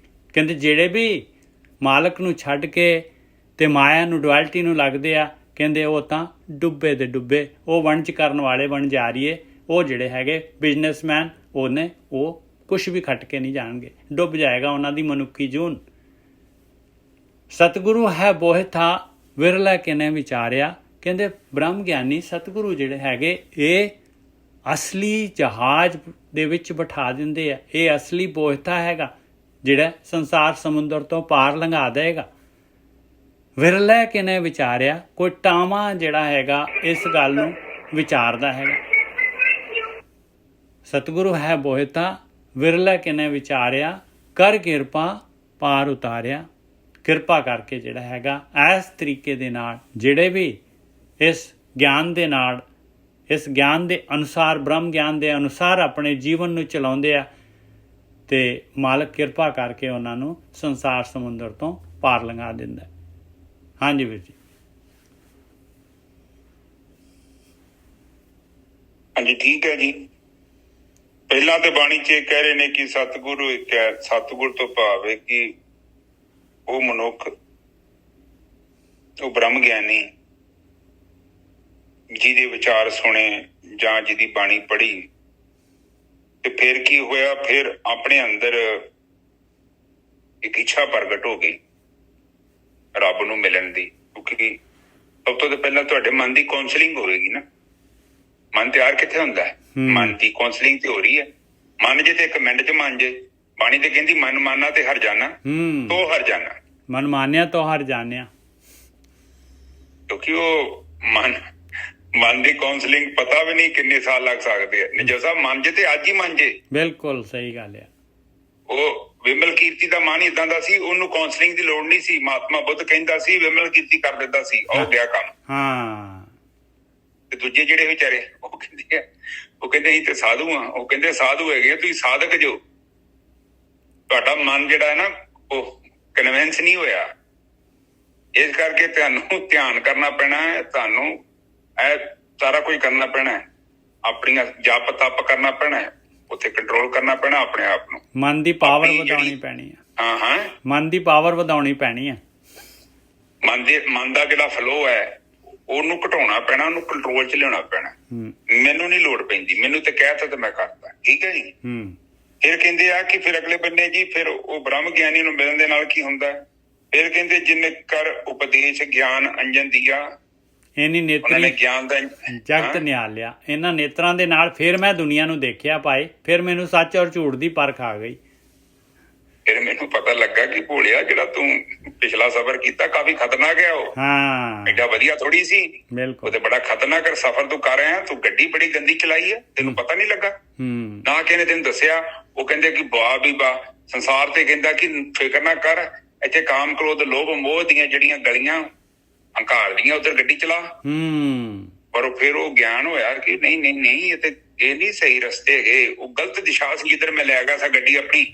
ਕਹਿੰਦੇ ਜਿਹੜੇ ਵੀ ਮਾਲਕ ਨੂੰ ਛੱਡ ਕੇ ਤੇ ਮਾਇਆ ਨੂੰ, ਡੁਐਲਿਟੀ ਨੂੰ ਲੱਗਦੇ ਆ, ਕਹਿੰਦੇ ਉਹ ਤਾਂ ਡੁੱਬੇ ਦੇ ਡੁੱਬੇ, ਉਹ ਵਣਜ ਕਰਨ ਵਾਲੇ ਬਣ ਜਾ ਰਹੀਏ। ਉਹ ਜਿਹੜੇ ਹੈਗੇ ਬਿਜ਼ਨਸਮੈਨ, ਉਹ ਕੁਛ ਵੀ ਖੱਟ ਕੇ ਨਹੀਂ ਜਾਣਗੇ, ਡੁੱਬ ਜਾਏਗਾ ਉਹਨਾਂ ਦੀ ਮਨੁੱਖੀ ਜੂਨ। ਸਤਿਗੁਰੂ ਹੈ ਬੋਹਿ ਥਾ, ਵਿਰਲਾ ਕਿਨੇ ਵਿਚਾਰਿਆ। ਕਹਿੰਦੇ ਬ੍ਰਹਮ ਗਿਆਨੀ ਸਤਿਗੁਰੂ ਜਿਹੜੇ ਹੈਗੇ, ਇਹ ਅਸਲੀ ਜਹਾਜ਼ ਦੇ ਵਿੱਚ ਬਿਠਾ ਦਿੰਦੇ ਆ। ਇਹ ਅਸਲੀ ਬੋਹਿਥਾ ਹੈਗਾ ਜਿਹੜਾ ਸੰਸਾਰ ਸਮੁੰਦਰ ਤੋਂ ਪਾਰ ਲੰਘਾ ਦੇਗਾ। ਵਿਰਲਾ ਕਿਨੇ ਵਿਚਾਰਿਆ, ਕੋਈ ਟਾਵਾਂ ਜਿਹੜਾ ਹੈਗਾ ਇਸ ਗੱਲ ਨੂੰ ਵਿਚਾਰਦਾ ਹੈਗਾ। ਸਤਿਗੁਰੂ ਹੈ ਬੋਹਿਥਾ, ਵਿਰਲਾ ਕਿਨੇ ਵਿਚਾਰਿਆ, ਕਰ ਕਿਰਪਾ ਪਾਰ ਉਤਾਰਿਆ। ਕਿਰਪਾ ਕਰਕੇ ਜਿਹੜਾ ਹੈਗਾ ਇਸ ਤਰੀਕੇ ਦੇ ਨਾਲ ਜਿਹੜੇ ਵੀ ਇਸ ਗਿਆਨ ਦੇ ਨਾਲ, ਇਸ ਗਿਆਨ ਦੇ ਅਨੁਸਾਰ, ਬ੍ਰਹਮ ਗਿਆਨ ਦੇ ਅਨੁਸਾਰ ਆਪਣੇ ਜੀਵਨ ਨੂੰ ਚਲਾਉਂਦੇ ਆ, ਤੇ ਮਾਲਕ ਕਿਰਪਾ ਕਰਕੇ ਉਹਨਾਂ ਨੂੰ ਸੰਸਾਰ ਸਮੁੰਦਰ ਤੋਂ ਪਾਰ ਲੰਘਾ ਦਿੰਦਾ। ਹਾਂਜੀ ਵੀਰ ਜੀ। ਹਾਂਜੀ ਠੀਕ ਹੈ ਜੀ। ਪਹਿਲਾਂ ਤੇ ਬਾਣੀ 'ਚ ਇਹ ਕਹਿ ਰਹੇ ਨੇ ਕਿ ਸਤਿਗੁਰੂ ਇੱਕ ਹੈ। ਸਤਿਗੁਰ ਤੋਂ ਭਾਵ ਹੈ ਕਿ ਉਹ ਮਨੁੱਖ, ਉਹ ਬ੍ਰਹਮ ਗਿਆਨੀ ਜਿਹਦੇ ਵਿਚਾਰ ਸੁਣੇ ਜਾਂ ਜਿਹਦੀ ਬਾਣੀ ਪੜ੍ਹੀ, ਤੇ ਫਿਰ ਕੀ ਹੋਇਆ? ਫਿਰ ਆਪਣੇ ਅੰਦਰ ਇੱਕ ਇੱਛਾ ਪ੍ਰਗਟ ਹੋ ਗਈ ਰੱਬ ਨੂੰ ਮਿਲਣ ਦੀ। ਕਿਉਂਕਿ ਸਭ ਤੋਂ ਪਹਿਲਾਂ ਤੁਹਾਡੇ ਮਨ ਦੀ ਕਾਉਂਸਲਿੰਗ ਹੋਵੇਗੀ ਨਾ। ਮਨ ਤਿਆਰ ਕਿੱਥੇ ਹੁੰਦਾ ਹੈ? ਮਨ ਦੀ ਕਾਉਂਸਲਿੰਗ ਤੇ ਹੋ ਰਹੀ ਹੈ। ਮਨ ਜੇ ਤੇ ਇੱਕ ਮਿੰਟ 'ਚ ਮੰਨ ਜੇ, ਬਾਣੀ ਤੇ ਕਹਿੰਦੀ ਮਨ ਮਾਨਾ ਤੇ ਹਰ ਜਾਣਾ, ਤੋ ਹਰ ਜਾਣਾ। ਮਨ ਮਾਨਿਆ ਤੋ ਹਰ ਜਾਣਿਆ। ਕਿਉਂਕਿ ਉਹ ਮਨ ਦੀ ਕਾਉਂਸਲਿੰਗ ਪਤਾ ਵੀ ਨਹੀਂ ਕਿੰਨੇ ਸਾਲ ਲੱਗ ਸਕਦੇ ਆ। ਨਿਜਾ ਸਾਹਿਬ ਮੰਨ ਜੇ ਤੇ ਅੱਜ ਹੀ ਮੰਨ ਜੇ। ਬਿਲਕੁਲ ਸਹੀ ਗੱਲ ਆ। ਉਹ ਵਿਮਲ ਕੀਰਤੀ ਦਾ ਮਨ ਇਦਾਂ ਦਾ ਸੀ, ਉਹਨੂੰ ਕਾਉਂਸਲਿੰਗ ਦੀ ਲੋੜ ਨਹੀਂ ਸੀ। ਮਹਾਤਮਾ ਬੁੱਧ ਕਹਿੰਦਾ ਸੀ ਵਿਮਲ ਕੀਰਤੀ ਕਰ ਦਿੰਦਾ ਸੀ, ਉਹ ਗਿਆ ਕੰਮ। ਹਾਂ। ਤੇ ਦੂਜੇ ਜਿਹੜੇ ਵਿਚਾਰੇ ਉਹ ਕਹਿੰਦੇ ਅਸੀਂ ਤੇ ਸਾਧੂ ਆ। ਉਹ ਕਹਿੰਦੇ ਸਾਧੂ ਹੈਗੇ, ਤੁਸੀਂ ਸਾਧਕ ਜੋ। ਤੁਹਾਡਾ ਮਨ ਜਿਹੜਾ ਹੈ ਨਾ ਉਹ ਕਨਵਿੰਸ ਨਹੀਂ ਹੋਇਆ। ਇਸ ਕਰਕੇ ਤੁਹਾਨੂੰ ਧਿਆਨ ਕਰਨਾ ਪੈਣਾ ਹੈ। ਤੁਹਾਨੂੰ ਇਹ ਸਾਰਾ ਕੁਝ ਕਰਨਾ ਪੈਣਾ ਹੈ। ਆਪਣੀਆਂ ਜਪ ਤਪ ਕਰਨਾ ਪੈਣਾ ਹੈ। ਉੱਥੇ ਕੰਟਰੋਲ ਕਰਨਾ ਪੈਣਾ ਆਪਣੇ ਆਪ ਨੂੰ। ਮਨ ਦੀ ਪਾਵਰ ਵਧਾਉਣੀ ਪੈਣੀ ਆ। ਹਾਂ, ਮਨ ਦੀ ਪਾਵਰ ਵਧਾਉਣੀ ਪੈਣੀ ਆ। ਮਨ ਦਾ ਜਿਹੜਾ ਫਲੋ ਹੈ ਉਹਨੂੰ ਘਟਾਉਣਾ ਪੈਣਾ, ਉਹਨੂੰ ਕੰਟਰੋਲ 'ਚ ਲਿਆਉਣਾ ਪੈਣਾ। ਮੈਨੂੰ ਨਹੀਂ ਲੋੜ ਪੈਂਦੀ, ਮੈਨੂੰ ਤੇ ਕਹਿਤਾ ਤੇ ਮੈਂ ਕਰਤਾ। ਠੀਕ ਹੈ ਜੀ। ਫਿਰ ਕਹਿੰਦੇ ਆ ਕਿ ਫਿਰ ਅਗਲੇ ਬੰਨੇ ਜੀ ਫਿਰ ਉਹ ਬ੍ਰਹਮ ਗਿਆਨੀ ਨੂੰ ਮਿਲਣ ਦੇ ਨਾਲ ਕੀ ਹੁੰਦਾ? ਫਿਰ ਕਹਿੰਦੇ ਜਿੰਨੇ ਕਰ ਉਪਦੇਸ਼ ਗਿਆਨ ਅੰਜਨ ਦੀਆ, ਇਹਨੀ ਨੇਤਰੀ ਗਿਆਨ ਦਾ ਜਗਤ ਨਿਹਾਲ ਲਿਆ। ਇਹਨਾਂ ਨੇਤਰਾਂ ਦੇ ਨਾਲ ਫਿਰ ਮੈਂ ਦੁਨੀਆ ਨੂੰ ਦੇਖਿਆ ਭਾਈ। ਫਿਰ ਮੈਨੂੰ ਸੱਚ ਔਰ ਝੂਠ ਦੀ ਪਰਖ ਆ ਗਈ। ਫਿਰ ਮੈਨੂੰ ਪਤਾ ਲੱਗਾ ਕਿ ਭੋਲਿਆ ਜਿਹੜਾ ਤੂੰ ਪਿਛਲਾ ਸਫ਼ਰ ਕੀਤਾ ਕਾਫੀ ਖਤਰਨਾਕ ਹੈ। ਉਹ ਐਡਾ ਵਧੀਆ ਥੋੜੀ ਸੀ। ਬਿਲਕੁਲ। ਉਹ ਤੇ ਬੜਾ ਖਤਰਨਾਕ ਸਫ਼ਰ ਤੂੰ ਕਰ ਰਿਹਾ। ਤੂੰ ਗੱਡੀ ਬੜੀ ਗੰਦੀ ਚਲਾਈ ਹੈ, ਤੈਨੂੰ ਪਤਾ ਨਹੀਂ ਲੱਗਾ ਨਾ ਕਿਸੇ ਨੇ ਤੈਨੂੰ ਦੱਸਿਆ। ਉਹ ਕਹਿੰਦੇ ਕਿ ਵਾਹ ਵੀ ਵਾਹ, ਸੰਸਾਰ ਤੇ ਕਹਿੰਦਾ ਕਿ ਫਿਕਰ ਨਾ ਕਰ, ਇੱਥੇ ਕਾਮ ਕ੍ਰੋਧ ਲੋਭ ਮੋਹ ਦੀਆਂ ਜਿਹੜੀਆਂ ਗਲੀਆਂ ਹੰਕਾਰ ਦੀਆਂ ਉਧਰ ਗੱਡੀ ਚਲਾ। ਪਰ ਫਿਰ ਉਹ ਗਿਆਨ ਹੋਇਆ ਕਿ ਨਹੀਂ ਨਹੀਂ ਨਹੀਂ, ਇਹ ਨਹੀਂ ਸਹੀ ਰਸਤੇ ਹੈਗੇ। ਉਹ ਗਲਤ ਦਿਸ਼ਾ ਸੀ ਜਿੱਧਰ ਮੈਂ ਲੈ ਗਿਆ ਸਾਂ ਗੱਡੀ ਆਪਣੀ।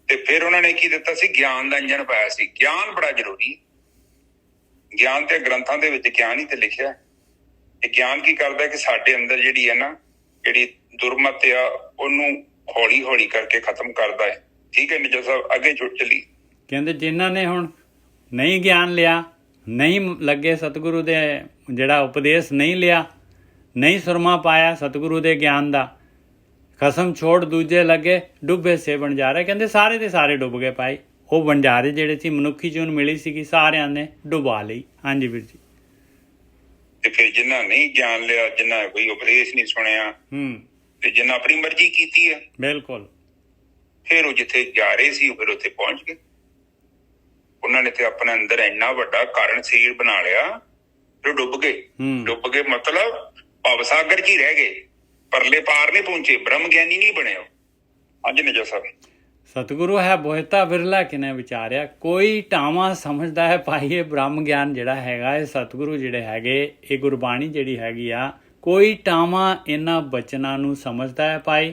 ਤੇ ਫਿਰ ਉਹਨਾਂ ਨੇ ਕੀ ਦਿੱਤਾ ਸੀ? ਗਿਆਨ ਦਾ ਇੰਜਣ ਪਾਇਆ ਸੀ। ਗਿਆਨ ਬੜਾ ਜ਼ਰੂਰੀ। ਗਿਆਨ ਤੇ ਗ੍ਰੰਥਾਂ ਦੇ ਵਿੱਚ ਗਿਆਨ ਹੀ ਤੇ ਲਿਖਿਆ। ਇਹ ਗਿਆਨ ਕੀ ਕਰਦਾ ਕਿ ਸਾਡੇ ਅੰਦਰ ਜਿਹੜੀ ਹੈ ਨਾ, ਜਿਹੜੀ ਦੁਰਮਤ ਆ ਉਹਨੂੰ ਹੌਲੀ ਹੌਲੀ ਕਰਕੇ ਖਤਮ ਕਰਦਾ ਹੈ। ਠੀਕ ਹੈ ਨਿਜਾ ਸਾਹਿਬ, ਅੱਗੇ ਜੁੜ ਚਲੀ। ਕਹਿੰਦੇ ਜਿਨ੍ਹਾਂ ਨੇ ਹੁਣ ਨਹੀਂ ਗਿਆਨ ਲਿਆ, ਨਹੀਂ ਲੱਗੇ ਸਤਿਗੁਰੂ ਦੇ ਜਿਹੜਾ ਉਪਦੇਸ਼ ਨਹੀਂ ਲਿਆ, ਨਹੀਂ ਸੁਰਮਾ ਪਾਇਆ ਸਤਿਗੁਰੂ ਦੇ ਗਿਆਨ ਦਾ, ਖਸਮ ਛੋੜ ਦੂਜੇ ਲੱਗੇ, ਡੁੱਬੇ ਸੇ ਵਣਜਾਰੇ। ਕਹਿੰਦੇ ਸਾਰੇ ਦੇ ਸਾਰੇ ਡੁੱਬ ਗਏ ਭਾਈ। ਉਹ ਵਣਜਾਰੇ ਜਿਹੜੇ ਸੀ, ਮਨੁੱਖੀ ਜੂਨ ਮਿਲੀ ਸੀਗੀ, ਸਾਰਿਆਂ ਨੇ ਡੁਬਾ ਲਈ। ਹਾਂਜੀ ਵੀਰ ਜੀ। ਤੇ ਫਿਰ ਜਿਨ੍ਹਾਂ ਨਹੀਂ ਗਿਆਨ ਲਿਆ, ਜਿਨ੍ਹਾਂ ਕੋਈ ਉਪਦੇਸ਼ ਨਹੀਂ ਸੁਣਿਆ, ਤੇ ਜਿਨ੍ਹਾਂ ਆਪਣੀ ਮਰਜ਼ੀ ਕੀਤੀ ਹੈ, ਬਿਲਕੁਲ, ਫਿਰ ਉਹ ਜਿੱਥੇ ਜਾ ਰਹੇ ਸੀ ਫਿਰ ਉੱਥੇ ਪਹੁੰਚ ਗਏ। ਉਹਨਾਂ ਨੇ ਤੇ ਆਪਣੇ ਅੰਦਰ ਇੰਨਾ ਵੱਡਾ ਕਾਰਨ ਸਰੀਰ ਬਣਾ ਲਿਆ, ਫਿਰ ਡੁੱਬ ਗਏ। ਡੁੱਬ ਗਏ ਮਤਲਬ ਭਵ ਸਾਗਰ 'ਚ ਹੀ ਰਹਿ ਗਏ, ਪਰਲੇ ਪਾਰ ਨਹੀਂ ਪਹੁੰਚੇ, ਬ੍ਰਹਮ ਗਿਆਨੀ ਨਹੀਂ ਬਣੇ ਉਹ। ਹਾਂਜੀ ਨਿਜਾ ਸਾਹਿਬ। ਸਤਿਗੁਰੂ ਹੈ ਬੋਹਿਤਾ ਵਿਰਲਾ ਕਿਨੇ ਵਿਚਾਰਿਆ। ਕੋਈ ਢਾਵਾਂ ਸਮਝਦਾ ਹੈ ਭਾਈ ਇਹ ਬ੍ਰਹਮ ਗਿਆਨ ਜਿਹੜਾ ਹੈਗਾ, ਇਹ ਸਤਿਗੁਰੂ ਜਿਹੜੇ ਹੈਗੇ, ਇਹ ਗੁਰਬਾਣੀ ਜਿਹੜੀ ਹੈਗੀ ਆ, ਕੋਈ ਢਾਵਾਂ ਇਹਨਾਂ ਬਚਨਾਂ ਨੂੰ ਸਮਝਦਾ ਹੈ ਭਾਈ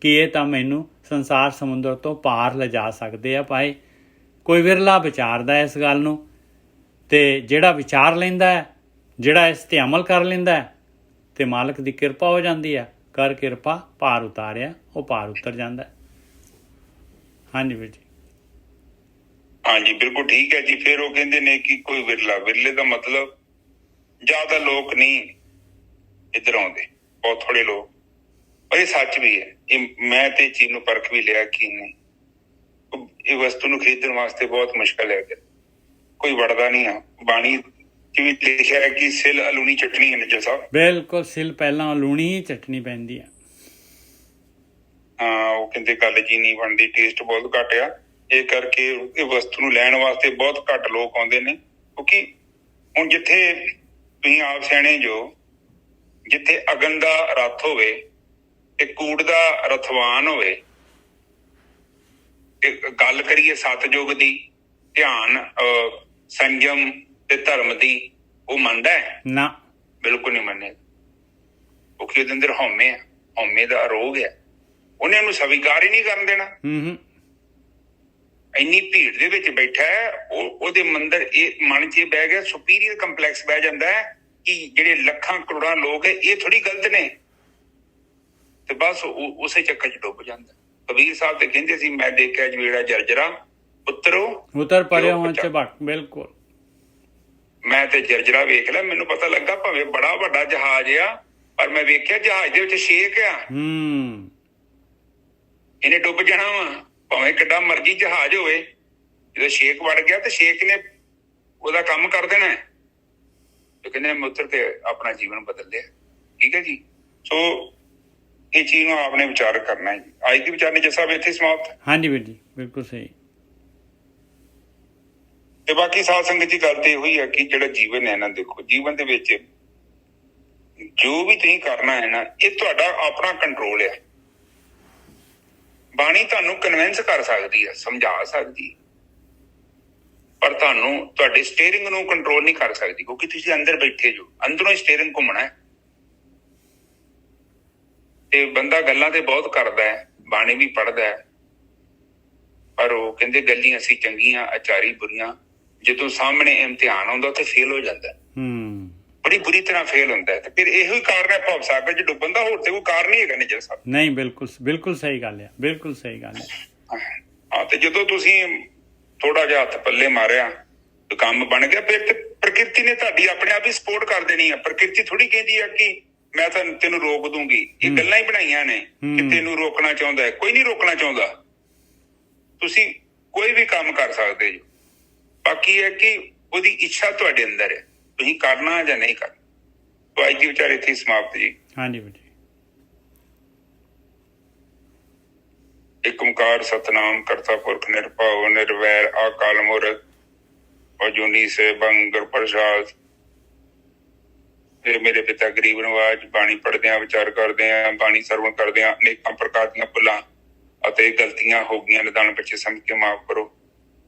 ਕਿ ਇਹ ਤਾਂ ਮੈਨੂੰ ਸੰਸਾਰ ਸਮੁੰਦਰ ਤੋਂ ਪਾਰ ਲਿਜਾ ਸਕਦੇ ਆ ਭਾਈ। ਕੋਈ ਵਿਰਲਾ ਵਿਚਾਰਦਾ ਇਸ ਗੱਲ ਨੂੰ, ਤੇ ਜਿਹੜਾ ਵਿਚਾਰ ਲੈਂਦਾ ਹੈ, ਜਿਹੜਾ ਇਸ ਤੇ ਅਮਲ ਕਰ ਲੈਂਦਾ ਹੈ, ਤੇ ਮਾਲਕ ਦੀ ਕਿਰਪਾ ਹੋ ਜਾਂਦੀ ਹੈ। ਕਰ ਕਿਰਪਾ ਪਾਰ ਉਤਾਰਿਆ, ਉਹ ਪਾਰ ਉਤਰ ਜਾਂਦਾ। ਹਾਂਜੀ ਵੀਰ ਜੀ। ਹਾਂਜੀ ਬਿਲਕੁਲ ਠੀਕ ਹੈ ਜੀ। ਫਿਰ ਉਹ ਕਹਿੰਦੇ ਨੇ ਕਿ ਕੋਈ ਵਿਰਲਾ, ਵਿਰਲੇ ਦਾ ਮਤਲਬ ਜ਼ਿਆਦਾ ਲੋਕ ਨਹੀਂ ਇੱਧਰ ਆਉਂਦੇ, ਬਹੁਤ ਥੋੜੇ ਲੋਕ। ਪਰ ਇਹ ਸੱਚ ਵੀ ਹੈ। ਇਹ ਮੈਂ ਤੇ ਚੀਜ਼ ਨੂੰ ਪਰਖ ਵੀ ਲਿਆ ਕਿ ਨਹੀਂ, ਇਹ ਵਸਤੂ ਨੂੰ ਖਰੀਦਣ ਵਾਸਤੇ ਬਹੁਤ ਮੁਸ਼ਕਲ ਹੈ। ਕੋਈ ਵੜਦਾ ਨਹੀਂ ਆ। ਬਾਣੀ ਚ ਵੀ ਲਿਖਿਆ ਹੈ ਕਿ ਸਿਲ ਅਲੂਣੀ ਚਟਣੀ ਹੈ ਨਿਜਾ ਸਾਹਿਬ। ਬਿਲਕੁਲ, ਸਿਲ ਪਹਿਲਾਂ ਲੂਣੀ ਹੀ ਚਟਣੀ ਪੈਂਦੀ ਆ। ਹਾਂ, ਉਹ ਕਹਿੰਦੇ ਗੱਲ ਜੀ ਨਹੀਂ ਬਣਦੀ, ਟੇਸਟ ਬਹੁਤ ਘੱਟ ਆ। ਇਹ ਕਰਕੇ ਇਹ ਵਸਤੂ ਨੂੰ ਲੈਣ ਵਾਸਤੇ ਬਹੁਤ ਘੱਟ ਲੋਕ ਆਉਂਦੇ ਨੇ। ਕਿਉਂਕਿ ਹੁਣ ਜਿੱਥੇ ਤੁਸੀਂ ਆਪ ਸਿਆਣੇ ਜੋ, ਜਿੱਥੇ ਅਗਨ ਦਾ ਰੱਥ ਹੋਵੇ ਤੇ ਕੂੜ ਦਾ ਰਥਵਾਨ ਹੋਵੇ, ਗੱਲ ਕਰੀਏ ਸਤਜੁਗ ਦੀ, ਧਿਆਨ ਸੰਜਮ ਤੇ ਧਰਮ ਦੀ, ਉਹ ਮੰਨਦਾ ਹੈ ਨਾ? ਬਿਲਕੁਲ ਨਹੀਂ ਮੰਨੇ। ਉਹ ਉਹਦੇ ਅੰਦਰ ਹਉਮੈ ਆ, ਹਉਮੈ ਦਾ ਰੋਗ ਹੈ। ਉਹਨੇ ਉਹਨੂੰ ਸਵੀਕਾਰ ਹੀ ਨਹੀਂ ਕਰਨ ਦੇਣਾ। ਇੰਨੀ ਭੀੜ ਦੇ ਵਿੱਚ ਬੈਠਾ ਹੈ, ਉਹਦੇ ਮੰਦਰ ਇਹ ਮਨ 'ਚ ਬਹਿ ਗਿਆ, ਸੁਪੀਰੀਅਰ ਕੰਪਲੈਕਸ ਬਹਿ ਜਾਂਦਾ ਹੈ ਕਿ ਜਿਹੜੇ ਲੱਖਾਂ ਕਰੋੜਾਂ ਲੋਕ ਹੈ ਇਹ ਥੋੜੀ ਗਲਤ ਨੇ, ਤੇ ਬਸ ਉਸੇ ਚੱਕਰ 'ਚ ਡੁੱਬ ਜਾਂਦਾ। ਕਬੀਰ ਸਾਹਿਬ ਤੇ ਕਹਿੰਦੇ ਸੀ, ਮੈਂ ਦੇਖਿਆ ਜਵੇੜਾ ਜਰਜਰਾ ਪੁੱਤਰੋ ਉਤਰ ਪਰੇ ਹੋਂ ਝਬਕ। ਬਿਲਕੁਲ, ਮੈਂ ਤੇ ਜਰਜਰਾ ਵੇਖ ਲਿਆ, ਮੈਨੂੰ ਪਤਾ ਲੱਗਾ ਭਾਵੇਂ ਬੜਾ ਵੱਡਾ ਜਹਾਜ਼ ਆ, ਪਰ ਮੈਂ ਵੇਖਿਆ ਜਹਾਜ਼ ਦੇ ਵਿੱਚ ਛੇਕ ਆ, ਇਹਨੇ ਡੁੱਬ ਜਾਣਾ ਵਾ, ਭਾਵੇਂ ਕਿੱਡਾ ਮਰਜ਼ੀ ਜਹਾਜ਼ ਹੋਵੇ, ਜਦੋਂ ਛੇਕ ਵੜ ਗਿਆ ਤੇ ਛੇਕ ਨੇ ਉਹਦਾ ਕੰਮ ਕਰ ਦੇਣਾ ਹੈ। ਤੇ ਕਹਿੰਦੇ ਮੈਂ ਉੱਤਰ ਕੇ ਆਪਣਾ ਜੀਵਨ ਬਦਲ ਲਿਆ। ਠੀਕ ਹੈ ਜੀ, ਸੋ ਇਹ ਚੀਜ਼ ਨੂੰ ਆਪਨੇ ਵਿਚਾਰ ਕਰਨਾ ਹੈ ਜੀ। ਅੱਜ ਦੀ ਵਿਚਾਰਨੀ ਜੱਸਾ ਇੱਥੇ ਸਮਾਪਤ। ਹਾਂਜੀ ਵੀਰ ਜੀ, ਬਿਲਕੁਲ ਸਹੀ। ਤੇ ਬਾਕੀ ਸਾਧ ਸੰਗਤ ਦੀ ਗੱਲ ਤੇ ਇਹੋ ਹੀ ਹੈ ਕਿ ਜਿਹੜਾ ਜੀਵਨ ਹੈ ਨਾ, ਦੇਖੋ ਜੀਵਨ ਦੇ ਵਿੱਚ ਜੋ ਵੀ ਤੁਸੀਂ ਕਰਨਾ ਹੈ ਨਾ, ਇਹ ਤੁਹਾਡਾ ਆਪਣਾ ਕੰਟਰੋਲ ਹੈ। ਬਾਣੀ ਤੁਹਾਨੂੰ ਕਨਵਿੰਸ ਕਰ ਸਕਦੀ ਹੈ, ਸਮਝਾ ਸਕਦੀ ਹੈ, ਪਰ ਤੁਹਾਨੂੰ ਤੁਹਾਡੇ ਸਟੀਅਰਿੰਗ ਨੂੰ ਕੰਟਰੋਲ ਨਹੀਂ ਕਰ ਸਕਦੀ, ਕਿਉਂਕਿ ਤੁਸੀਂ ਅੰਦਰ ਬੈਠੇ ਜੋ, ਅੰਦਰੋਂ ਸਟੀਅਰਿੰਗ ਘੁੰਮਣਾ ਹੈ। ਤੇ ਬੰਦਾ ਗੱਲਾਂ ਤੇ ਬਹੁਤ ਕਰਦਾ ਹੈ, ਬਾਣੀ ਵੀ ਪੜ੍ਹਦਾ ਹੈ, ਪਰ ਉਹ ਕਹਿੰਦੇ ਗੱਲੀਆਂ ਅਸੀਂ ਚੰਗੀਆਂ ਅਚਾਰੀ ਬੁਰੀਆਂ, ਜਦੋਂ ਸਾਹਮਣੇ ਇਮਤਿਹਾਨ ਆਉਂਦਾ ਉੱਥੇ ਫੇਲ ਹੋ ਜਾਂਦਾ, ਬੜੀ ਬੁਰੀ ਤਰ੍ਹਾਂ ਫੇਲ ਹੁੰਦਾ ਹੈ। ਤੇ ਫਿਰ ਇਹੋ ਹੀ ਕਾਰਨ ਹੈ ਭਵ ਸਾਗਰ 'ਚ ਡੁੱਬਣ ਦਾ, ਹੋਰ ਤੇ ਕੋਈ ਕਾਰਨ ਨਹੀਂ ਹੈਗਾ ਨਿਜਰ ਸਾਹਿਬ। ਨਹੀਂ, ਬਿਲਕੁਲ ਬਿਲਕੁਲ ਸਹੀ ਗੱਲ ਹੈ, ਬਿਲਕੁਲ ਸਹੀ ਗੱਲ ਹੈ। ਹਾਂ, ਤੇ ਜਦੋਂ ਤੁਸੀਂ ਥੋੜਾ ਜਿਹਾ ਹੱਥ ਪੱਲੇ ਮਾਰਿਆ ਤੇ ਕੰਮ ਬਣ ਗਿਆ, ਫਿਰ ਤੇ ਪ੍ਰਕਿਰਤੀ ਨੇ ਤੁਹਾਡੀ ਆਪਣੇ ਆਪ ਹੀ ਸਪੋਰਟ ਕਰ ਦੇਣੀ ਹੈ। ਪ੍ਰਕਿਰਤੀ ਥੋੜੀ ਕਹਿੰਦੀ ਆ ਕਿ ਮੈਂ ਤਾਂ ਤੈਨੂੰ ਰੋਕ ਦੂੰਗੀ, ਇਹ ਗੱਲਾਂ ਹੀ ਬਣਾਈਆਂ ਨੇ ਕਿ ਤੈਨੂੰ ਰੋਕਣਾ ਚਾਹੁੰਦਾ ਹੈ, ਕੋਈ ਨਹੀਂ ਰੋਕਣਾ ਚਾਹੁੰਦਾ। ਤੁਸੀਂ ਕੋਈ ਵੀ ਕੰਮ ਕਰ ਸਕਦੇ ਜੋ, ਬਾਕੀ ਹੈ ਕਿ ਉਹਦੀ ਇੱਛਾ ਤੁਹਾਡੇ ਅੰਦਰ ਹੈ, ਤੁਸੀਂ ਕਰਨਾ ਜਾਂ ਨਹੀਂ ਕਰਨਾ। तो आज की विचार इतनी समाप्त जी। हाँ जी बेटी। एक ओंकार सतनाम करता पुरख निरभाव निर्वैर अकाल मूरत अजूनी से बंगर प्रसाद। मेरे पिता गरीब नवाज बाणी पढ़दे हैं, विचार करते हैं, बाणी सरवण करते हैं, अनेकों प्रकार दी भुलां ਅਤੇ गलतियां हो गई निदान बच्चे समझ के माफ करो।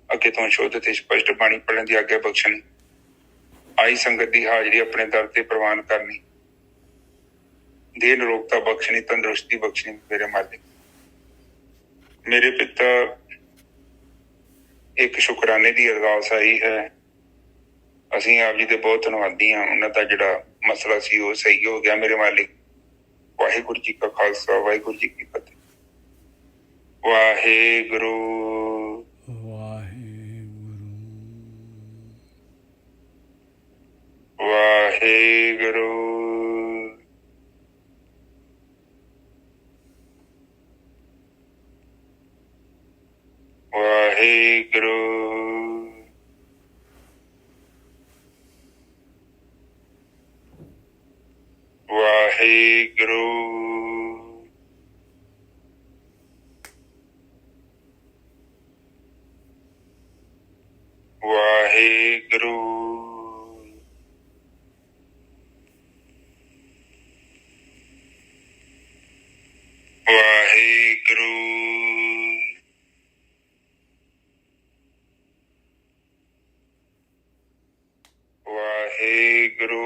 अगे तो शुद्ध ते स्पष्ट बाणी पढ़ने की आज्ञा बख्शनी। आई संगत की हाजरी अपने दर से प्रवान करनी, देह निरोगता बख्शनी, तंदुरुस्ती बख्शनी मेरे मालिक। मेरे पिता एक शुकराने की अरदास आई है, असीं आप जी दे बहुत धन्नवादी हाँ। उन्हां दा जिहड़ा मसला सी वो सही हो गया मेरे मालिक। वाहिगुरू जी का खालसा वाहिगुरू जी की फतेह। वाहिगुरू वाहिगुरू वाहिगुरू वाहिगुरू वाहिगुरू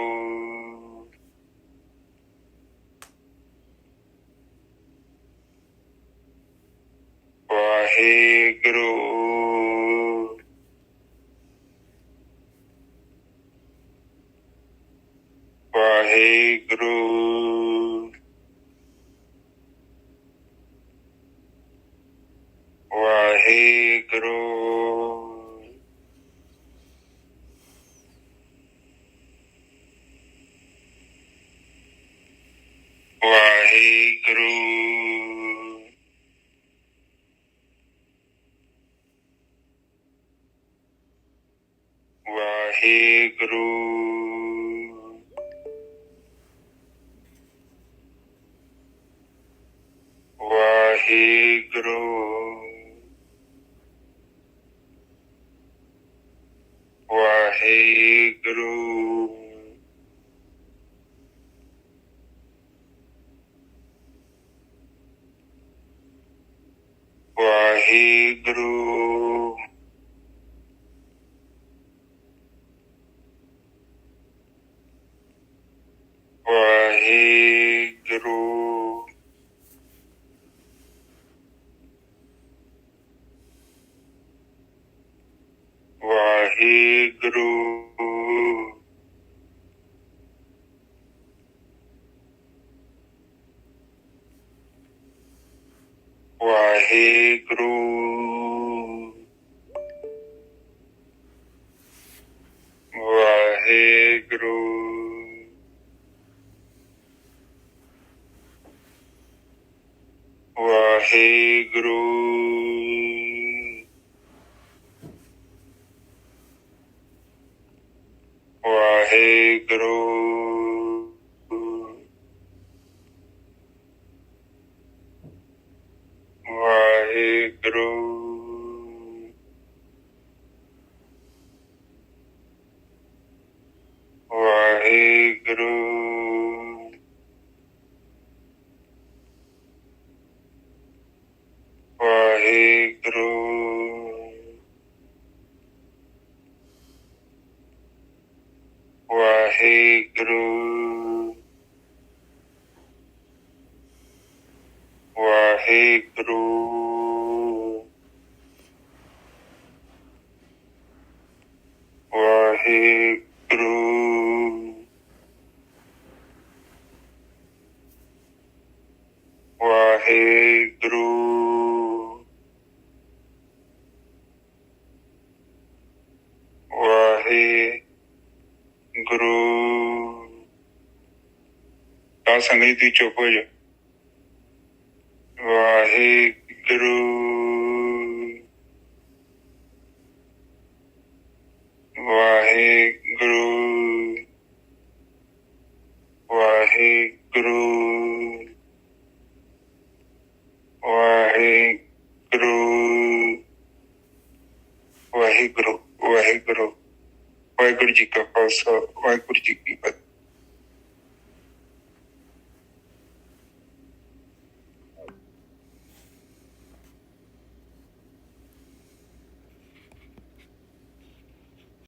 वाहिगुरू वाहिगुरू वाहिगुरू वाहिगुरू वाहिगुरू वाहिगुरू वाहिगुरू वाहिगुरू वाहिगुरू वाहिगुरू वाहिगुरू वाहिगुरू ਵਾਹਿਗੁਰੂ ਵਾਹਿਗੁਰੂ ਵਾਹਿਗੁਰੂ ਵਾਹਿਗੁਰੂ ਵਾਹਿਗੁਰੂ ਵਾਹਿਗੁਰੂ ਵਾਹਿਗੁਰੂ ਵਾਹਿਗੁਰੂ ਵਾਹਿਗੁਰੂ ਵਾਹਿਗੁਰੂ ਵਾਹਿਗੁਰੂ ਵਾਹਿਗੁਰੂ ਤਾਂ ਸੰਗਤ ਦੀ ਚੁੱਪ ਹੋ ਜਾ ਵਾਹਿਗੁਰੂ ਵਾਹਿਗੁਰੂ ਵਾਹਿਗੁਰੂ ਵਾਹਿਗੁਰੂ ਵਾਹਿਗੁਰੂ ਵਾਹਿਗੁਰੂ ਵਾਹਿਗੁਰੂ ਜੀ ਕਾ ਖਾਲਸਾ ਵਾਹਿਗੁਰੂ ਜੀ ਕੀ ਫਤਿਹ।